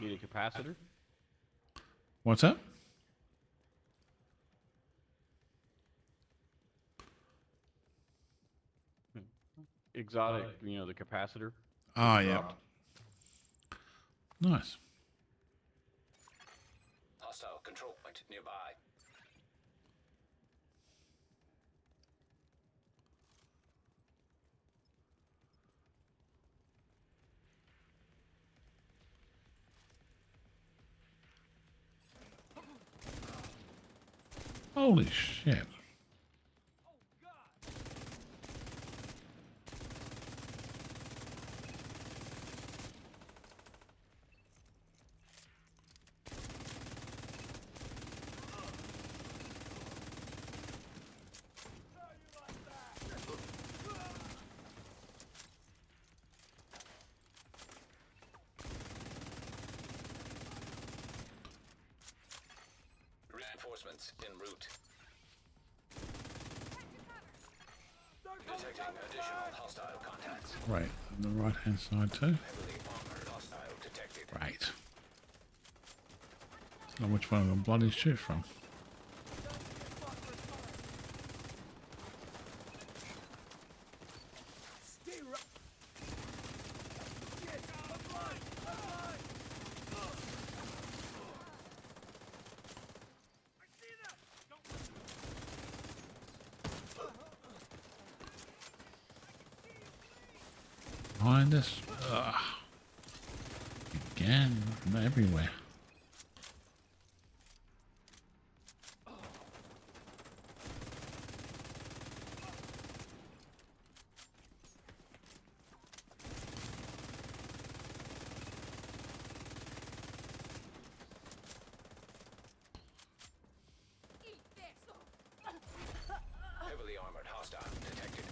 Need a capacitor? What's that? Exotic, you know, the capacitor. Ah, yeah. Nice. Hostile control point nearby. Holy shit. Reinforcements en route. Detecting additional hostile contacts. Right, on the right hand side too. Heavily armored hostile detected. Right. Now which one of them bloody shoot from? Behind us. Ugh. Again, from everywhere. Heavily armored hostile detected.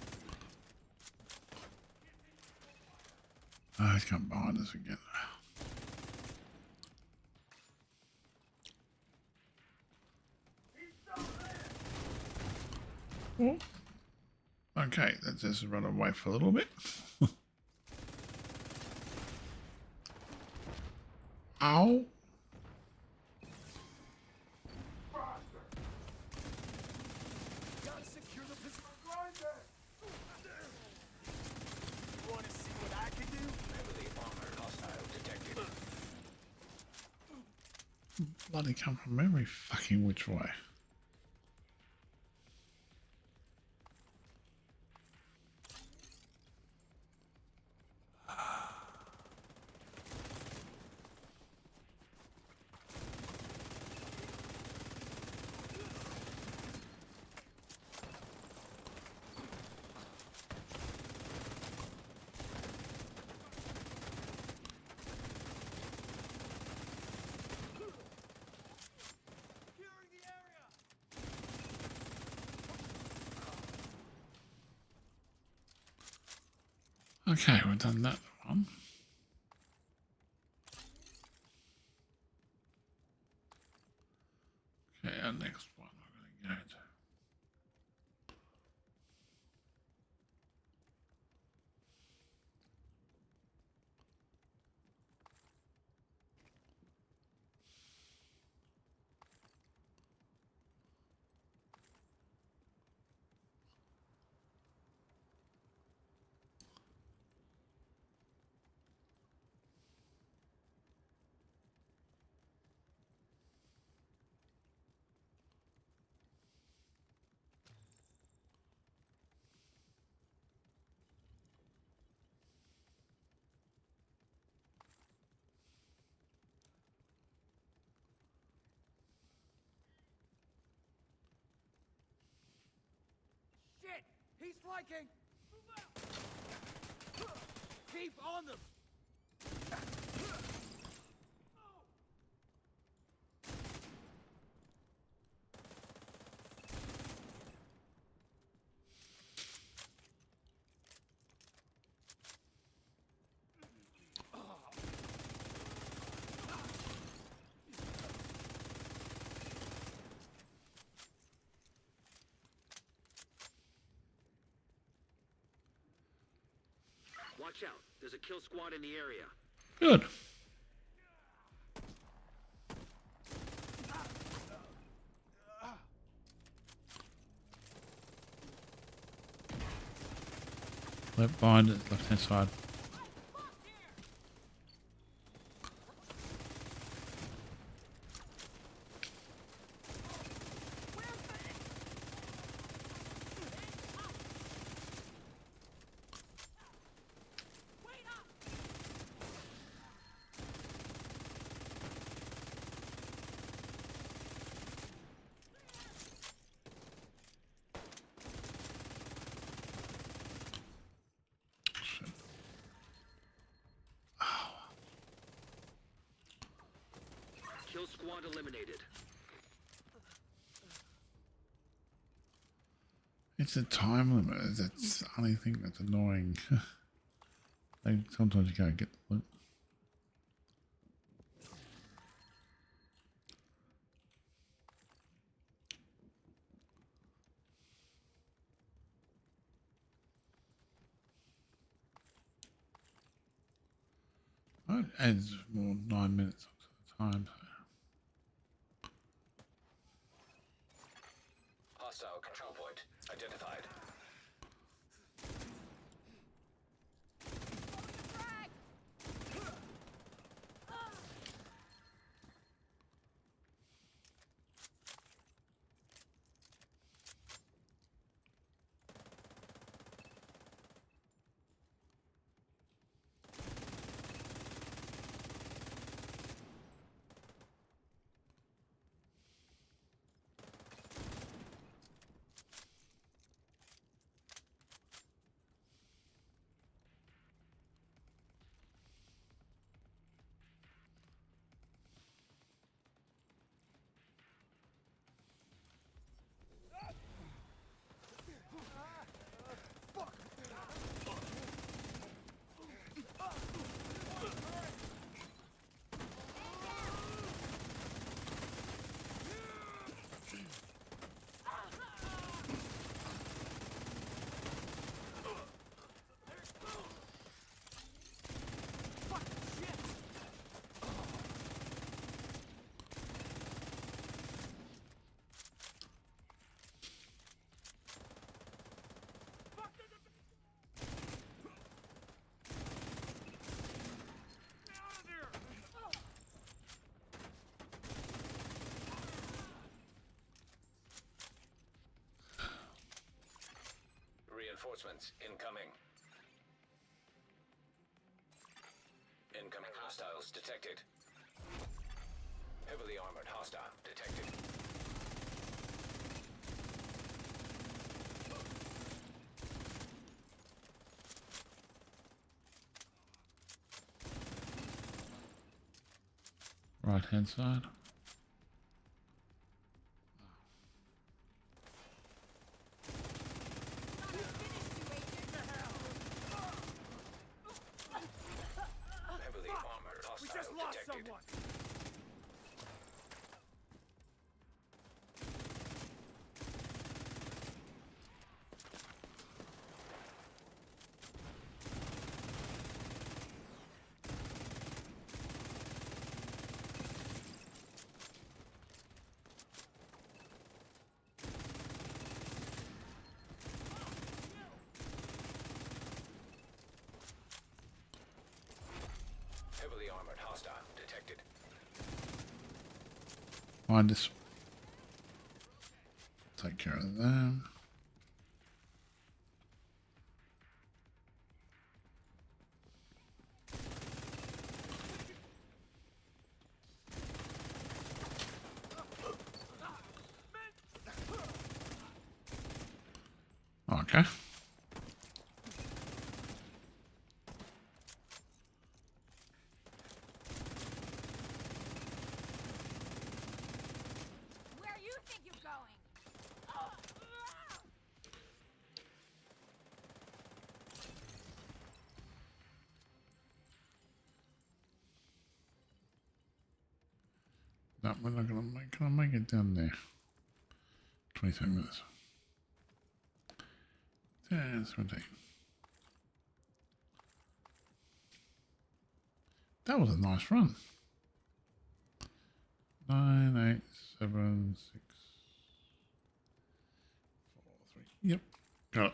Oh, he's come behind us again. Okay, let's just run away for a little bit. Ow. Gotta secure the pistol grinder. You wanna see what I can do? Heavily armored hostile detected. Bloody come from every fucking which way. Okay, we've done that one. Okay, our next one we're going to go to. Shit! He's flanking! Keep on them! Watch out. There's a kill squad in the area. Good. Left behind it, left hand side. Kill squad eliminated. It's a time limit. That's the only thing that's annoying. Like, sometimes you can't get the loot. Oh, it adds more 9 minutes of time. Hostile control point identified. Reinforcements incoming. Incoming hostiles detected. Heavily armored hostile detected. Right hand side. Heavily armored We hostile just lost detected. someone. Heavily armored hostile detected. Find us. Take care of them. Okay. Where you think you're going? No, we're not gonna make. Can I make it down there? 23 minutes. Yeah, that's what I That was a nice run. 9, 8, 7, 6, 4, 3. Yep, got it.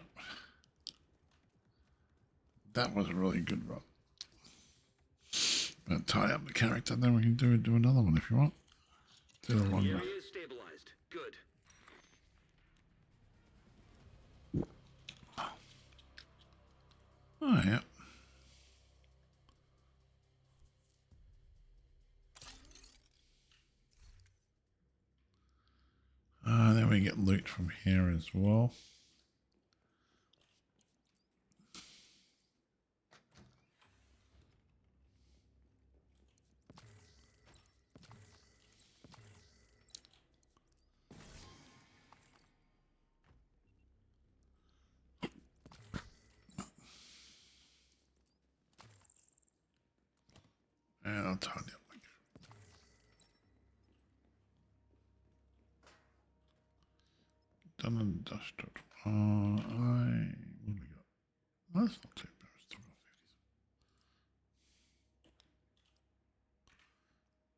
That was a really good run. But tie up the character, then we can do another one if you want. Do the one. The area is stabilized. Good. Oh yeah. Then we get loot from here as well. And I'll tidy up. Done and dusted. What have we got? That's not too bad. Still got 50s.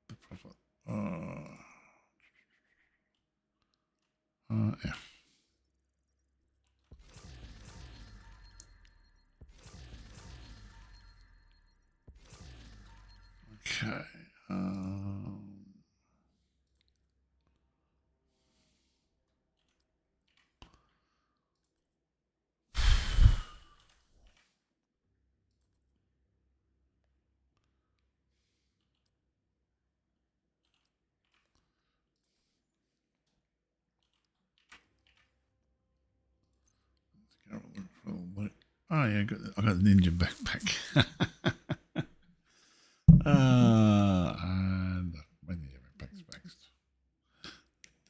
The profit. F. Okay. Let's go look for the loot. Oh yeah, I got a ninja backpack. And my ninja backpack's fixed.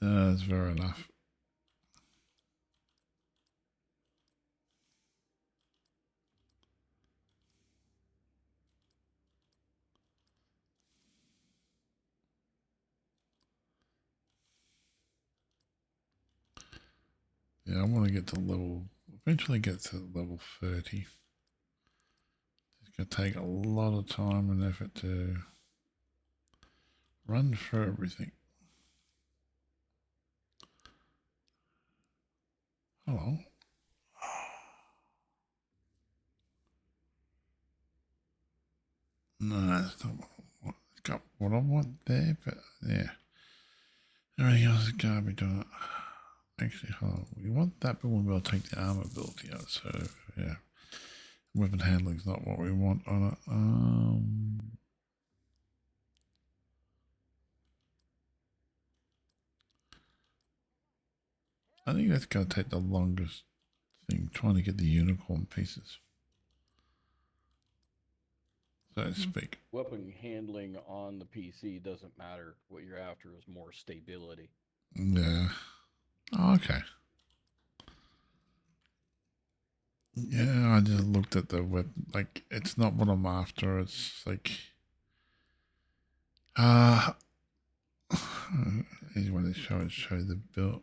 That's fair enough. Yeah, I want to get to eventually get to level 30. It's going to take a lot of time and effort to run through everything. Hello. No, that's not what it's got what I want there, but yeah. Everything else is garbage on it. Actually, hold on. We want that, but we'll be able to take the armor ability out. So, yeah. Weapon handling's not what we want on it. I think that's going to take the longest thing, trying to get the unicorn pieces, so to speak. Weapon handling on the PC doesn't matter. What you're after is more stability. Yeah. Oh, okay. Yeah, I just looked at the weapon. Like, it's not what I'm after. It's like, here's what they show the build.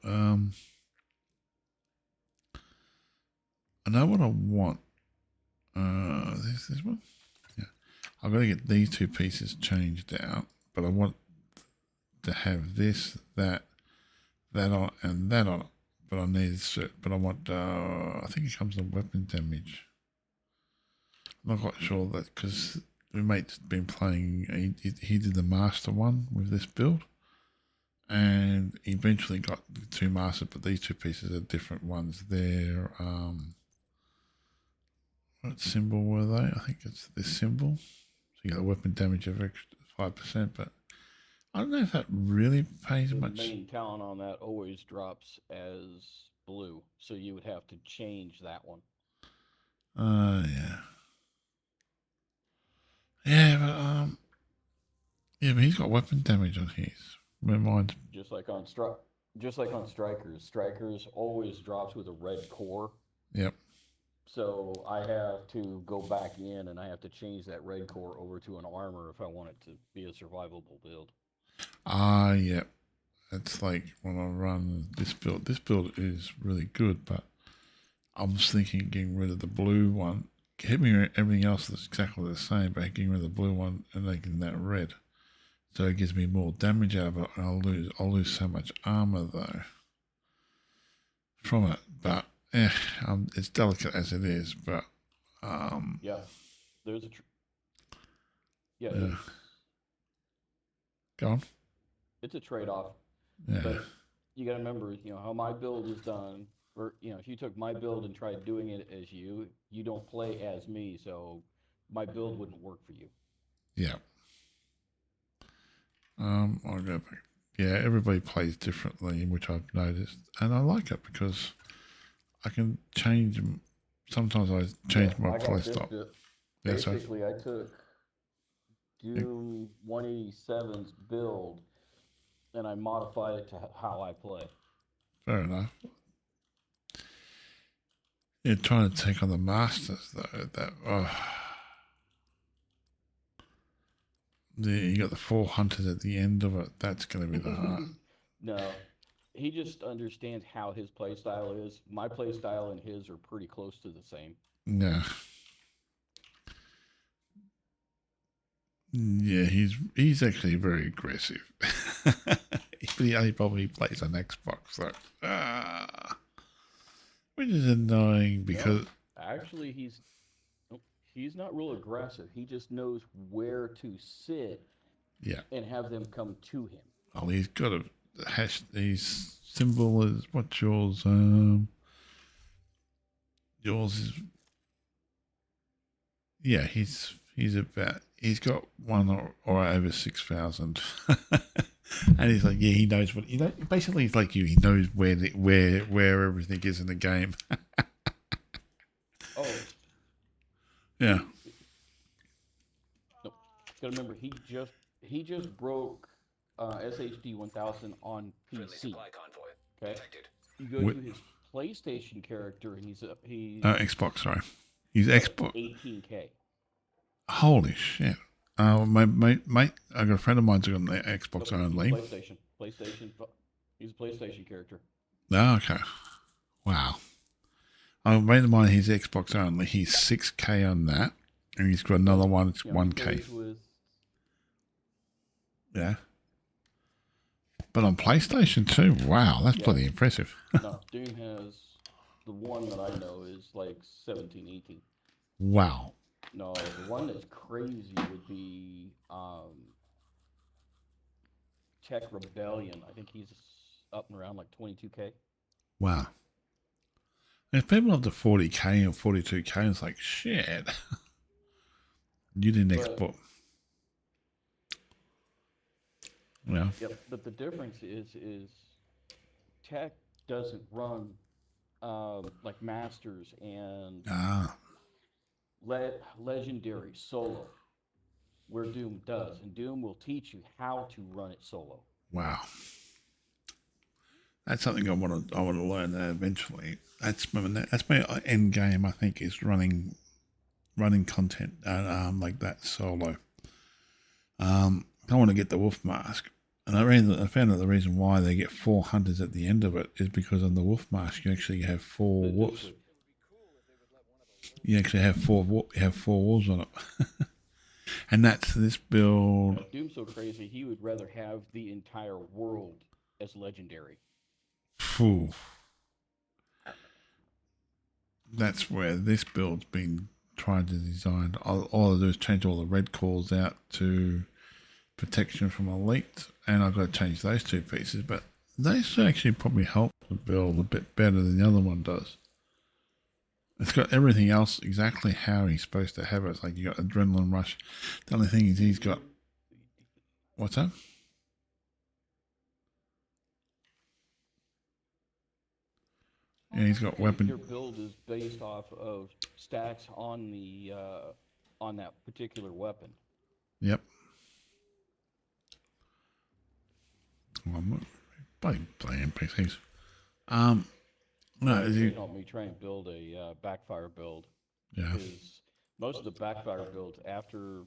I know what I want. This one. Yeah, I've got to get these two pieces changed out, but I want to have this, that on, and that on it. But I need but I want. I think it comes to weapon damage. I'm not quite sure that because my mate's been playing. He did the master one with this build, and he eventually got the two masters. But these two pieces are different ones. They're what symbol were they? I think it's this symbol. So you got a weapon damage of extra 5%, but I don't know if that really pays much. The main talent on that always drops as blue, so you would have to change that one. Yeah. Yeah, but he's got weapon damage on his. Mine's just like on strikers. Strikers always drops with a red core. Yep. So I have to go back in and I have to change that red core over to an armor if I want it to be a survivable build. Yep. It's like when I run this build is really good, but I was thinking of getting rid of the blue one, keeping everything else is exactly the same, but getting rid of the blue one and making that red. So it gives me more damage out of it, and I'll lose so much armor though from it. But it's delicate as it is. But yeah, there's a yeah. Go on. It's a trade-off. Yeah. But you got to remember, how my build is done. Or if you took my build and tried doing it as you don't play as me, so my build wouldn't work for you. Yeah. I'll go back. Yeah, everybody plays differently, which I've noticed, and I like it because I can change them. Sometimes I change my playstyle. Basically, I took Doom 187's build and I modified it to how I play. Fair enough. You're trying to take on the Masters, though. You got the 4 hunters at the end of it. That's going to be the hard. No, he just understands how his playstyle is. My playstyle and his are pretty close to the same. Yeah. Yeah, he's actually very aggressive. He only probably plays on Xbox, so which is annoying because actually he's not real aggressive. He just knows where to sit. Yeah. And have them come to him. Oh, he's got a hash. His symbol is what's yours? Yours is. Yeah, he's got one or over 6,000, and he's like, yeah, he knows what basically he's like you. He knows where everything is in the game. Oh. Yeah. No, gotta remember he just broke SHD 1000 on PC. Okay. You go to his PlayStation character, and he's Xbox. Sorry, he's Xbox. 18K. Holy shit! Mate, I got a friend of mine's on the Xbox only. PlayStation. He's a PlayStation character. Oh, okay. Wow. A mate of mine, he's Xbox only. He's 6K on that, and he's got another one. It's 1K. Yeah. But on PlayStation 2, wow, that's bloody impressive. No, Doom has the one that I know is like 17, 18. Wow. No, the one that's crazy would be Tech Rebellion. I think he's up and around like 22K. Wow. If people up to 40K or 42K, it's like, shit. You didn't export. Yeah. Yep, but the difference is Tech doesn't run like Masters and Legendary solo, where Doom does, and Doom will teach you how to run it solo. Wow. That's something I want to learn eventually. That's my end game. I think is running content like that solo. I want to get the Wolf Mask, and I found out the reason why they get 4 hunters at the end of it is because on the Wolf Mask you actually have 4 wolves. You actually have 4 wolves on it, and that's this build. Doom's so crazy he would rather have the entire world as legendary. Phew. That's where this build's been trying to design. All I do is change all the red calls out to protection from elite, and I've got to change those 2 pieces, but those actually probably help the build a bit better than the other one does. It's got everything else exactly how he's supposed to have it. It's like you got adrenaline rush. The only thing is he's got... What's that? Yeah, he's got weapon. Your build is based off of stats on the on that particular weapon. Yep. I'm playing NPCs. No, you help me try and build a backfire build. Yeah. Because most of the backfire builds after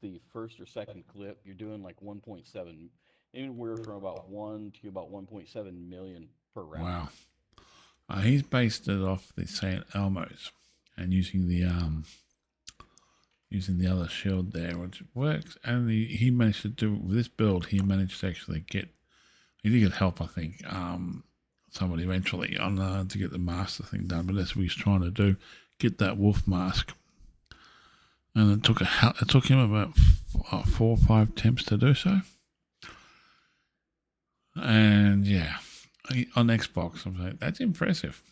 the first or second clip, you're doing like 1.7, anywhere from about 1 to about 1.7 million per round. Wow. He's based it off the St. Elmo's, and using the other shield there, which works. And he managed to do with this build. He managed to actually get. He did get help, I think. Somebody eventually on to get the master thing done, but that's what he's trying to do, get that wolf mask. And it took him about 4 or 5 attempts to do so. And yeah, on Xbox, I'm like, that's impressive.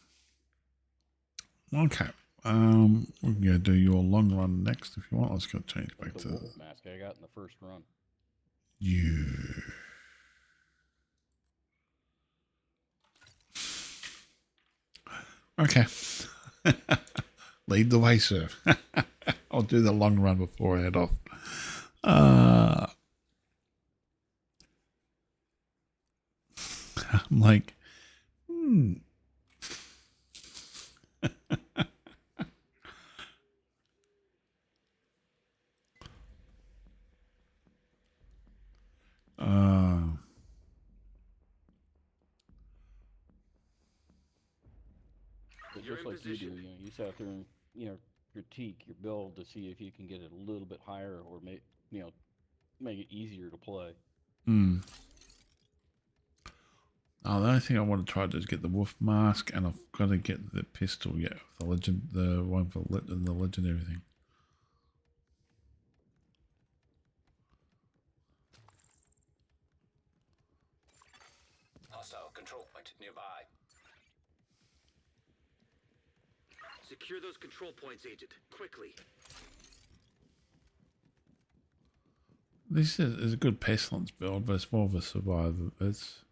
Okay, we can go do your long run next if you want. Let's go change back to the wolf mask I got in the first run. Yeah. Okay. Lead the way, sir. I'll do the long run before I head off. I'm like, But just like you do, you sit out there and critique your build to see if you can get it a little bit higher or make it easier to play. Oh, the only thing I want to try to do is get the wolf mask, and I've got to get the pistol. Yeah, the legend, the one for the legend, everything. Hostile control point nearby. Secure those control points, Agent. Quickly. This is a good pestilence build, but it's more of a survivor. It's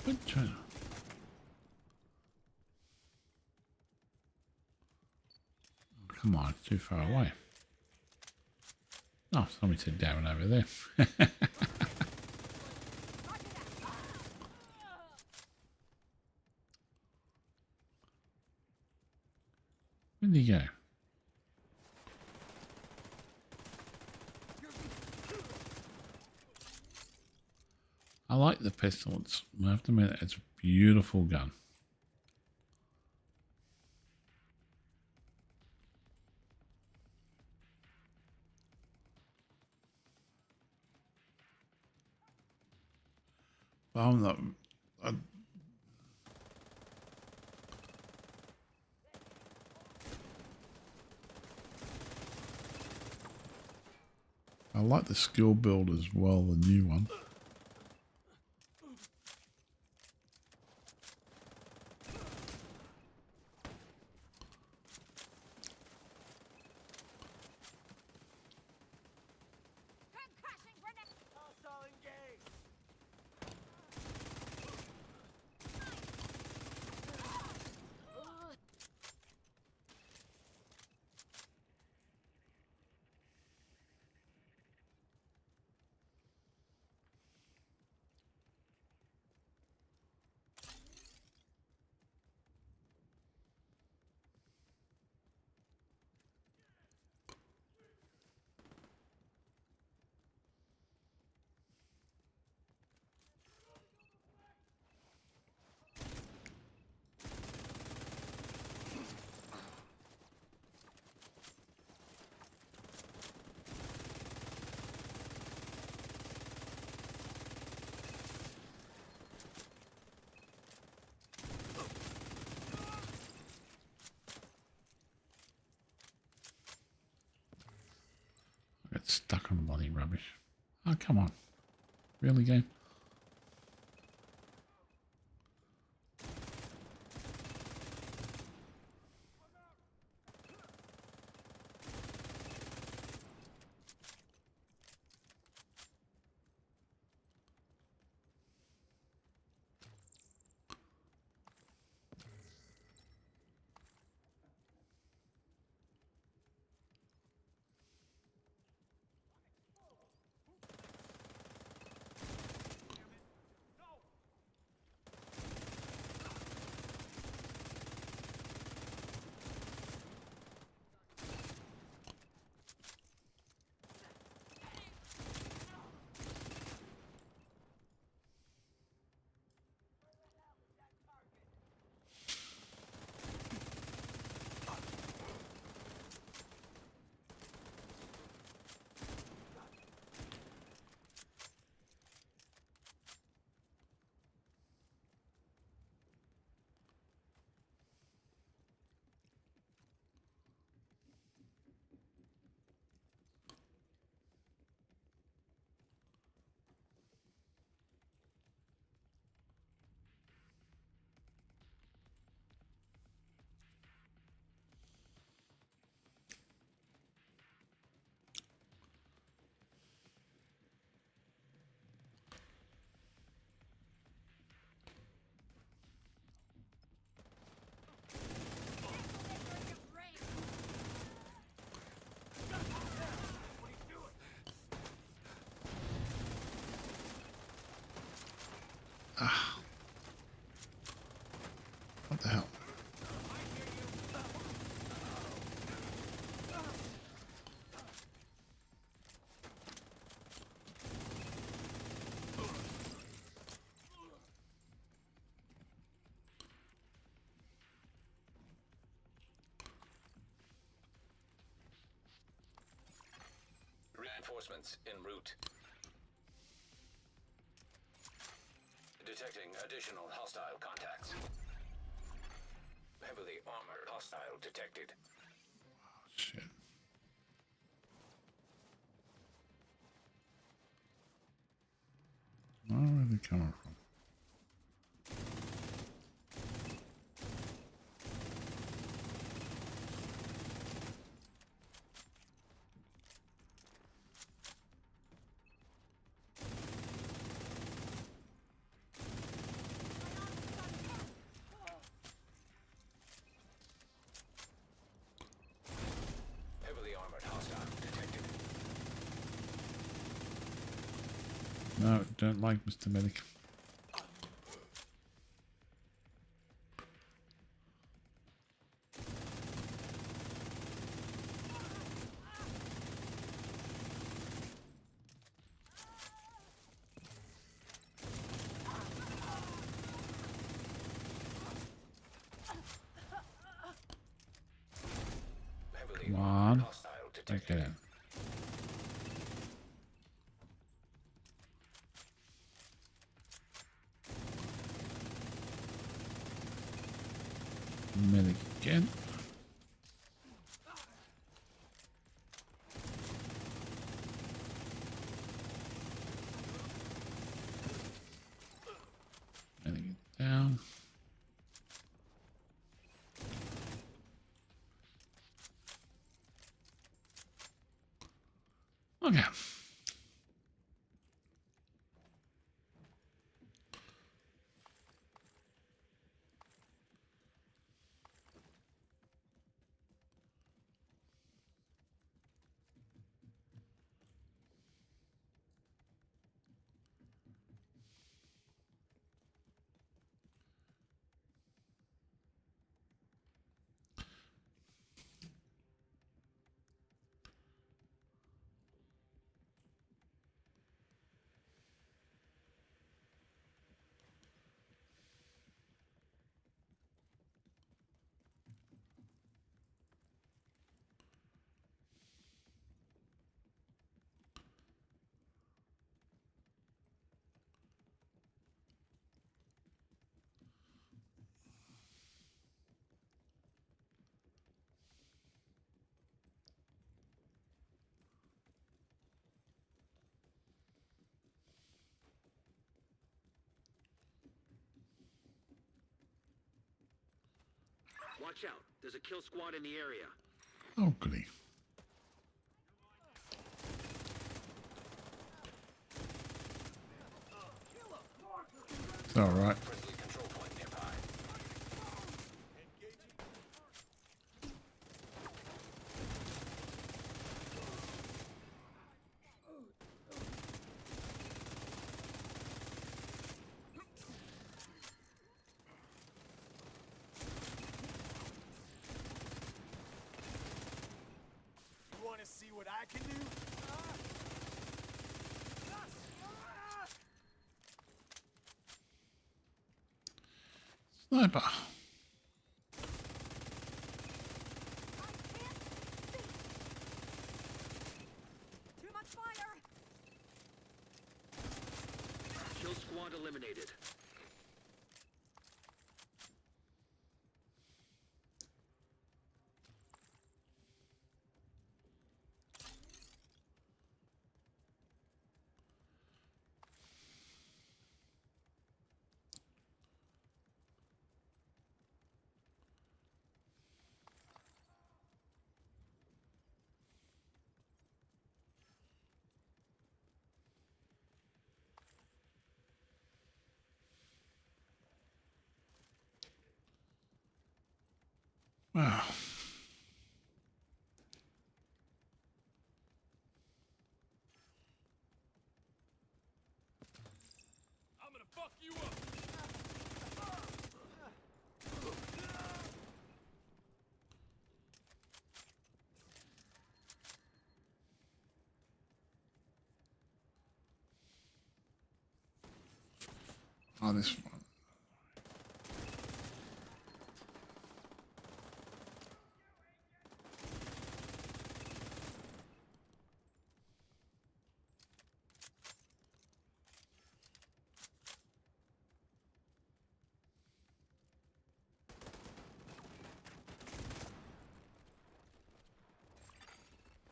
good channel. Come on, it's too far away. Oh, somebody said Darren over there. Where'd he go? I like the pestilence. I have to admit, it's a beautiful gun. But I'm not. I like the skill build as well, the new one. I got stuck on the bloody rubbish. Oh, come on. Really, game? Ah. What the hell? Reinforcements en route. Detecting additional hostile contacts. Heavily armored hostile detected. Shit. Where are they coming from? Heavily armored hostile detected. No, don't like Mr. Medic. Heavily Come armored on. hostile detected. Okay. Medic again. Medic down. Okay. Watch out. There's a kill squad in the area. Oh, goody. It's alright. Friendly control point nearby. You want to see what I can do? Sniper. Too much fire! Kill squad eliminated. Wow. I'm gonna fuck you up. Oh, this one.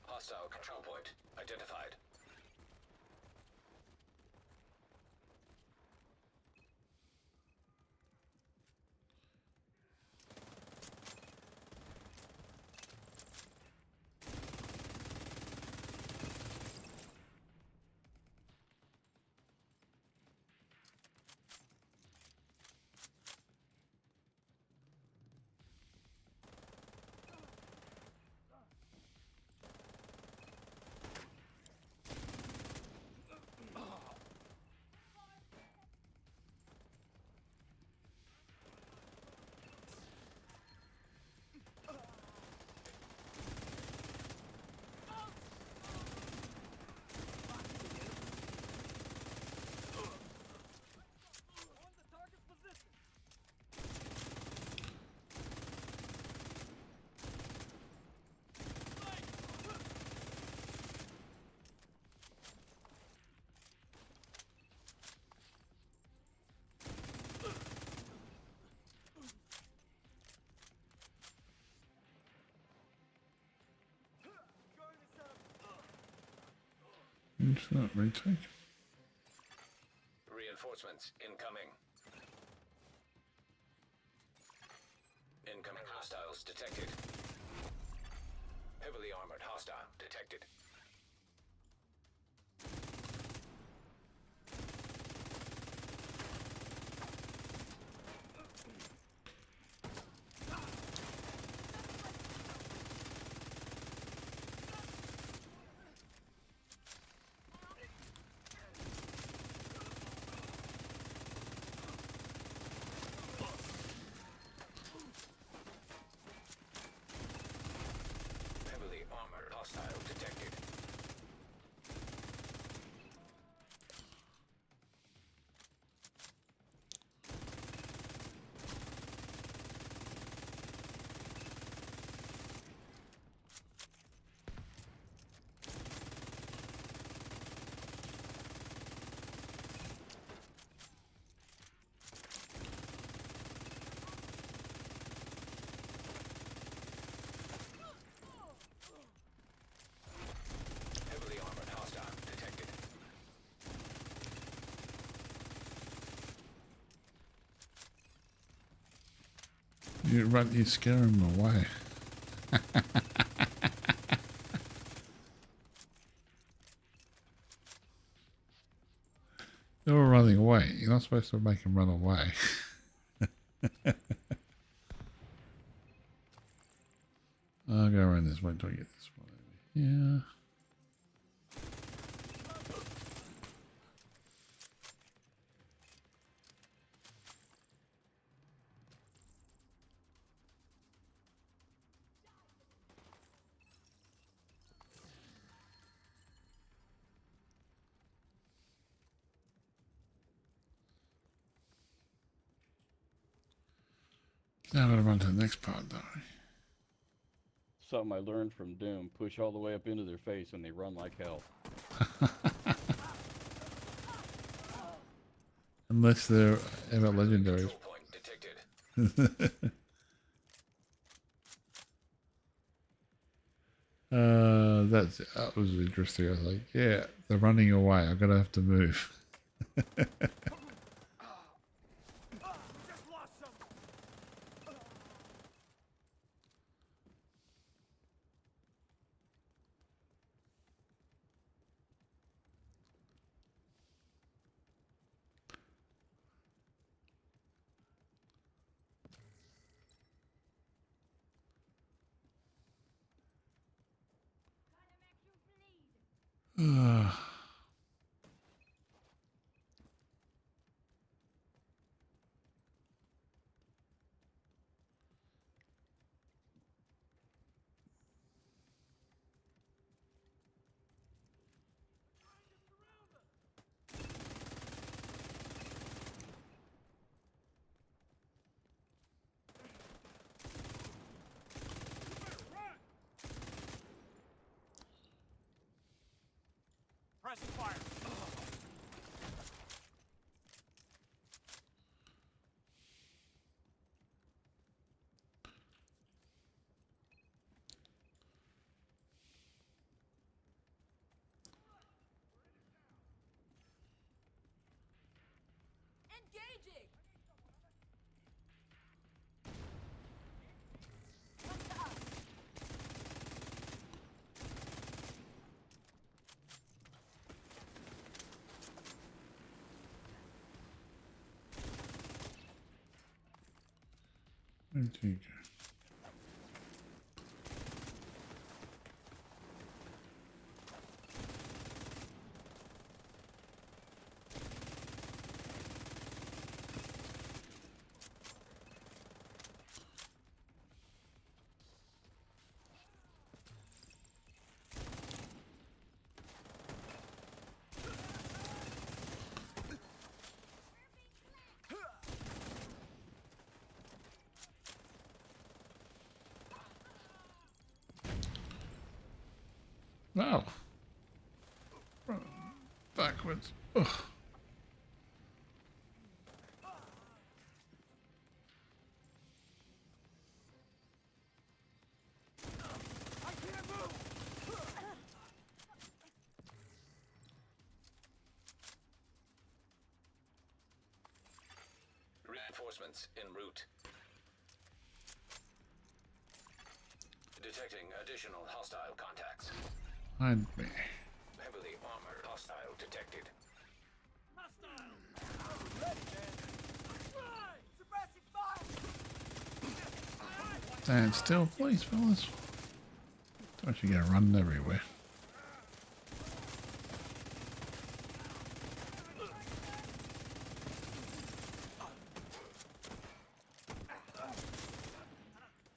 Hostile control point identified. It's not retake. Reinforcements incoming. Incoming hostiles detected. Heavily armored hostile detected. Heavily armored hostile detected. Heavily armored hostile detected. You scare him away. They were running away. You're not supposed to make him run away. I'll go around this way until I get this one over here. Now I'm going to run to the next part, don't I? Something I learned from Doom. Push all the way up into their face and they run like hell. Unless they're ever legendaries. That was interesting. I was like, yeah, they're running away. I'm going to have to move. Suppressing fire. Engaging! Where did he go? Wow. Backwards. Ugh. I can't move! Reinforcements en route. Detecting additional hostile contacts. Hide me. Heavily armored hostile detected. Hostile! Ready, man. Suppressing fire! Stand still, please, fellas. Don't you get running everywhere.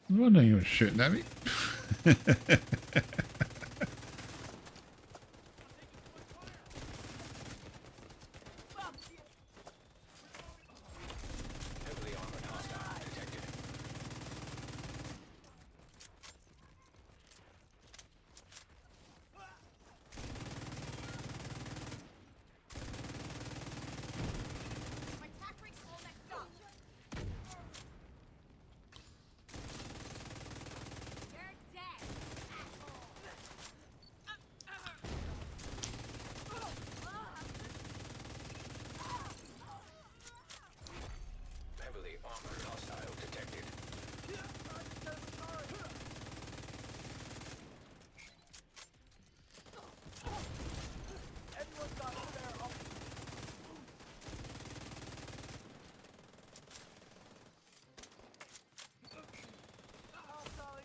I know you were shooting at me. Heavily armored hostile detected. My tack rink's all next up. You're dead, asshole. Heavily armored hostile detected. Everyone's got a spare up. Hostile.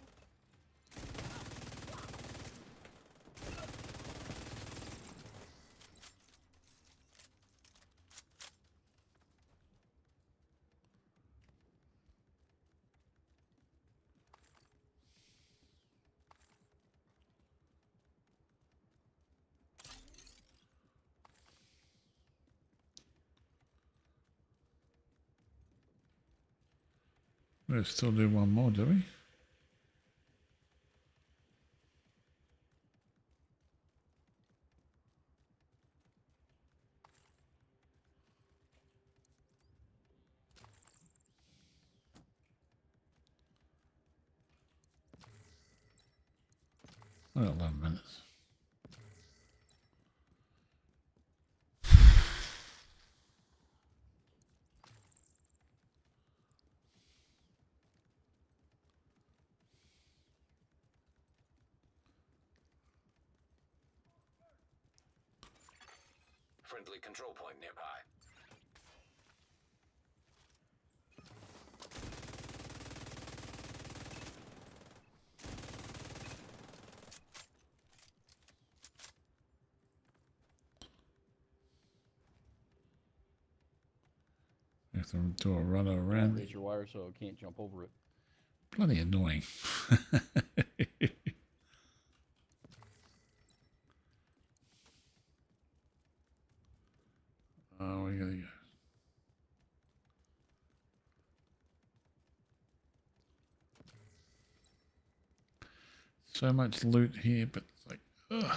We'll still do one more, do we? I got 11 minutes. Friendly control point nearby. You have to do a run around. Raise your wire so it can't jump over it. Bloody annoying. Oh, we gotta go. So much loot here, but it's like, ugh.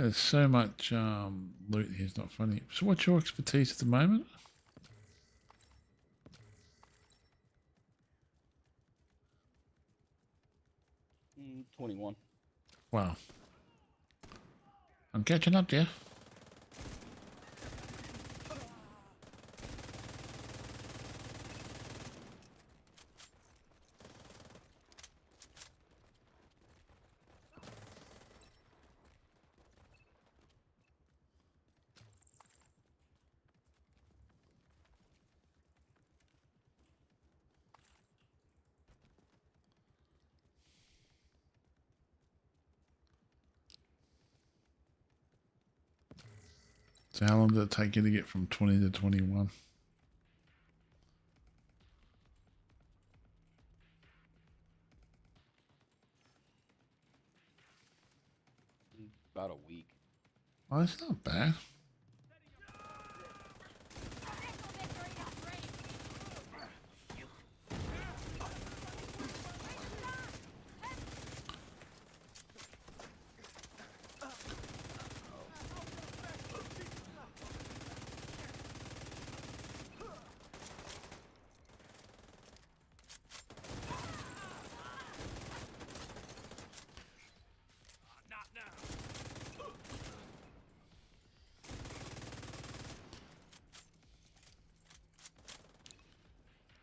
There's so much loot here, it's not funny. So what's your expertise at the moment? 21. Wow. I'm catching up, dear. So how long did it take you to get from 20 to 21? About a week. Oh, that's not bad.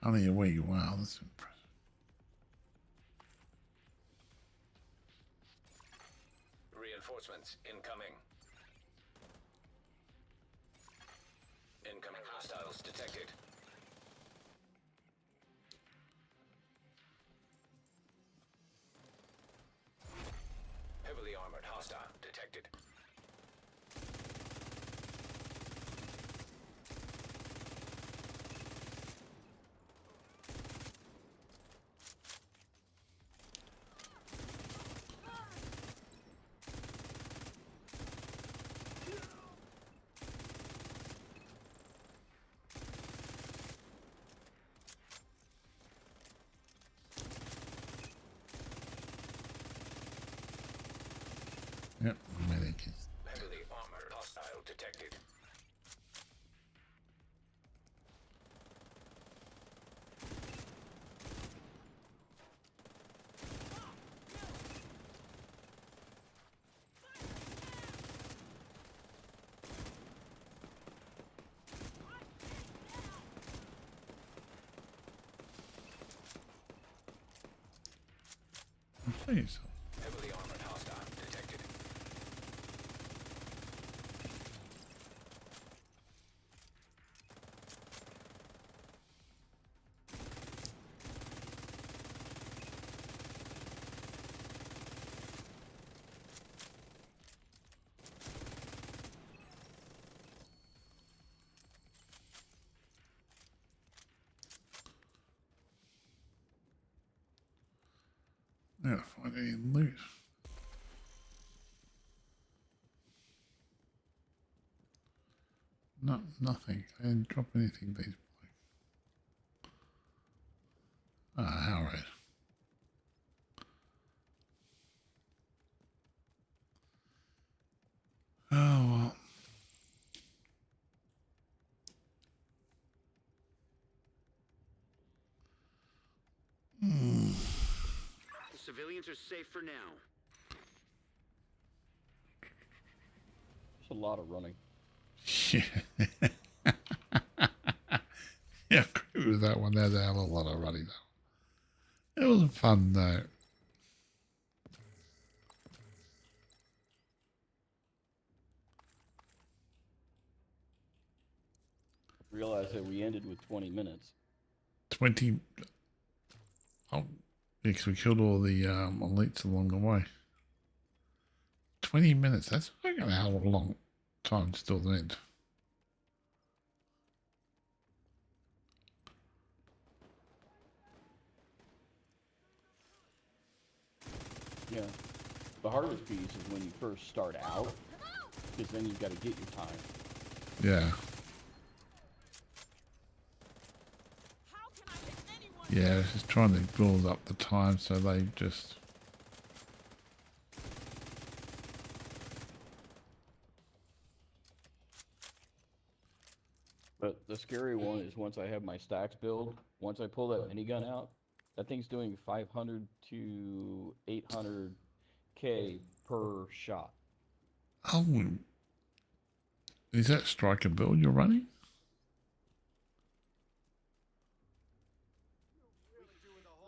Only a week. Wow, that's impressive. Reinforcements incoming. Incoming hostiles detected. Heavily armored hostile detected. Yep, medic is. Heavily armored hostile detected. Please. Heavily armored hostile detected. I gotta find any loot. Nothing. I didn't drop anything, basically. Ah, alright. Oh, well. The civilians are safe for now. There's a lot of running. Yeah. Yeah, I agree with that one. There's a hell of a lot of running, though. It was fun, though. Realize that we ended with 20 minutes. 20. Oh, because we killed all the elites along the way. 20 minutes. That's like a hell of a long time still to end. Yeah. The hardest piece is when you first start out, because then you've got to get your time. Yeah. Yeah, it's just trying to build up the time so they just... scary one is once I have my stacks build, once I pull that minigun out, that thing's doing 500 to 800k per shot. Oh, is that striker build you're running?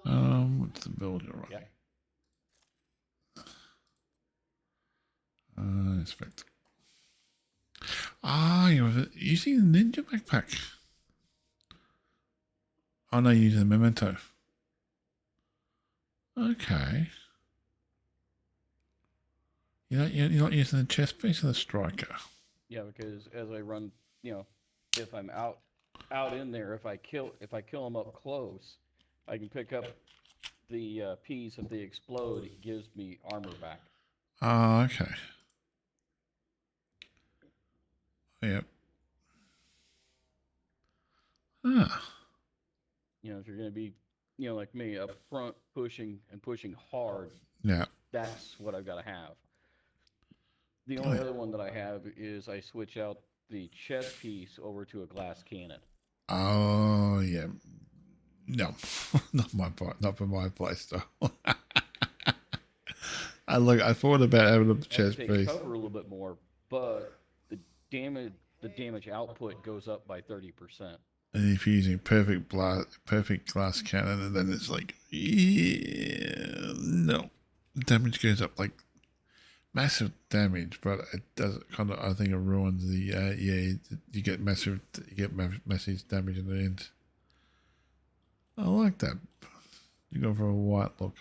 What's the build you're running? Inspect. You're using the ninja backpack. Oh no, you're using the memento. Okay. You're not using the chest piece or the striker. Yeah, because as I run, if I'm out in there, if I kill them up close, I can pick up the piece. If they explode, it gives me armor back. Oh, okay. Yep. Ah. If you're going to be, like me, up front pushing hard. Yeah. That's what I've got to have. The only other one that I have is I switch out the chest piece over to a glass cannon. Oh yeah. No, not for my playstyle. I thought about having a chest piece. Cover a little bit more, but the damage output goes up by 30%. And if you're using perfect glass cannon, and then it's like, no, damage goes up like massive damage, but it does kind of, I think it ruins the you get massive damage in the end. I like that. You go for a white look.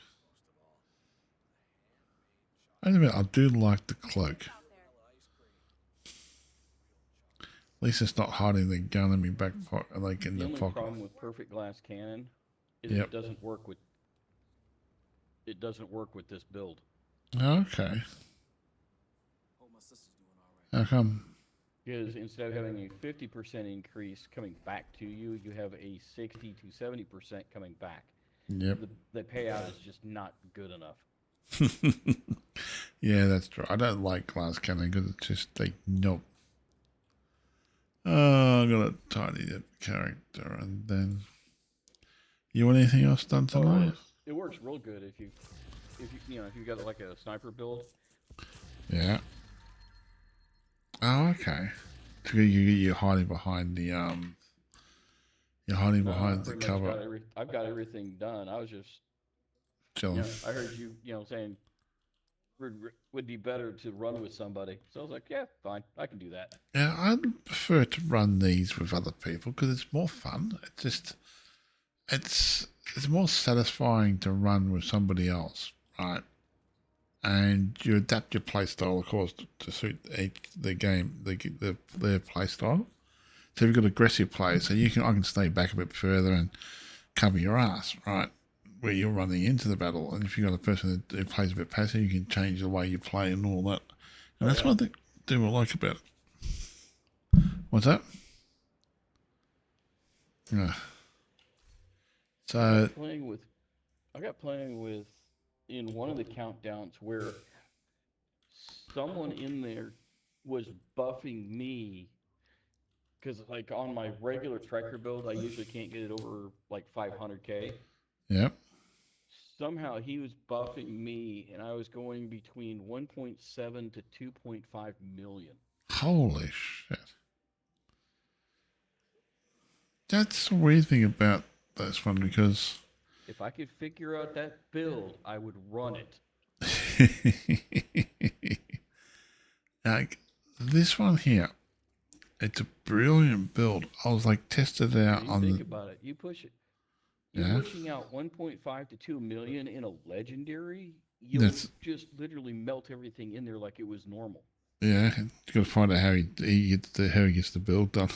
I admit, I do like the cloak. At least it's not hiding the gun in my back pocket, like in the pocket. The only problem with perfect glass cannon is it doesn't work with this build. Okay. How come? Because instead of having a 50% increase coming back to you, you have a 60 to 70% coming back. Yep. The payout is just not good enough. Yeah, that's true. I don't like glass cannon because it's just like, nope. Oh, I'm gonna tidy the character, and then you want anything else done tonight? It works real good if you got like a sniper build. Yeah. Oh, okay. So you're hiding behind the You're hiding behind the cover. I've got everything done. I was just chilling. I heard you, saying would be better to run with somebody. So I was like, yeah, fine, I can do that. Yeah, I prefer to run these with other people because it's more fun. It's more satisfying to run with somebody else, right? And you adapt your playstyle, of course, to suit the game, their playstyle. So if you've got aggressive players, so I can stay back a bit further and cover your ass, right? Where you're running into the battle. And if you've got a person who plays a bit passive, you can change the way you play and all that. And that's what I think they will like about it. What's that? Yeah. So I got playing with in one of the countdowns where someone in there was buffing me because, like, on my regular tracker build, I usually can't get it over like 500k. Yep. Somehow he was buffing me, and I was going between 1.7 to 2.5 million. Holy shit! That's the weird thing about this one, because if I could figure out that build, I would run it. Like this one here, it's a brilliant build. I was like tested it out on. Think about it. You push it. You're pushing out 1.5 to 2 million in a legendary. You'll just literally melt everything in there like it was normal. Yeah, you got to find out how he gets the build done.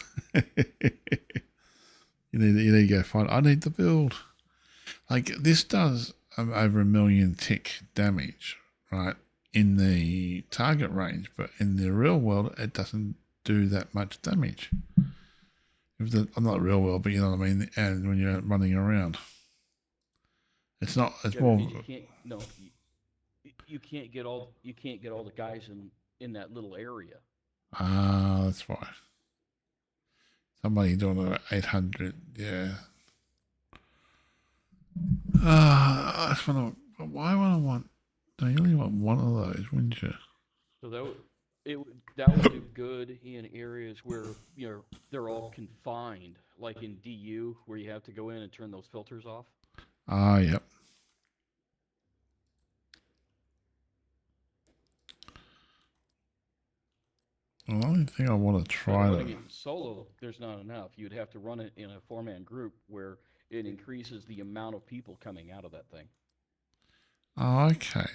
You need to go find. I need the build. Like this does over 1 million tick damage, right, in the target range, but in the real world, it doesn't do that much damage. I'm not real world, but you know what I mean. And when you're running around, it's not. It's more. You can't get all the guys in that little area. Ah, that's why. Somebody doing it 800, yeah. I just want to. Why would I want? No, you only want one of those, wouldn't you? So that would do good in areas where they're all confined, like in DU, where you have to go in and turn those filters off. Ah, yep. Well, the only thing I want to try Running it solo, there's not enough. You'd have to run it in a 4-man group where it increases the amount of people coming out of that thing. Oh, okay.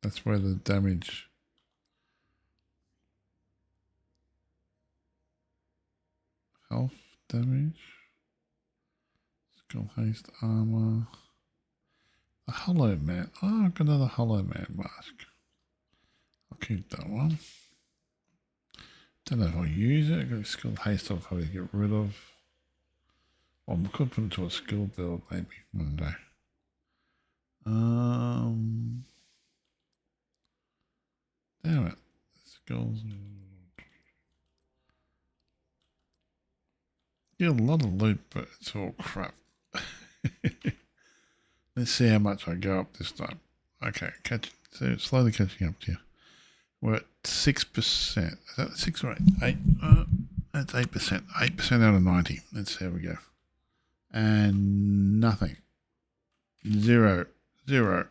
That's where the damage. Health damage. Skill haste armor. The Hollow Man. Oh, I've got another Hollow Man mask. I'll keep that one. Don't know if I'll use it. I've got a skill haste I'll probably get rid of. Well, I could put it into a skill build maybe one day. Damn it. Skills. Get a lot of loot, but it's all crap. Let's see how much I go up this time. Okay, slowly catching up to you. We're at 6%. Is that 6 or 8? 8? That's 8%. 8% out of 90. Let's see how we go. And nothing. 0. 0.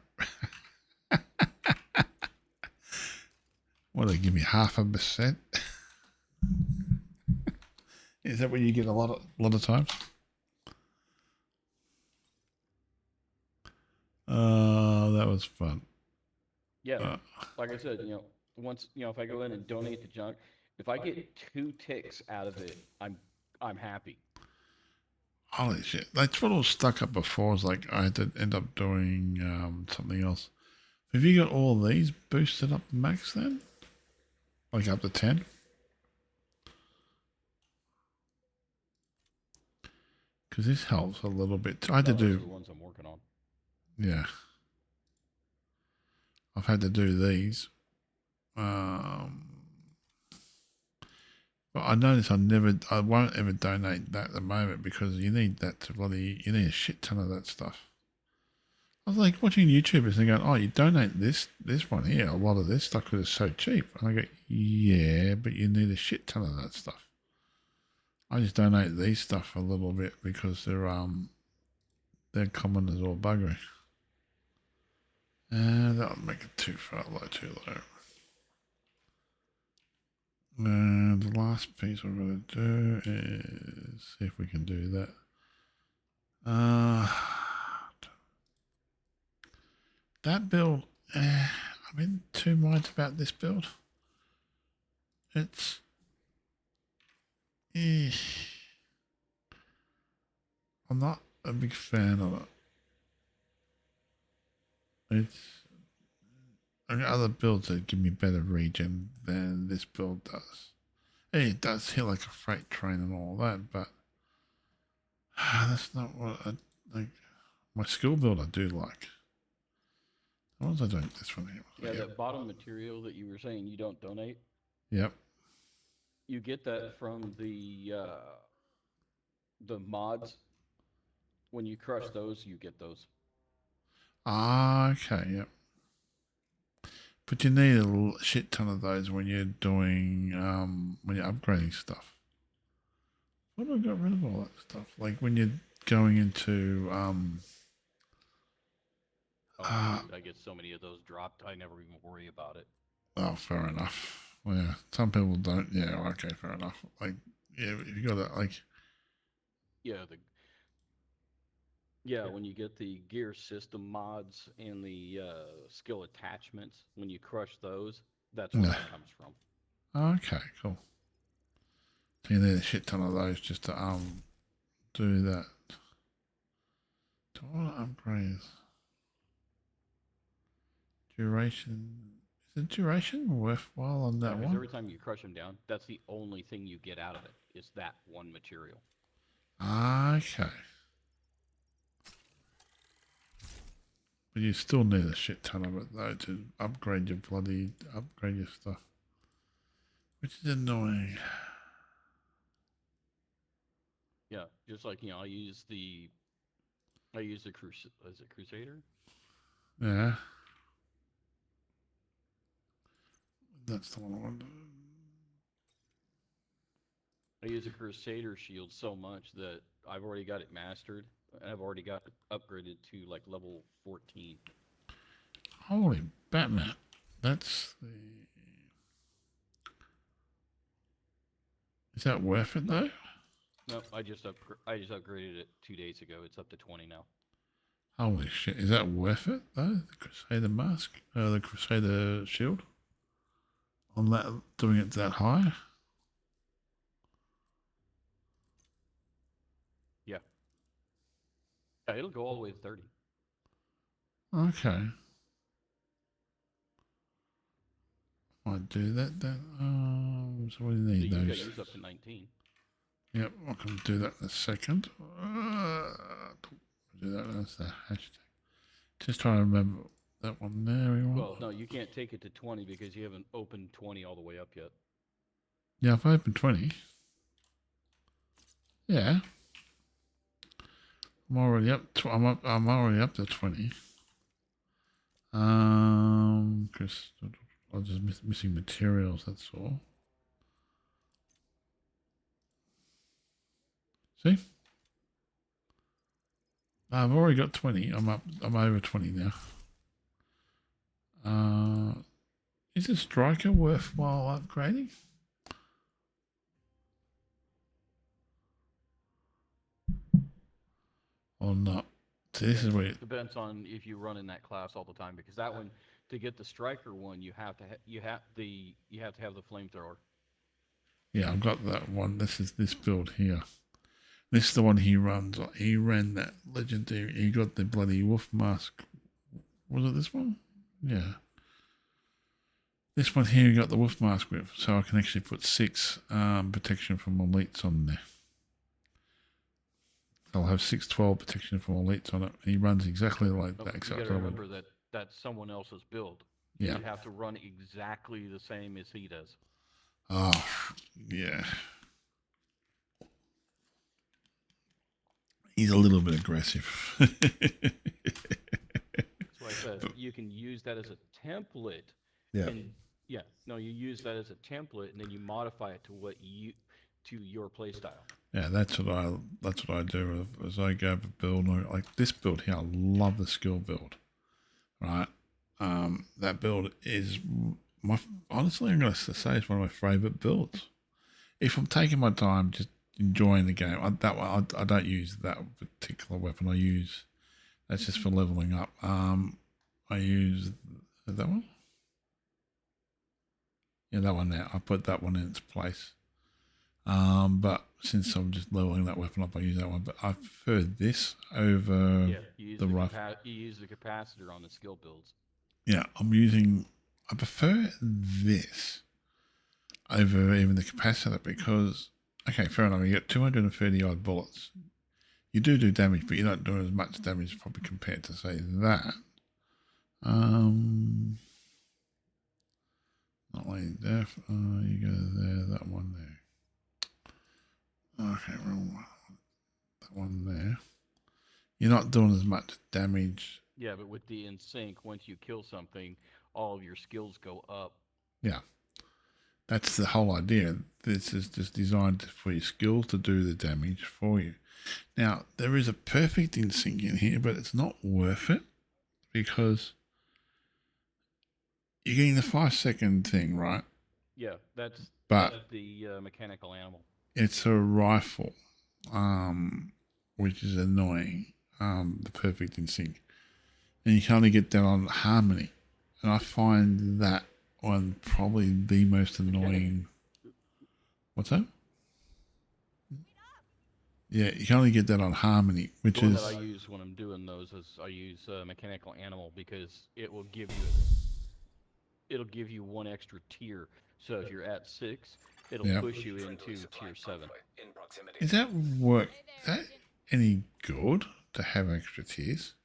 What, they give me 0.5%? Is that what you get a lot of times? That was fun. Yeah, like I said, once if I go in and donate the junk, if I get 2 ticks out of it, I'm happy. Holy shit! That's what I was stuck up before. Is like I had to end up doing something else. Have you got all these boosted up max then? Like up to 10? Because this helps a little bit. I had to do the ones I'm working on. Yeah. I've had to do these. But I notice I won't ever donate that at the moment because you need that to you need a shit ton of that stuff. I was like watching YouTubers and going, oh, you donate this one here, a lot of this stuff because it's so cheap. And I go, yeah, but you need a shit ton of that stuff. I just donate these stuff a little bit because they're common as all buggery. And that'll make it too low. And the last piece we're going to do is see if we can do that. That build, I'm in 2 minds about this build. It's... I'm not a big fan of it. I got other builds that give me better regen than this build does. It does hit like a freight train and all that, but that's not what I like. My skill build I do like. The ones I don't, this one here. Yeah, that bottom material that you were saying you don't donate. Yep. You get that from the mods. When you crush those, you get those. Ah, okay, yep. But you need a shit ton of those when you're doing, when you're upgrading stuff. What have I got rid of all that stuff? Like when you're going into, I get so many of those dropped, I never even worry about it. Oh, fair enough. Well, yeah, some people don't. Yeah, okay, fair enough. Like, yeah, if you got it, like... Yeah, when you get the gear system mods and the skill attachments, when you crush those, that's where that comes from. Okay, cool. So you need a shit ton of those just to do that. Do I want to upgrade? Duration. Is the duration worthwhile on that one? Every time you crush them down, that's the only thing you get out of it, is that one material. Okay. But you still need a shit ton of it though to upgrade your stuff. Which is annoying. Yeah, just like I use the is it Crusader? Yeah. That's the one I wanted. I use a Crusader shield so much that I've already got it mastered, and I've already got it upgraded to like level 14. Holy Batman. That's the... Is that worth it though? No, I just upgraded it 2 days ago. It's up to 20 now. Holy shit. Is that worth it though? The Crusader mask? The Crusader shield? On that, doing it that high? Yeah. Yeah, it'll go all the way to 30. Okay. Might do that then. So what do you So need you can those? use up to 19. Yep, I can do that in a second. Do that as the hashtag. Just trying to remember that one there. We want. Well, no, you can't take it to 20 because you haven't opened 20 all the way up yet. Yeah, I've opened 20. Yeah. I'm already up. I'm already up to 20. Because I'm just missing materials. That's all. See? I've already got 20. I'm over 20 now. Is a striker worthwhile upgrading? Or not? So this is where Depends on if you run in that class all the time, because that one, to get the striker one, you have to have the flamethrower. Yeah, I've got that one. This is this build here. This is the one he runs. He ran that legendary. He got the bloody wolf mask. Was it this one? Yeah. This one here, you got the wolf mask with, so I can actually put 6 protection from elites on there. I'll have 612 protection from elites on it. He runs exactly like that. You Except got to remember that that's someone else's build. Yeah. You have to run exactly the same as he does. Oh, yeah. He's a little bit aggressive. That's why I said you can use that as a template. Yeah. You use that as a template, and then you modify it to your play style. Yeah, that's what I do as I go over build. Like this build here, I love the skill build. Right, that build is honestly, I'm going to say it's one of my favorite builds. If I'm taking my time, just enjoying the game, I don't use that particular weapon. That's just for leveling up. I use that one. Yeah, that one there. I put that one in its place. But since I'm just leveling that weapon up, I use that one. But I prefer this over the rifle. You use the capacitor on the skill builds. Yeah, I prefer this over even the capacitor because, okay, fair enough, you get 230 odd bullets. You do damage, but you're not doing as much damage probably compared to, say, that. Not only that, you go there, that one there. Okay, wrong one. That one there. You're not doing as much damage. Yeah, but with the in sync, once you kill something, all of your skills go up. Yeah. That's the whole idea. This is just designed for your skills to do the damage for you. Now, there is a perfect in sync in here, but it's not worth it because you're getting the 5-second thing, right? Yeah, that's the mechanical animal. It's a rifle, which is annoying. The perfect in sync. And you can only get that on harmony. And I find that one probably the most annoying. What's that? Yeah, you can only get that on harmony, which the one is... that I use when I'm doing those is I use mechanical animal because it will give you one extra tier. So if you're at 6, it'll push you into tier 7. Is that work? Is that any good to have extra tiers?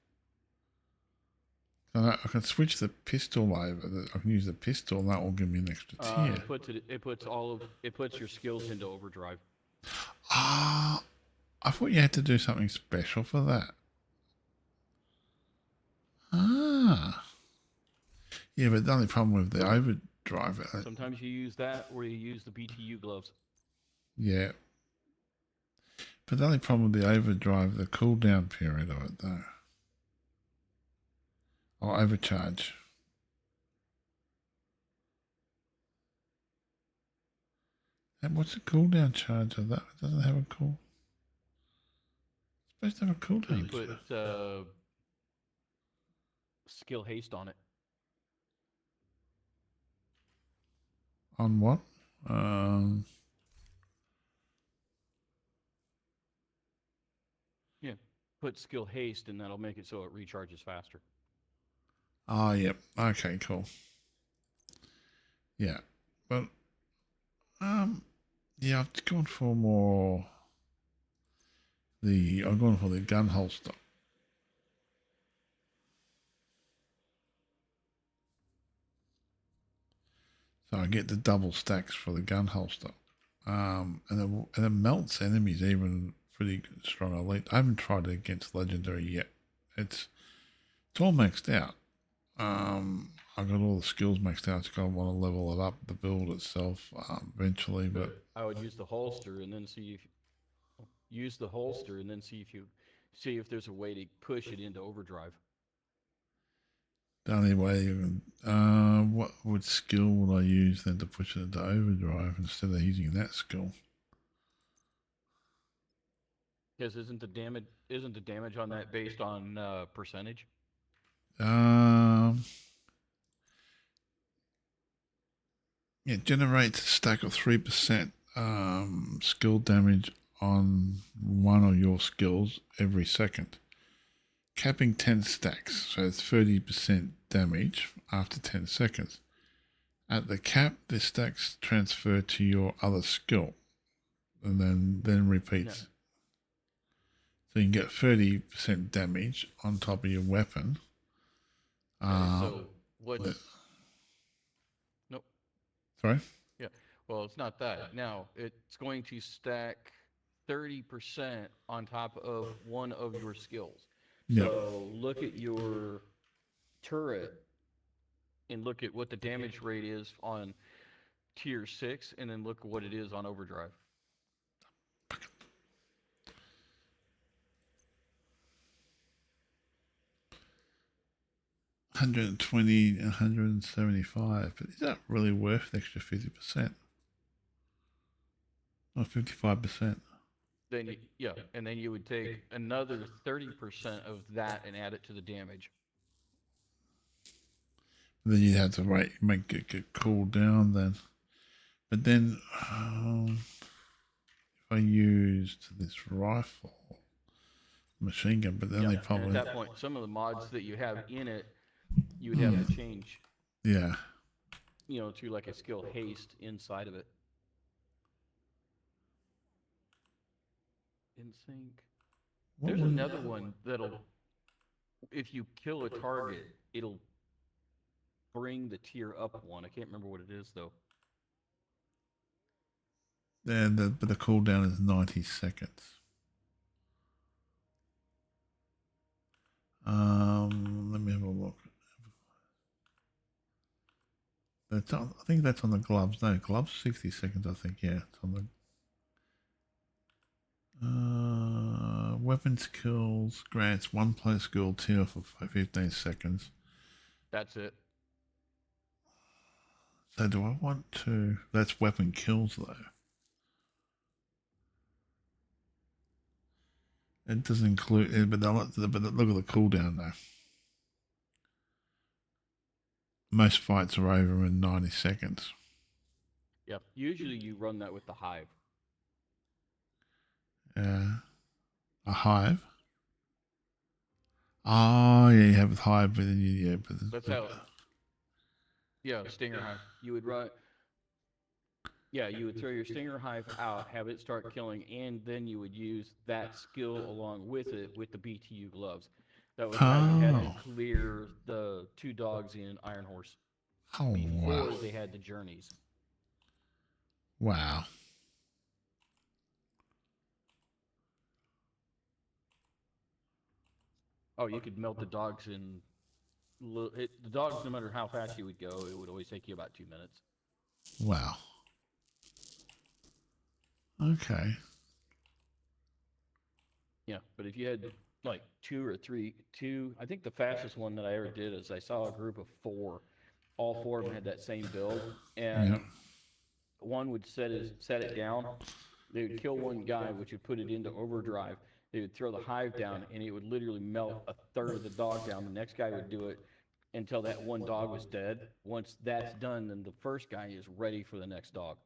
I can switch the pistol over. I can use the pistol, and that will give me an extra tier. It puts your skills into overdrive. I thought you had to do something special for that. Ah. Yeah, but the only problem with the overdrive... Sometimes you use that, or you use the BTU gloves. Yeah. But the only problem with the overdrive, the cooldown period of it, though. Or overcharge. And what's the cooldown charge of that? It doesn't have a cool... It's supposed to have a cooldown. You put skill haste on it. On what? Yeah, put skill haste, and that'll make it so it recharges faster. Oh, yep. Okay, cool. Yeah, but yeah, I've gone for more. I've gone for the gun holster. So I get the double stacks for the gun holster. And it melts enemies even pretty strong elite. I haven't tried it against legendary yet. It's all maxed out. I've got all the skills maxed out. So I want to level it up, the build itself, eventually. But I would use the holster and then see if there's a way to push it into overdrive. The only way what skill would I use then to push it into overdrive instead of using that skill? Because isn't the damage on that based on percentage? It generates a stack of 3% skill damage on one of your skills every second. Capping 10 stacks, so it's 30% damage after 10 seconds. At the cap, the stacks transfer to your other skill, and then repeats. Yeah. So you can get 30% damage on top of your weapon. So what's... Nope. Sorry? Yeah, well, it's not that. Now, it's going to stack 30% on top of one of your skills. Yep. So look at your turret and look at what the damage rate is on tier 6, and then look at what it is on overdrive. $120 and $175, but is that really worth the extra 50%? Or 55%? Then and then you would take another 30% of that and add it to the damage. Then you'd have to make it get cooled down then. But then, if I used this rifle, machine gun, but then they probably... And at that point, some of the mods that you have in it, you would have to change. Yeah. To like a skill haste inside of it. InSync. There's another one that'll, if you kill a target, it'll bring the tier up one. I can't remember what it is though. But the cooldown is 90 seconds. Let me have a look. I think that's on the gloves. No, gloves 60 seconds. I think it's on the. Weapons kills grants 1 player skill tier for 15 seconds. That's it. So do I want to... That's weapon kills though. It doesn't include it, but look at the cooldown though. Most fights are over in 90 seconds. Yep. Usually you run that with the hive. A hive? Oh, yeah, you have a hive, but then That's how... Yeah, Stinger Hive. You would run... Yeah, you would throw your Stinger Hive out, have it start killing, and then you would use that skill along with it with the BTU gloves. That was how you had to clear the 2 dogs in Iron Horse. Oh, before wow. they had the journeys. Wow. Oh, you could melt the dogs in. The dogs, no matter how fast you would go, it would always take you about 2 minutes. Wow. Okay. Yeah, but if you had like two, I think the fastest one that I ever did is I saw a group of 4. All 4 of them had that same build, and Yeah. one would set it down. They would kill one guy, which would put it into overdrive. They would throw the hive down, and it would literally melt a third of the dog down. The next guy would do it until that one dog was dead. Once that's done, then the first guy is ready for the next dog.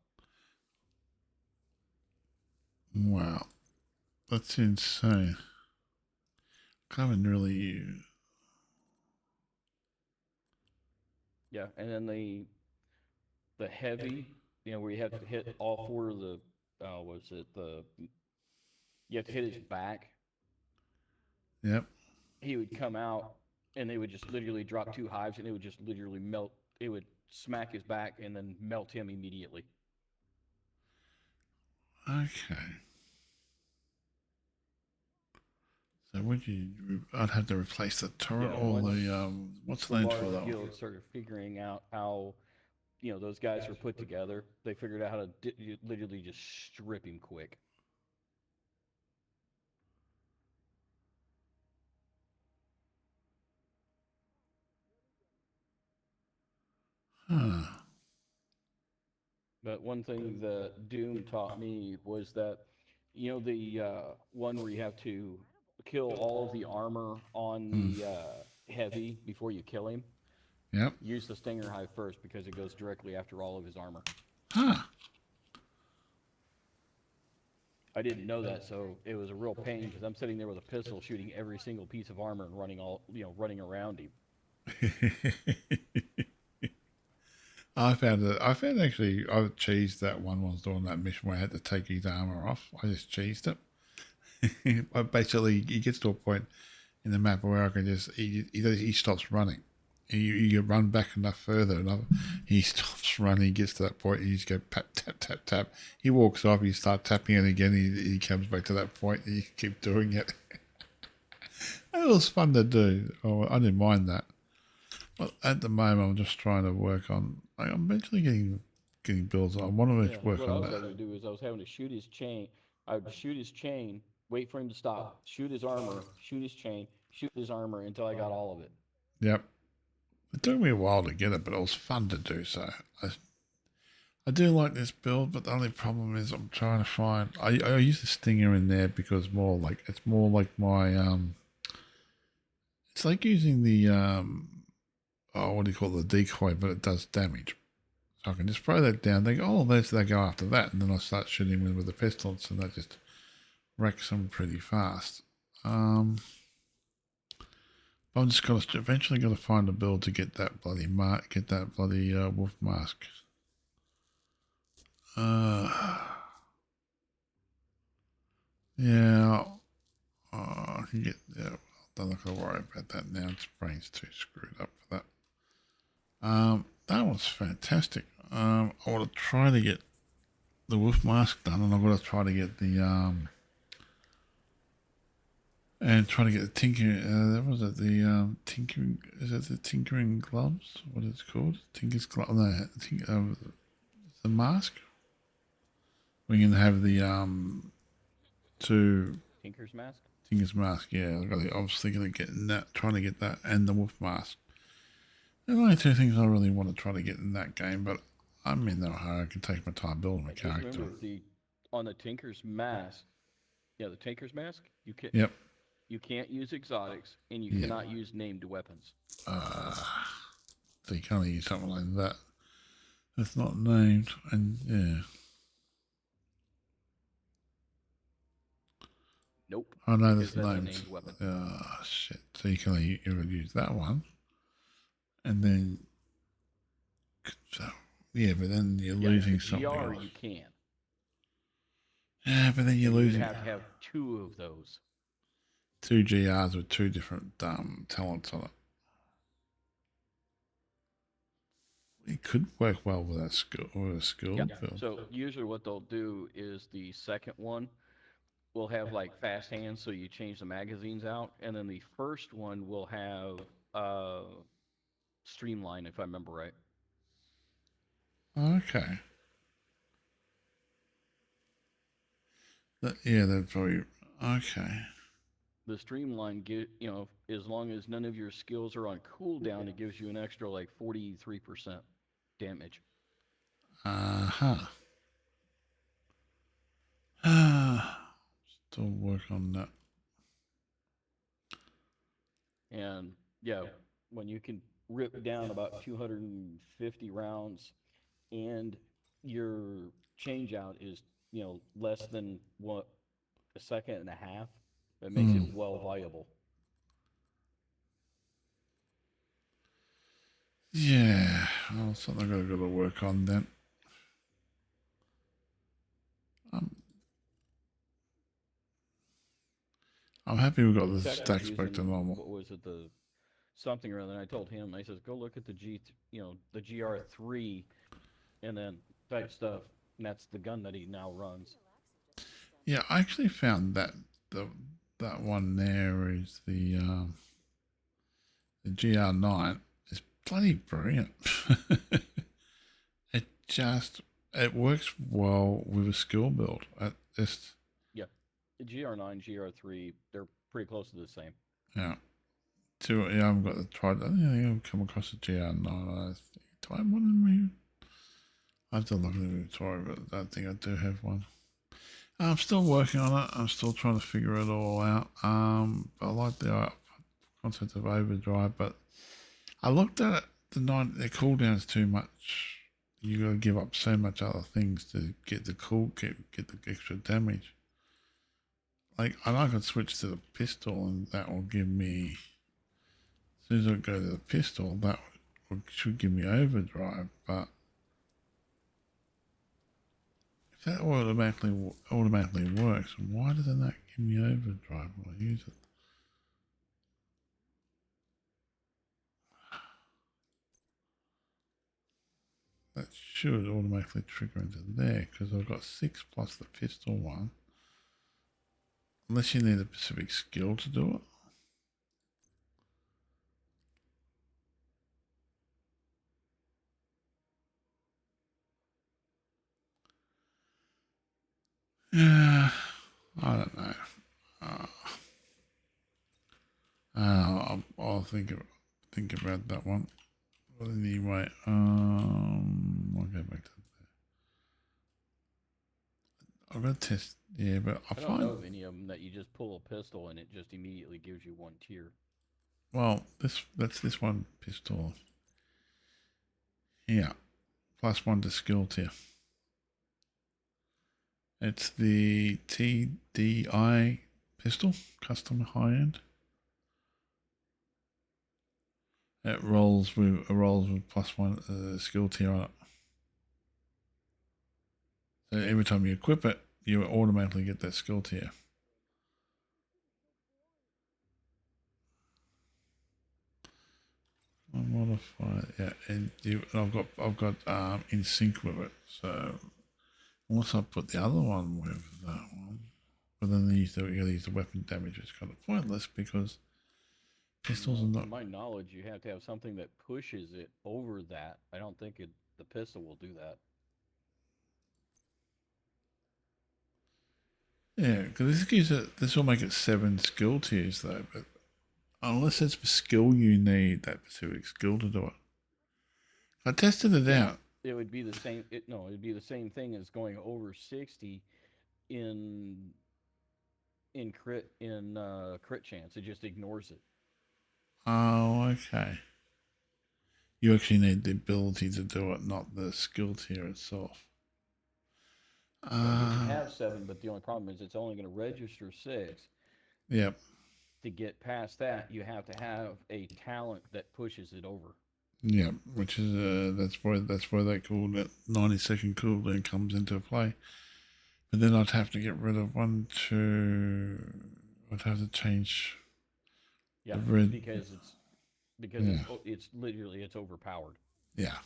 Wow. That's insane. Can't really. Yeah, and then the heavy, where you have to hit all 4 of the, you have to hit his back. Yep. He would come out, and they would just literally drop 2 hives, and it would just literally melt. It would smack his back and then melt him immediately. Okay. So would you? I'd have to replace the turret or the what's the name for that one? Guild started figuring out how, those guys were put together. They figured out how to literally just strip him quick. Huh. But one thing that Doom taught me was that, the one where you have to kill all of the armor on the heavy before you kill him. Yep. Use the Stinger Hive first because it goes directly after all of his armor. Huh. I didn't know that, so it was a real pain because I'm sitting there with a pistol shooting every single piece of armor and running around him. I found actually I cheesed that one when I was doing that mission where I had to take his armor off. I just cheesed it. Basically, he gets to a point in the map where I can just he stops running. You run back enough further, he stops running. He gets to that point, you just go tap tap tap tap. He walks off. You start tapping it again. He comes back to that point. And you keep doing it. It was fun to do. Oh, I didn't mind that. Well, at the moment, I'm just trying to work on. I'm eventually getting builds on. I want to work on that. What I was having to do is I was having to shoot his chain. I would shoot his chain, wait for him to stop, shoot his armor, shoot his chain, shoot his armor until I got all of it. Yep. It took me a while to get it, but it was fun to do. So I do like this build, but the only problem is I'm trying to find. I use the Stinger in there because it's more like my It's like using the what do you call it, the decoy, but it does damage. So I can just throw that down. They go, oh, they go after that, and then I start shooting them with the pistols, and that just wrecks them pretty fast. I'm just eventually got to find a build to get that bloody wolf mask. Yeah, I can get. Yeah, I'm not gonna worry about that now. Its brain's too screwed up for that. That was fantastic. I want to try to get the wolf mask done, and I've got to try to get the and try to get the tinkering. Was it the tinkering? Is it the tinkering gloves? What it's called? Tinker's glove. No, the mask. We can have the Tinker's mask. Tinker's mask. Yeah, I was thinking of getting that, trying to get that, and the wolf mask. There are only 2 things I really want to try to get in that game, but I'm in no hurry. I can take my time building my character. Remember on the Tinker's mask. Yeah, the Tinker's mask. You can. Yep. You can't use exotics, and you cannot use named weapons. So you can't use something like that. It's not named, and yeah. Nope. I know that's a named. named weapon. Shit. So you can only use that one, and then. So yeah, but then you're losing something. GR you can. Yeah, but then you're losing. You have to have 2 of those. 2 GRs with 2 different talents on it. It could work well with that skill. Yeah. So usually what they'll do is the second one, will have like fast hands, so you change the magazines out, and then the first one will have streamline, if I remember right. Okay. Yeah, that's probably okay. The streamline as long as none of your skills are on cooldown, it gives you an extra like 43% damage. Still work on that. And yeah, when you can rip down about 250 rounds and your change out is, less than a second and a half, that makes it well viable. Yeah, well, something I gotta work on then. I'm happy we got the stacks back to normal. What was it, the something or other? And I told him, I says, go look at the the GR3, and then type stuff, and that's the gun that he now runs. Yeah, I actually found that that one there is the GR9 is bloody brilliant. It works well with a skill build. Yeah, the GR9, GR3, they're pretty close to the same. Yeah. I haven't got the tried. I think I've come across the GR9. Do I have one in my? I have to look at the inventory, but I don't think I do have one. I'm still working on it. I'm still trying to figure it all out. I like the concept of overdrive, but I looked at it. The cooldown is too much. You got to give up so much other things to get the get the extra damage. Like I could switch to the pistol, and that will give me. As soon as I go to the pistol, that should give me overdrive, but. If that automatically works, why does it not give me overdrive when I use it? That should automatically trigger into there because I've got 6 plus the pistol one. Unless you need a specific skill to do it. Yeah, I don't know. I'll think about that one. But anyway, I'll go back to that. I'm gonna test. Yeah, but I don't know of any of them that you just pull a pistol and it just immediately gives you one tier. Well, that's this one pistol. Yeah, +1 to skill tier. It's the TDI pistol, custom high end. It rolls with +1 skill tier on it. So every time you equip it, you automatically get that skill tier. I'll modify it, yeah, and I've got in sync with it. So unless I put the other one with that one, but then you gotta use the weapon damage. It's kind of pointless because pistols are not. To my knowledge, you have to have something that pushes it over that. I don't think the pistol will do that. Yeah, because this will make it 7 skill tiers though, but unless it's for skill you need that specific skill to do it. I tested it out. It would be the same. It'd be the same thing as going over 60 in crit chance. It just ignores it. Oh, okay. You actually need the ability to do it, not the skill tier itself. You can have 7, but the only problem is it's only going to register 6. Yep. To get past that, you have to have a talent that pushes it over. Yeah, which is that's where that 90-second cooldown comes into play. But then I'd have to get rid of I'd have to change. Yeah, because yeah. it's literally overpowered. Yeah.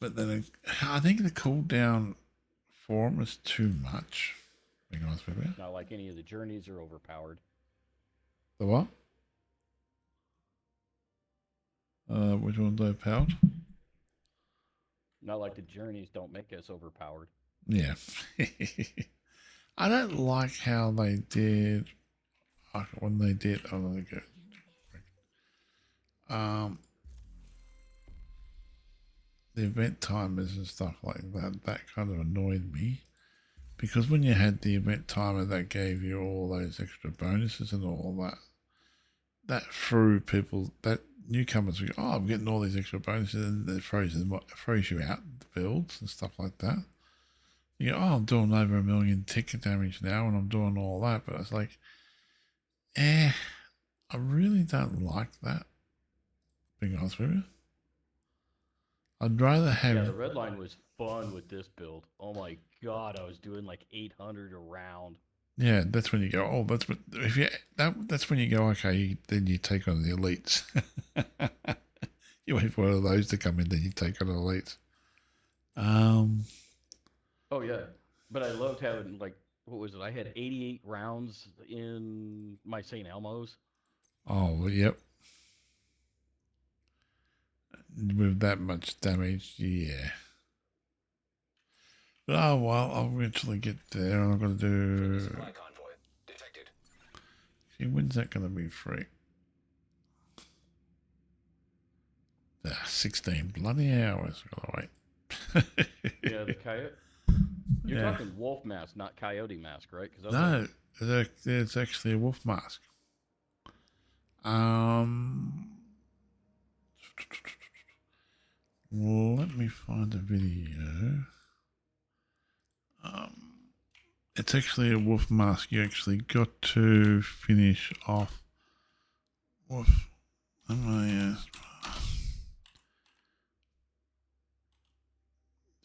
But then I think the cooldown for them is too much. Being honest with you. Not like any of the journeys are overpowered. The what? Which one's overpowered? Not like the journeys don't make us overpowered. Yeah. I don't like how they did when they did. Oh, there we go. The event timers and stuff like that. That kind of annoyed me because when you had the event timer that gave you all those extra bonuses and all that, that threw people, that newcomers would go, oh, I'm getting all these extra bonuses, and it throws you out the builds and stuff like that. You go, oh, I'm doing over 1 million ticket damage now and I'm doing all that, but it's like, I really don't like that, being honest with you. I'd rather have... Yeah, the red line was fun with this build. Oh my god, I was doing like 800 a round. Yeah, that's when you go, oh, that's what, if you, that's when you go, okay, then you take on the elites. You wait for one of those to come in, then you take on the elites. Oh yeah, but I loved having, like, what was it? I had 88 rounds in my St. Elmo's. Oh, well, yep. With that much damage, yeah. But oh well, I'll eventually get there, and I've got to do. Supply convoy detected. See, when's that going to be free? 16 bloody hours. Gotta wait. Yeah, the coyote. You're Yeah. talking wolf mask, not coyote mask, right? Cause No, it's actually a wolf mask. Let me find a video. It's actually a wolf mask. You actually got to finish off wolf.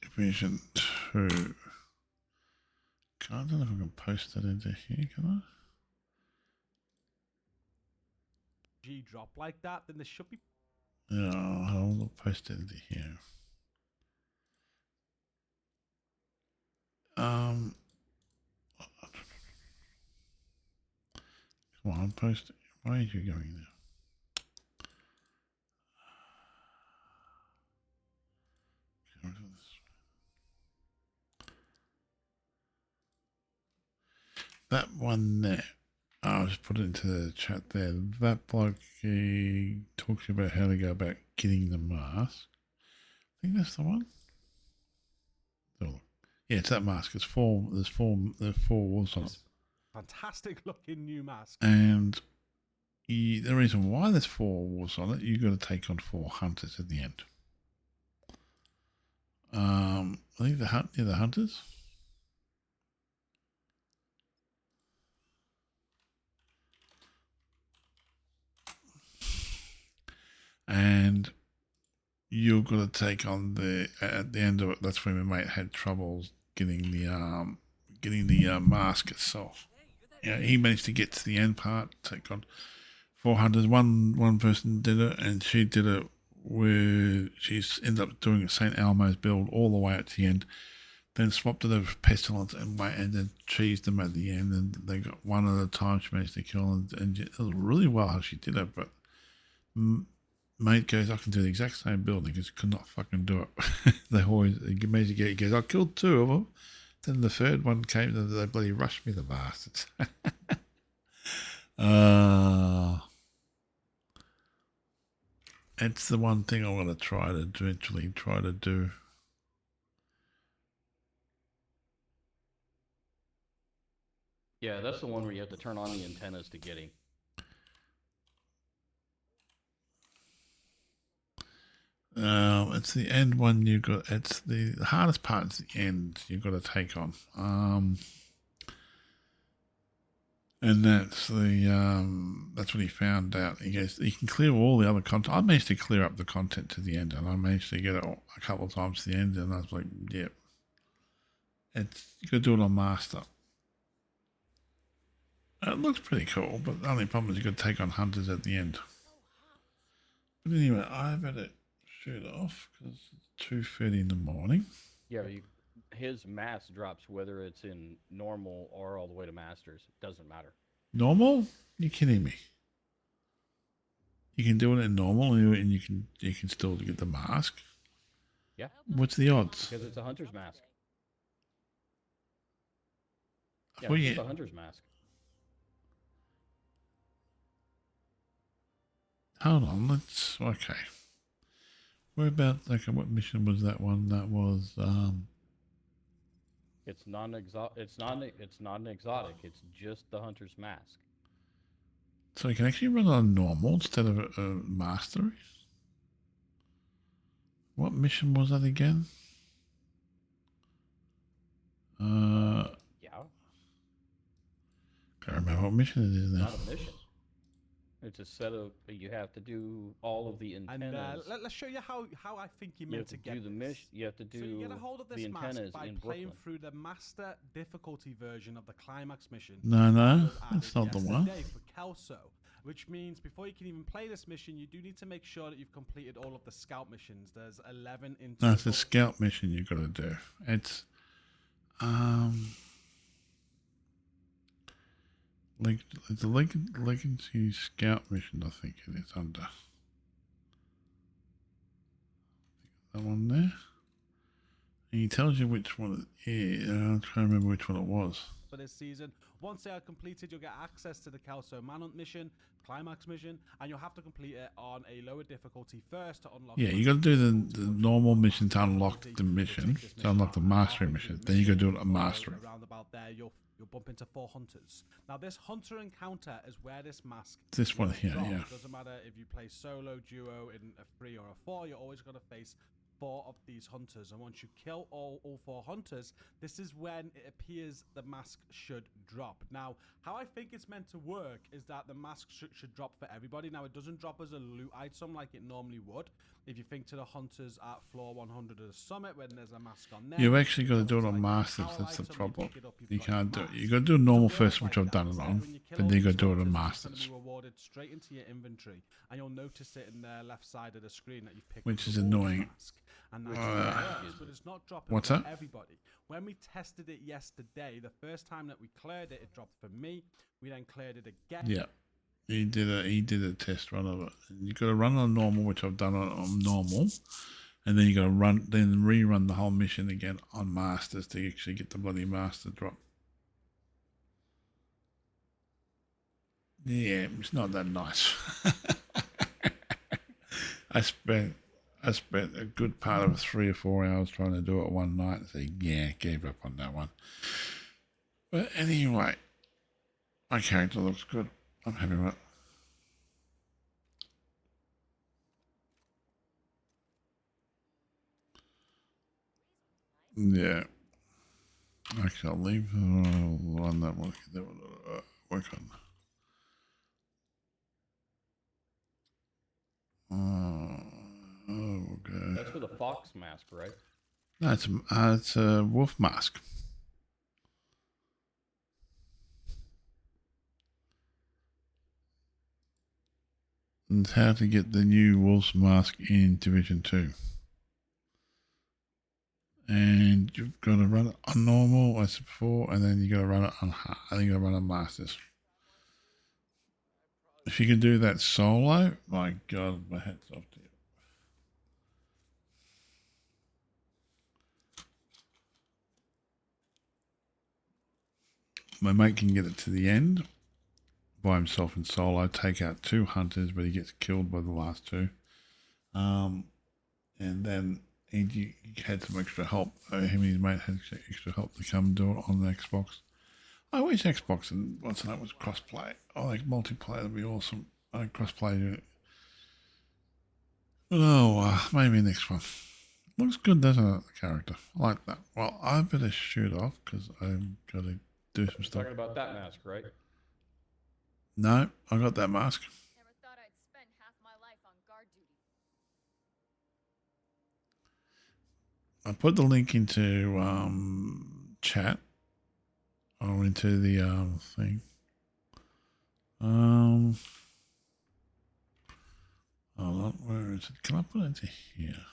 Division 2. I don't know if I can post that into here, can I? G drop like that, then there should be. Yeah, I'll post it into here. Come on, post it. Why are you going now? That one there. I'll just put it into the chat there. That bloke, he talks about how to go about getting the mask. I think that's the one. Oh, yeah, it's that mask. There's four walls on it. Fantastic looking new mask. And the reason why there's 4 walls on it, you've got to take on 4 hunters at the end. I think the hunters. And you've got to take on at the end of it. That's when my mate had troubles getting the mask itself. Yeah, he managed to get to the end part, take on 400. One person did it, and she did it where she's ended up doing a St. Elmo's build all the way at the end. Then swapped it over for Pestilence and then cheesed them at the end, and they got one at a time. She managed to kill them, and it was really well how she did it. But mate goes, I can do the exact same build. He goes, could not fucking do it. He goes, I killed 2 of them. Then the third one came, and they bloody rushed me, the bastards. It's the one thing I want to try to eventually try to do. Yeah, that's the one where you have to turn on the antennas to get him. It's the end one you got. It's the hardest part is the end you've got to take on. And that's what he found out. He goes, you can clear all the other content. I managed to clear up the content to the end, and I managed to get it a couple of times to the end, and I was like, yep. You got to do it on master. It looks pretty cool, but the only problem is you got to take on hunters at the end. But anyway, I better shoot off because it's 2:30 in the morning. Yeah, his mask drops whether it's in normal or all the way to masters. It doesn't matter. Normal? You kidding me? You can do it in normal, and you can still get the mask. Yeah. What's the odds? Because it's a hunter's mask. Yeah, Well, it's yeah. a hunter's mask. Hold on, let's okay. What about what mission was that one? That was It's non-exotic. It's not an exotic. It's just the hunter's mask. so you can actually run on normal instead of a mastery. What mission was that again? Yeah. Can't remember what mission it is now. Not a mission. It's a set of you have to do all of the antennas. And let's show you how I think you're meant to get do the mission. You have to do so you get a hold of the this mask antennas by in playing Brooklyn. through the master difficulty version of the climax mission. No, that was that's added not the one. yesterday for Kelso, which means before you can even play this mission, you do need to make sure that you've completed all of the scout missions. There's 11 in total. No, it's a scout mission you got to do. It's it's a Legacy Scout mission, I think it is under. That one there. And he tells you which one it is. I'm trying to remember which one it was. For this season, once they are completed, you'll get access to the Kelso Manhunt mission, climax mission, and you'll have to complete it on a lower difficulty first to unlock. Yeah, you got to do the normal mission to unlock the mission, to unlock the mastery mission. Then you got to do it on mastery. Around about there, you'll bump into 4 hunters. Now, this hunter encounter is where this mask. This one will here, drop. yeah. It doesn't matter if you play solo, duo, in a 3 or a 4. You're always going to face 4 of these hunters, and once you kill all 4 hunters, this is when it appears the mask should drop. Now, how I think it's meant to work is that the mask should drop for everybody. Now, it doesn't drop as a loot item like it normally would. If you think to the hunters at floor 100 of the summit, when there's a mask on there, You've actually got to do it on masters. That's the problem. You can't do it. You got to do normal first, which I've done it on, but then you got to do it on masters, it's going to be rewarded straight into your inventory, and you'll notice it in the left side of the screen that you picked. which up is the wolf annoying. mask. And that's but it's not dropping What's for that? everybody. When we tested it yesterday, the first time that we cleared it, it dropped for me. We then cleared it again. Yeah. He did a test run of it. You got to run on normal, which I've done on normal, and then you got to rerun the whole mission again on masters to actually get the bloody master drop. Yeah, it's not that nice. I spent a good part of 3 or 4 hours trying to do it one night and say, yeah, gave up on that one. But anyway, my character looks good. I'm happy with it. Yeah. Actually, I'll leave on that one. That will work on. Okay. That's for the fox mask, right? No, it's a wolf mask. And it's how to get the new wolf's mask in Division 2. And you've got to run it on normal, as before, and then you got to run it on hard. I think you got to run on masters. If you can do that solo, my God, my hat's off to you. My mate can get it to the end by himself in solo, take out 2 hunters, but he gets killed by the last 2. And then he had some extra help. Him and his mate had extra help to come do it on the Xbox. I wish Xbox and what's that was crossplay. I think multiplayer would be awesome. Crossplay. Oh, maybe next one. Looks good, doesn't it? The character. I like that. Well, I better shoot off because I've got to do some stuff. Talking about that mask, right? No, I got that mask. Never thought I'd spend half my life on guard duty. I put the link into chat or into the thing. Hold on, where is it? Can I put it into here?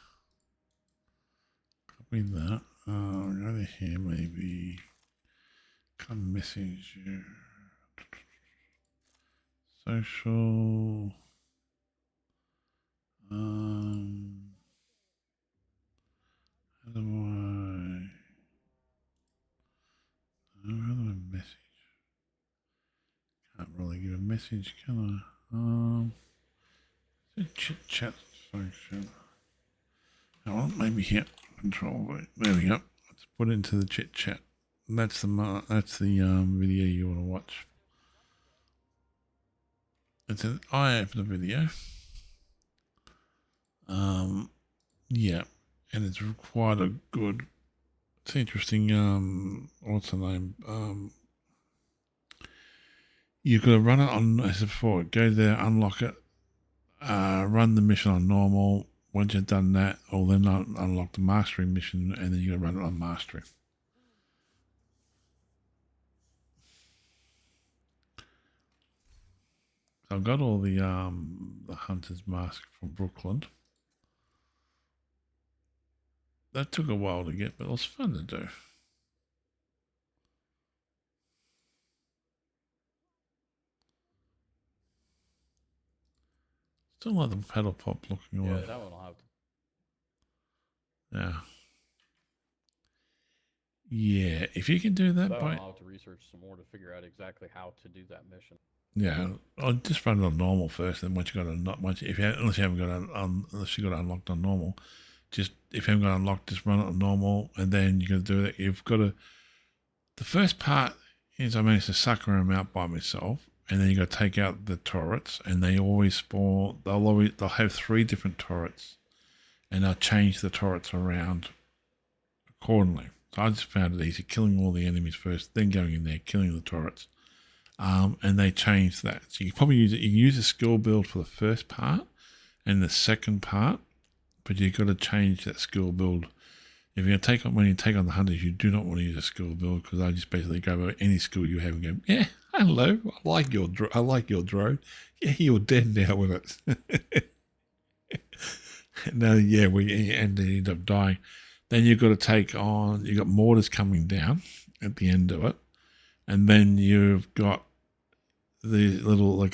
Copy that. Go to here maybe. Come message you. Social. How do I message? Can't really give a message, can I? Chit chat function. Oh, maybe here. Control. There we go. Let's put it into the chit chat. That's the video you want to watch. It's an eye opener video. Yeah, and it's quite a good. It's interesting. What's the name? You've got to run it on, as I said before, go there, unlock it, run the mission on normal. Once you've done that, or then unlock the mastery mission, and then you got to run it on mastery. So I've got all the hunter's mask from Brooklyn. That took a while to get, but it was fun to do. Still like the paddle pop looking Yeah, one. that one I'll have to. Yeah. Yeah, if you can do that That by... one I'll have to research some more to figure out exactly how to do that mission. Yeah, I'll just run it on normal first. Then once you got unlocked, unless you haven't got unless you got it unlocked on normal, just if you haven't got it unlocked, just run it on normal, and then you got to do it. You've got to. The first part is I managed to sucker them out by myself, and then you got to take out the turrets, and they always spawn. They'll have 3 different turrets, and they'll change the turrets around accordingly. So I just found it easy killing all the enemies first, then going in there killing the turrets. And they changed that. So you can probably use it. You can use a skill build for the first part and the second part, but you've got to change that skill build. If you're going to when you take on the hunters, you do not want to use a skill build, because I just basically go over any skill you have and go, yeah, hello, I like your drone. Yeah, you're dead now with it. No, yeah, and they end up dying. Then you've got to take on. You got mortars coming down at the end of it, and then you've got the little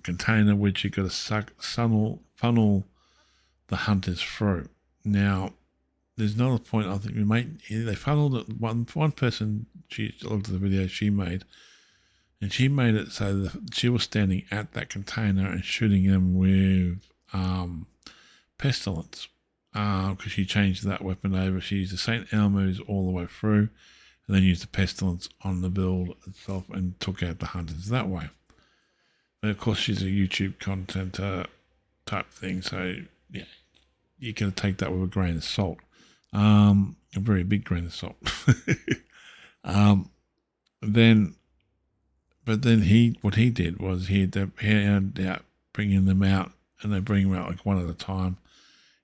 container which you've got to funnel the hunters through. Now, there's another point I think they funneled it. One person, she looked at the video she made, and she made it so that she was standing at that container and shooting them with pestilence, because she changed that weapon over. She used the St. Elmo's all the way through, and then used the pestilence on the build itself and took out the hunters that way. But of course, she's a YouTube content type thing, so yeah, you can take that with a grain of salt, a very big grain of salt. But then what he did was he ended up bringing them out, and they bring them out like one at a time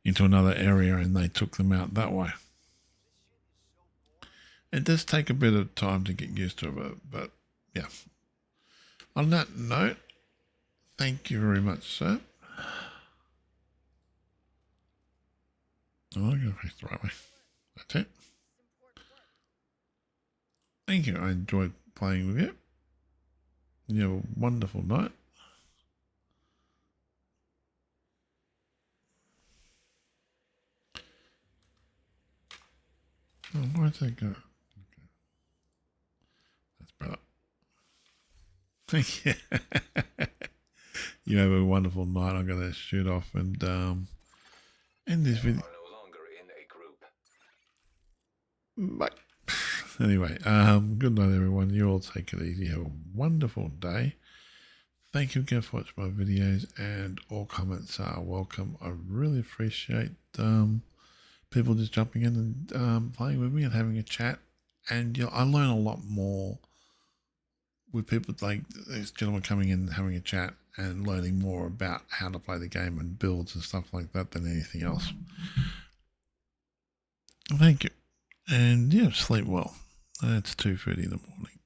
into another area, and they took them out that way. It does take a bit of time to get used to it, but yeah. On that note, thank you very much, sir. Oh, I'm going to face the right way. That's it. Thank you. I enjoyed playing with you. You have a wonderful night. Oh, where'd that go? Okay. That's better. Thank you. You have a wonderful night. I'm going to shoot off and end this video. No longer in a group. Bye. Anyway, good night, everyone. You all take it easy. Have a wonderful day. Thank you again for watching my videos, and all comments are welcome. I really appreciate people just jumping in and playing with me and having a chat. And I learn a lot more with people like this gentleman coming in and having a chat and learning more about how to play the game and builds and stuff like that than anything else. Thank you. And yeah, sleep well. It's 2:30 in the morning.